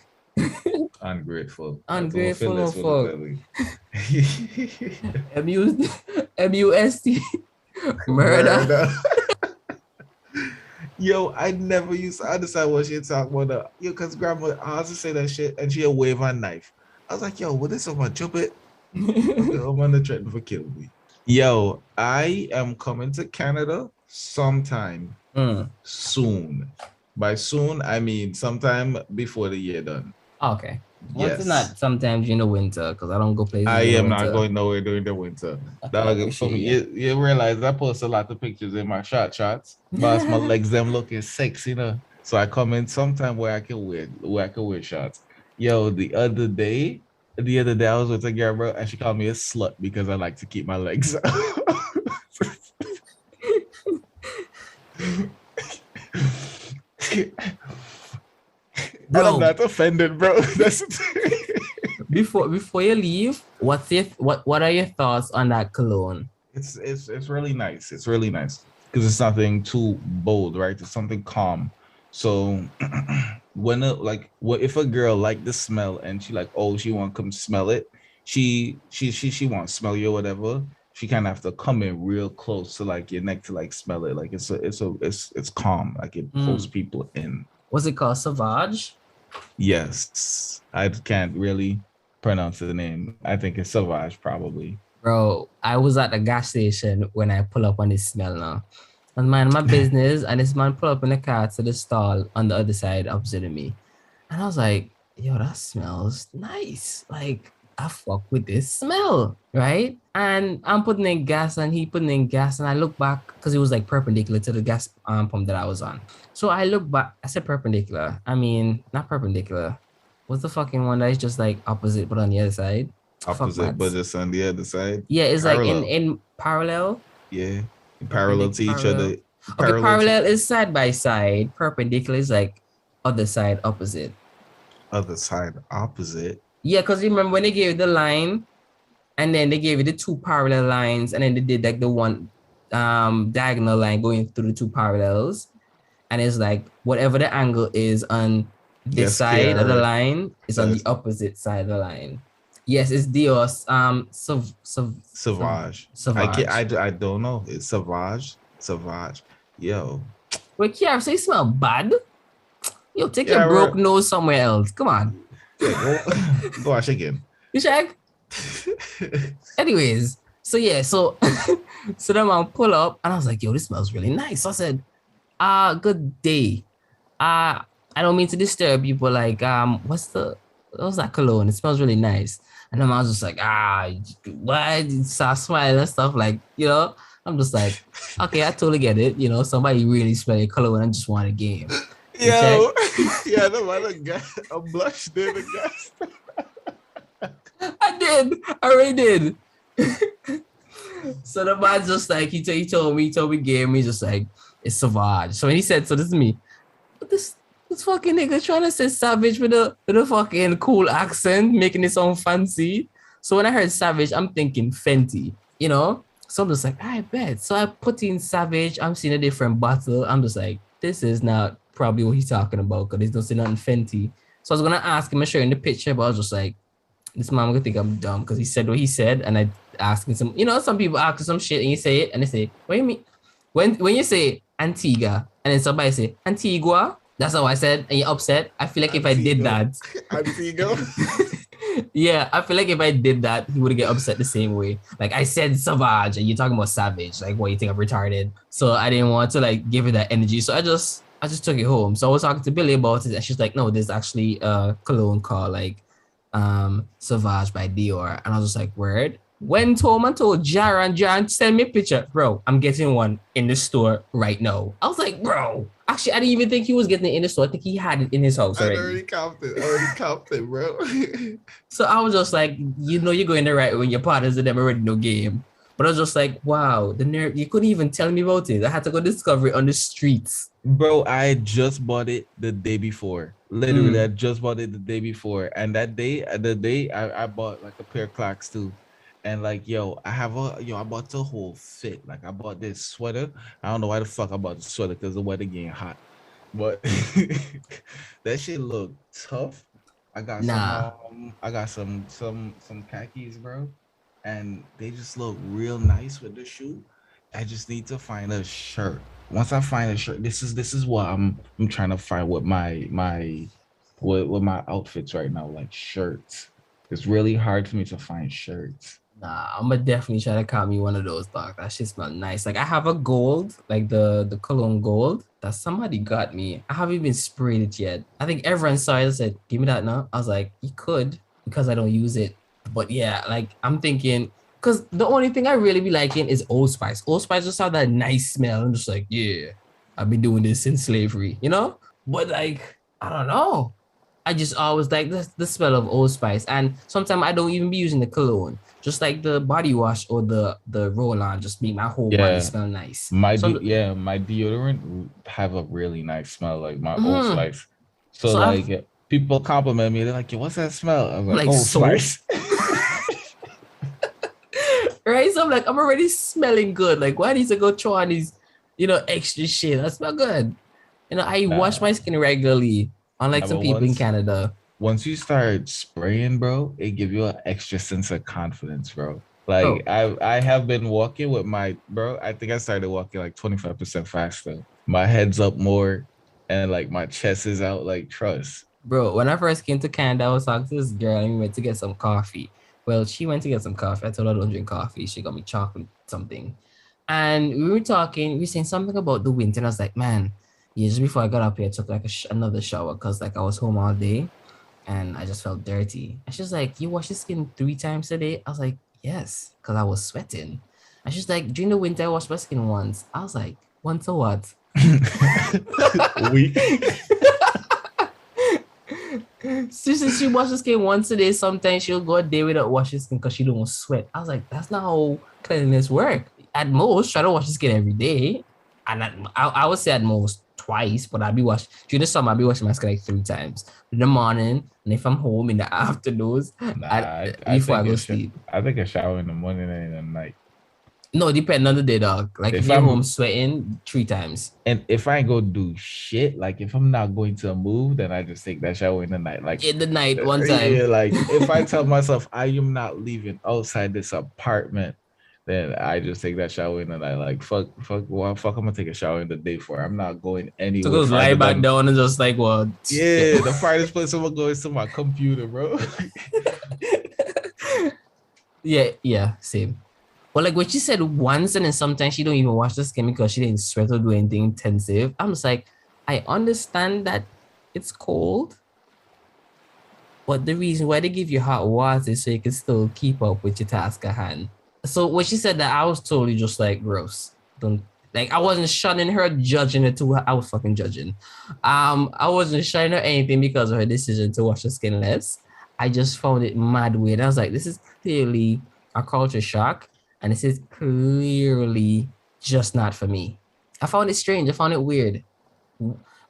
Ungrateful. That's all Ungrateful Phyllis will motherfucker. tell you. MUST murder. Yo, I never used to understand what she talk about. Yo, cause grandma always say that shit and she'll wave her knife. I was like, yo, what is someone jump it? Okay, I'm on the threaten for kill me. Yo, I am coming to Canada sometime soon. By soon, I mean sometime before the year done. Okay. Once Yes. not sometimes in the winter, because I don't go places. I in the am not winter. going nowhere during the winter. Okay, Dog, for appreciate me, you. you realize I post a lot of pictures in my shots, but my legs them looking sexy, you know. So I come in sometime where I can wear shots. Yo, the other day I was with a girl, bro, and she called me a slut because I like to keep my legs out. But I'm Bro, not offended, bro. That's before you leave, what are your thoughts on that cologne? it's really nice. It's really nice because it's nothing too bold, right? It's something calm. So when what if a girl like the smell and she like, oh, she want to come smell it, she want to smell you or whatever, she kind of have to come in real close to like your neck to like smell it. Like it's calm, like it pulls people in. What's it called? Sauvage? Yes, I can't really pronounce the name. I think it's Sauvage probably. Bro, I was at the gas station when I pull up on this smell now. I was minding my business, and this man pull up in the car to the stall on the other side opposite of me. And I was like, yo, that smells nice. Like, I fuck with this smell, right? And I'm putting in gas and he putting in gas, and I look back because it was like perpendicular to the gas pump that I was on. So I look back, I said perpendicular. I mean, not perpendicular. What's the fucking one that is just like opposite but on the other side? Opposite, but just on the other side. Yeah, it's Parallel. like in parallel. Yeah, parallel to each other. Okay, parallel is side by side. Perpendicular is like other side opposite. Other side opposite. Yeah, because remember when they gave the line, and then they gave you the two parallel lines, and then they did like the one diagonal line going through the two parallels, and it's like whatever the angle is on this side of the line is on the opposite side of the line. Yes, it's Dios. Sauvage. I don't know. It's Sauvage. Sauvage. Yo. Wait, Kiara, so you smell bad? Yo, take your broke nose somewhere else. Come on. Yeah, go wash again. You check? Anyways, so yeah, so the man pull up and I was like, yo, this smells really nice. So I said, good day. I don't mean to disturb you, but like, what's that cologne? It smells really nice. And the man was just like, what? So smiling and stuff, like, you know, I'm just like, okay, I totally get it. You know, somebody really smelling cologne and just want a game. Yo, yeah, the man gas. I'm blushed, dude. The gas. I already did. So the man just like he told me game. He's just like, it's Savage. So when he said, so this is me. This fucking nigga trying to say Savage with a fucking cool accent, making it sound fancy. So when I heard Savage, I'm thinking Fenty, you know? So I'm just like, I bet. So I put in Savage. I'm seeing a different bottle. I'm just like, this is not probably what he's talking about because he's not saying nothing Fenty. So I was gonna ask him to show him the picture, but I was just like, this man gonna think I'm dumb because he said what he said, and I asked him some, you know, some people ask some shit and you say it and they say, what do you mean? When you say Antigua and then somebody say Antigua, that's how I said, and you're upset. I feel like if I did that, Antigua. yeah, I feel like if I did that, he would get upset the same way. Like I said Savage and you're talking about Savage, like what, you think I'm retarded? So I didn't want to like give it that energy. So I just took it home. So I was talking to Billy about it and she's like, no, there's actually a cologne called like Sauvage by Dior. And I was just like, word. Went home and told Jaron, send me a picture. Bro, I'm getting one in the store right now. I was like, bro. Actually, I didn't even think he was getting it in the store. I think he had it in his house already. I already copped it, bro. So I was just like, you know, you're going the right when your partners and them already know game. But I was just like, wow, the nerve, you couldn't even tell me about it. I had to go discover it on the streets. Bro, I just bought it the day before. Literally, Mm. I just bought it the day before. And that day, the day I bought like a pair of Clarks too. And like, I bought the whole fit. Like I bought this sweater. I don't know why the fuck I bought the sweater because the weather getting hot. But that shit look tough. Nah. I got some khakis, bro. And they just look real nice with the shoe. I just need to find a shirt. Once I find a shirt, this is what I'm trying to find with with my outfits right now, like shirts. It's really hard for me to find shirts. Nah, I'm gonna definitely try to cop me one of those, dog. That shit smell nice. Like I have a gold, like the cologne gold that somebody got me. I haven't even sprayed it yet. I think everyone saw it and said, "Give me that now." I was like, "You could," because I don't use it. But yeah, like I'm thinking, because the only thing I really be liking is Old Spice. Old Spice just have that nice smell. I'm just like, yeah, I've been doing this since slavery, you know? But like, I don't know. I just always like the smell of Old Spice. And sometimes I don't even be using the cologne. Just like the body wash or the roll-on just make my whole body Yeah, smell nice. So my deodorant have a really nice smell, like my Old mhm. Spice. So So I've like people compliment me, they're like, "Yo, what's that smell?" I was like, like "Old soap. Spice." Right? So I'm like, I'm already smelling good. Like, why need to go throw on these, extra shit? I smell good. I wash my Nah, skin regularly, unlike nah, some but people in Canada. once you start spraying, bro, it give you an extra sense of confidence, bro. Like Bro, I have been walking with my bro. I think I started walking like 25% faster. My head's up more, and like my chest is out. Like trust. bro, when I first came to Canada, I was talking to this girl and we went to get some coffee. Well, she went to get some coffee. I told her I don't drink coffee. She got me chocolate something. And we were talking, we were saying something about the winter. And I was like, man, yeah, just before I got up here, I took like another shower because like I was home all day and I just felt dirty. And she's like, you wash your skin 3 times a day? I was like, yes, because I was sweating. And she's like, during the winter, I wash my skin once. I was like, once or what? We She washes skin once a day. Sometimes she'll go a day without washing skin because she don't sweat. I was like, that's not how cleanliness work. At most, try to wash your skin every day. And I would say at most twice, but I'll be washing during the summer, I'll be washing my skin like 3 times. In the morning, and if I'm home in the afternoons, nah. I before I think go a sleep. I think a shower in the morning and at night. No, depending on the day, dog. Like if If you're home I'm sweating 3 times. and if I ain't go do shit, like if I'm not going to move, then I just take that shower in the night. Like In the night, one yeah, time. like if I tell myself I am not leaving outside this apartment, then I just take that shower in the night. Like fuck, I'm gonna take a shower in the day for. I'm not going To anywhere go lie farther back than down and just like, what? yeah, the farthest place I'm gonna go is to my computer, bro. Yeah, same. But like what she said once, and then sometimes she don't even wash the skin because she didn't sweat or do anything intensive. I'm just like, I understand that it's cold, but the reason why they give you hot water is so you can still keep up with your task at hand. So when she said that, I was totally just like gross. Don't like I wasn't shunning her, judging her too. I was fucking judging. I wasn't shunning her anything because of her decision to wash her skin less. I just found it mad weird. I was like, this is clearly a culture shock, and this is clearly just not for me. I found it strange. I found it weird.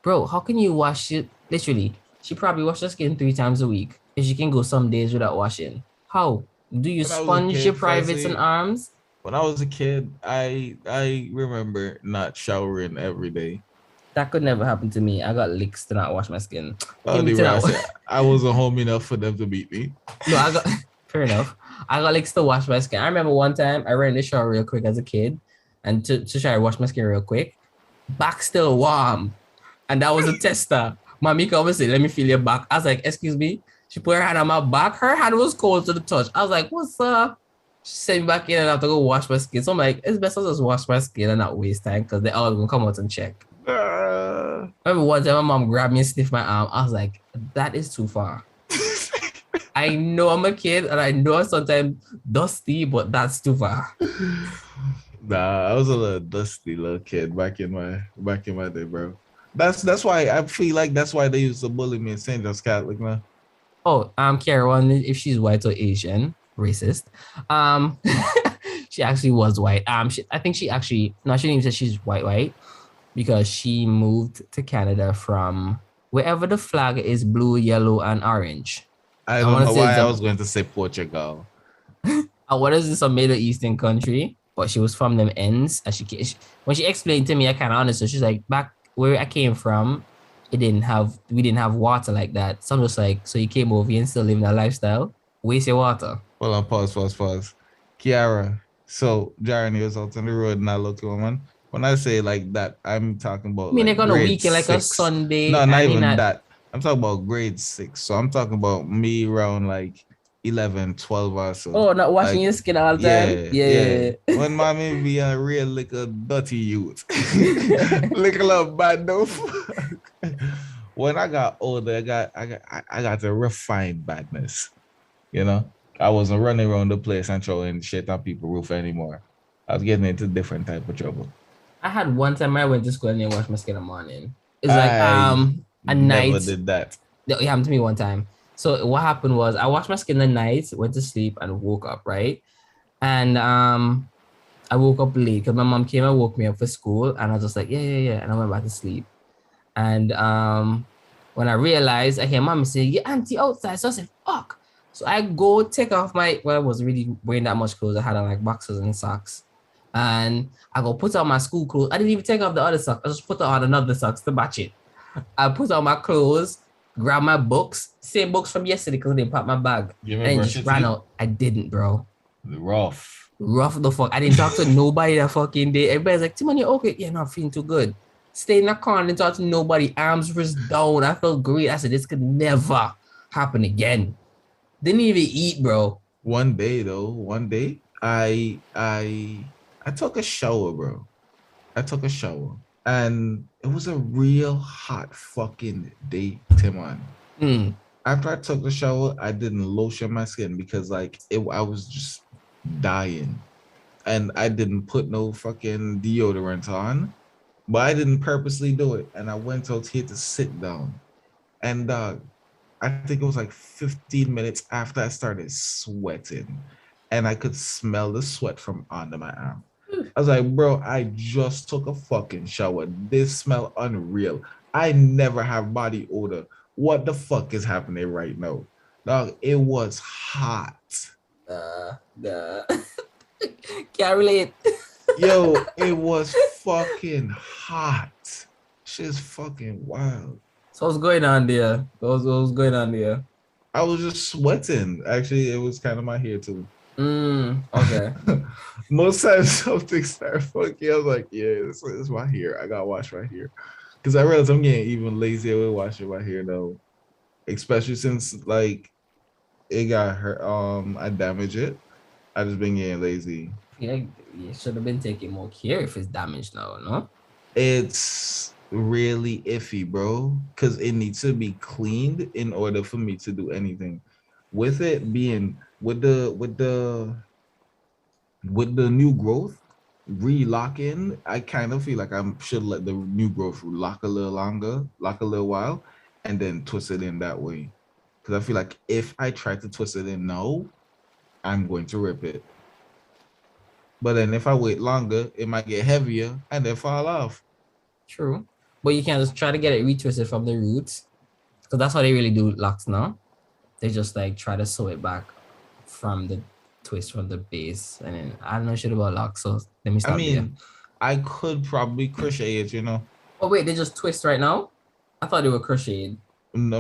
Bro, how can you wash it? Literally, she probably washes her skin 3 times a week. If she can go some days without washing. How? Do you When I was a sponge your kid, privates and Fuzzy, arms? when I was a kid, I remember not showering every day. That could never happen to me. I got licks to not wash my skin. Oh, Give me the to way I not. said I wasn't home enough for them to beat me. No, I got fair enough. I got licks to wash my skin. I remember one time I ran in the shower real quick as a kid, and to try to wash my skin real quick, back still warm, and that was a tester. Mommy come and say, "Let me feel your back." I was like, "Excuse me." She put her hand on my back. Her hand was cold to the touch. I was like, "What's up?" She sent me back in and I have to go wash my skin. So I'm like, it's best to just wash my skin and not waste time because they all gonna come out and check. Ah. I remember one time my mom grabbed me and sniffed my arm. I was like, that is too far. I know I'm a kid and I know I'm sometimes dusty, but that's too far. Nah, I was a little dusty little kid back in my day, bro. That's why I feel like that's why they used to bully me in St. John's Catholic, man. Oh, Karen, if she's white or Asian, racist, um, She actually was white. I think she actually no, she didn't even say she's white because she moved to Canada from wherever the flag is blue, yellow, and orange. I I don't want to know say why it's I was going to say Portugal. what is this, a Middle Eastern country? But she was from them ends, and when she explained to me, I kind of understood. She's like, back where I came from, we didn't have water like that. So I'm just like, so you came over here and still living that lifestyle? Waste your water. Hold on, pause. Kiara. So Jeremy was out on the road and I look woman. When I say like that, I'm talking I about mean, like like on a grade weekend, like a six. Sunday, No, not and in even that. that. I'm talking about grade six. So I'm talking about me around like 11, 12 or so. Oh, not washing Like, your skin all the time. yeah, yeah. Yeah. When mommy be a real little dirty youth. Little bad no fuck. When I got older, I got to refine badness. You know, I wasn't running around the place and throwing shit on people's roof anymore. I was getting into different type of trouble. I had one time I went to school and then washed my skin in the morning. It's like I a never night. did that. It happened to me one time. So what happened was I washed my skin the night, went to sleep, and woke up, right? And I woke up late because my mom came and woke me up for school, and I was just like, yeah. And I went back to sleep. And when I realized, I hear mom say, "Your auntie outside." So I said, "Fuck." So I go take off I wasn't really wearing that much clothes. I had on like boxers and socks. And I go put on my school clothes. I didn't even take off the other socks. I just put on another socks to match it. I put on my clothes, grab my books, same books from yesterday because they packed my bag. You ever And brush just your ran teeth? out. I didn't, bro. Rough. Rough the fuck. I didn't talk to nobody that fucking day. Everybody's like, Timon, you okay? Yeah, not feeling too good. Stay in the corner and talk to nobody. Arms was down. I felt great. I said, this could never happen again. Didn't even eat, bro. One day though, one day I took a shower, bro. I took a shower. And it was a real hot fucking day, Timon. Mm. After I took the shower, I didn't lotion my skin because I was just dying. And I didn't put no fucking deodorant on, but I didn't purposely do it. And I went out here to sit down. And I think it was like 15 minutes after I started sweating, and I could smell the sweat from under my arm. I was like, bro, I just took a fucking shower. This smell unreal. I never have body odor. What the fuck is happening right now? Dog, it was hot. Can't relate. Yo, it was fucking hot. Shit's fucking wild. So what's going on there? What's going on there? I was just sweating. Actually, it was kind of my hair too. Okay. Most times something start funky. I was like, yeah, this is my hair. I gotta wash my hair. Because I realized I'm getting even lazier with washing my hair now. Especially since like it got hurt. I damaged it. I just been getting lazy. Yeah, you should have been taking more care if it's damaged now, no? It's really iffy, bro. Cause it needs to be cleaned in order for me to do anything. With it being with the new growth relocking, I kind of feel like I should let the new growth lock a little longer, lock a little while, and then twist it in that way. Because I feel like if I try to twist it in now, I'm going to rip it. But then if I wait longer, it might get heavier and then fall off. True. But you can just try to get it retwisted from the roots. Because that's how they really do locks now. They just like try to sew it back from the twist from the base. And then I don't know shit about locks, so let me stop there. I could probably crochet it, you know. Oh wait, they just twist right now? I thought they were crocheted. No,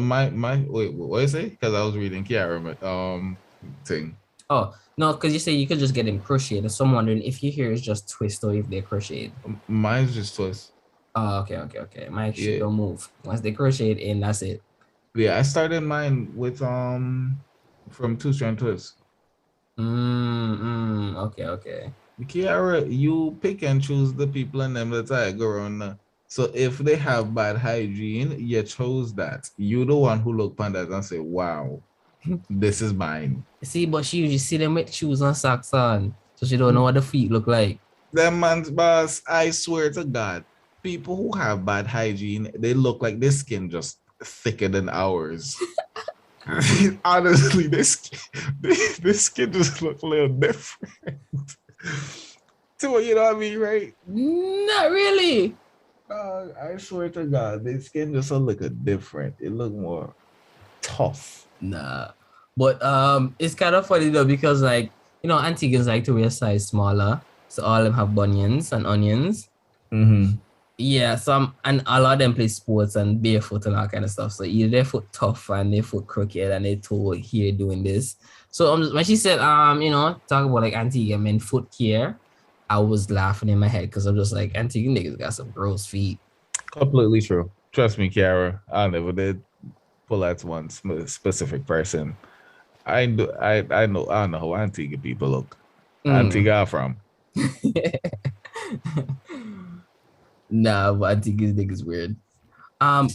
wait, what is it? Because I was reading Kiara thing. Oh no, because you say you could just get them crocheted. So I'm wondering if your hair is just twist or if they're crocheted. Mine's just twist. Oh, okay. My shit don't move. Once they crochet it in, that's it. Yeah, I started mine with from 2-strand twist. Okay. Kiara, you pick and choose the people and them that I go around. So if they have bad hygiene, you chose that. You the one who look on that and say, wow, this is mine. See, but she usually see them with shoes and socks on. So she don't know what the feet look like. Them man's boss, I swear to God, people who have bad hygiene, they look like their skin just thicker than ours. Honestly, this skin just look a little different. So you know what I mean, right? Not really. I swear to God, their skin just look different. It look more tough. Nah. But it's kind of funny though because like, Antiguans like to wear size smaller. So all of them have bunions and onions. Mm-hmm. Yeah, and a lot of them play sports and barefoot and all kind of stuff. So either their foot tough and their foot crooked and they toe here doing this. So when she said talk about like Antigua men foot care, I was laughing in my head because I'm just like Antigua niggas got some gross feet. Completely true. Trust me, Kiara. I never did pull out one specific person. I know. I know. I don't know how Antigua people look. Antigua from. Nah, but I think this nigga's weird.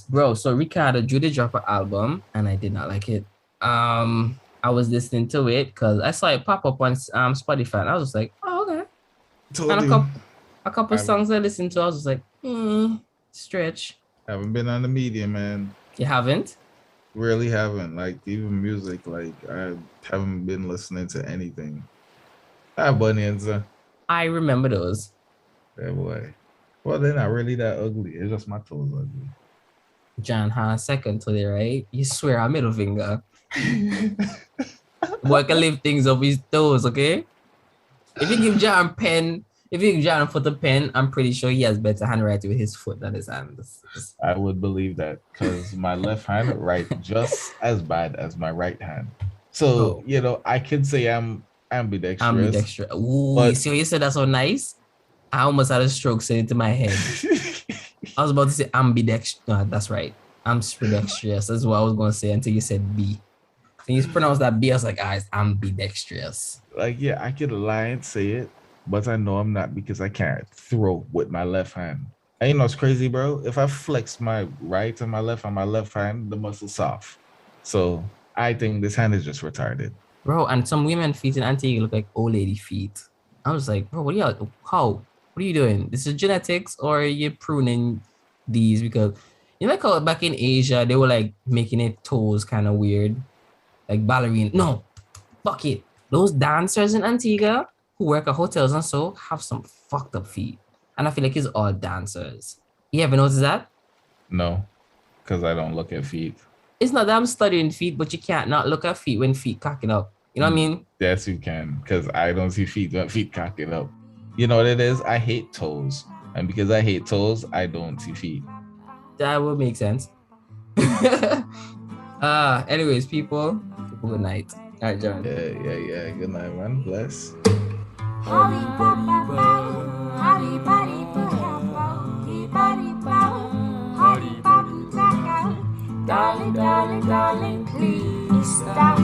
Bro, so Ricardo Judy dropped an album and I did not like it. I was listening to it because I saw it pop up on Spotify and I was just like, oh, okay. And a couple songs I listened to, I was just like, stretch. Haven't been on the media, man. You haven't? Really haven't. Like even music, like I haven't been listening to anything. I have bunions. I remember those. Yeah, boy. Well, they're not really that ugly. It's just my toes ugly. John has second to the right. You swear a middle finger. Boy can lift things up his toes, okay? If you give John a foot a pen, I'm pretty sure he has better handwriting with his foot than his hands. I would believe that because my left hand writes just as bad as my right hand. So, I can say I'm ambidextrous. Ambidextrous. Ooh, but... you see what you said? That's so nice. I almost had a stroke saying it to my head. I was about to say ambidextrous. No, that's right. Ambidextrous. That's what I was going to say until you said B. So you pronounced that B, I was like, it's ambidextrous. Like, yeah, I could lie and say it, but I know I'm not because I can't throw with my left hand. And you know what's crazy, bro? If I flex my right and my left on my left hand, the muscle's soft. So I think this hand is just retarded. Bro, and some women feet in Antigua look like old lady feet. I was like, bro, what are you doing? This is genetics or are you pruning these? Because like how back in Asia, they were like making it toes kind of weird. Like ballerina. No, fuck it. Those dancers in Antigua who work at hotels and so have some fucked up feet. And I feel like it's all dancers. You ever notice that? No, because I don't look at feet. It's not that I'm studying feet, but you can't not look at feet when feet cocking up. You know what I mean? Yes, you can, because I don't see feet when feet cocking up. You know what it is? I hate toes. And because I hate toes, I don't see feet. That would make sense. Anyways, people, good night. All right, John. Yeah. Good night, man. Bless. Darling, darling, darling, please stop.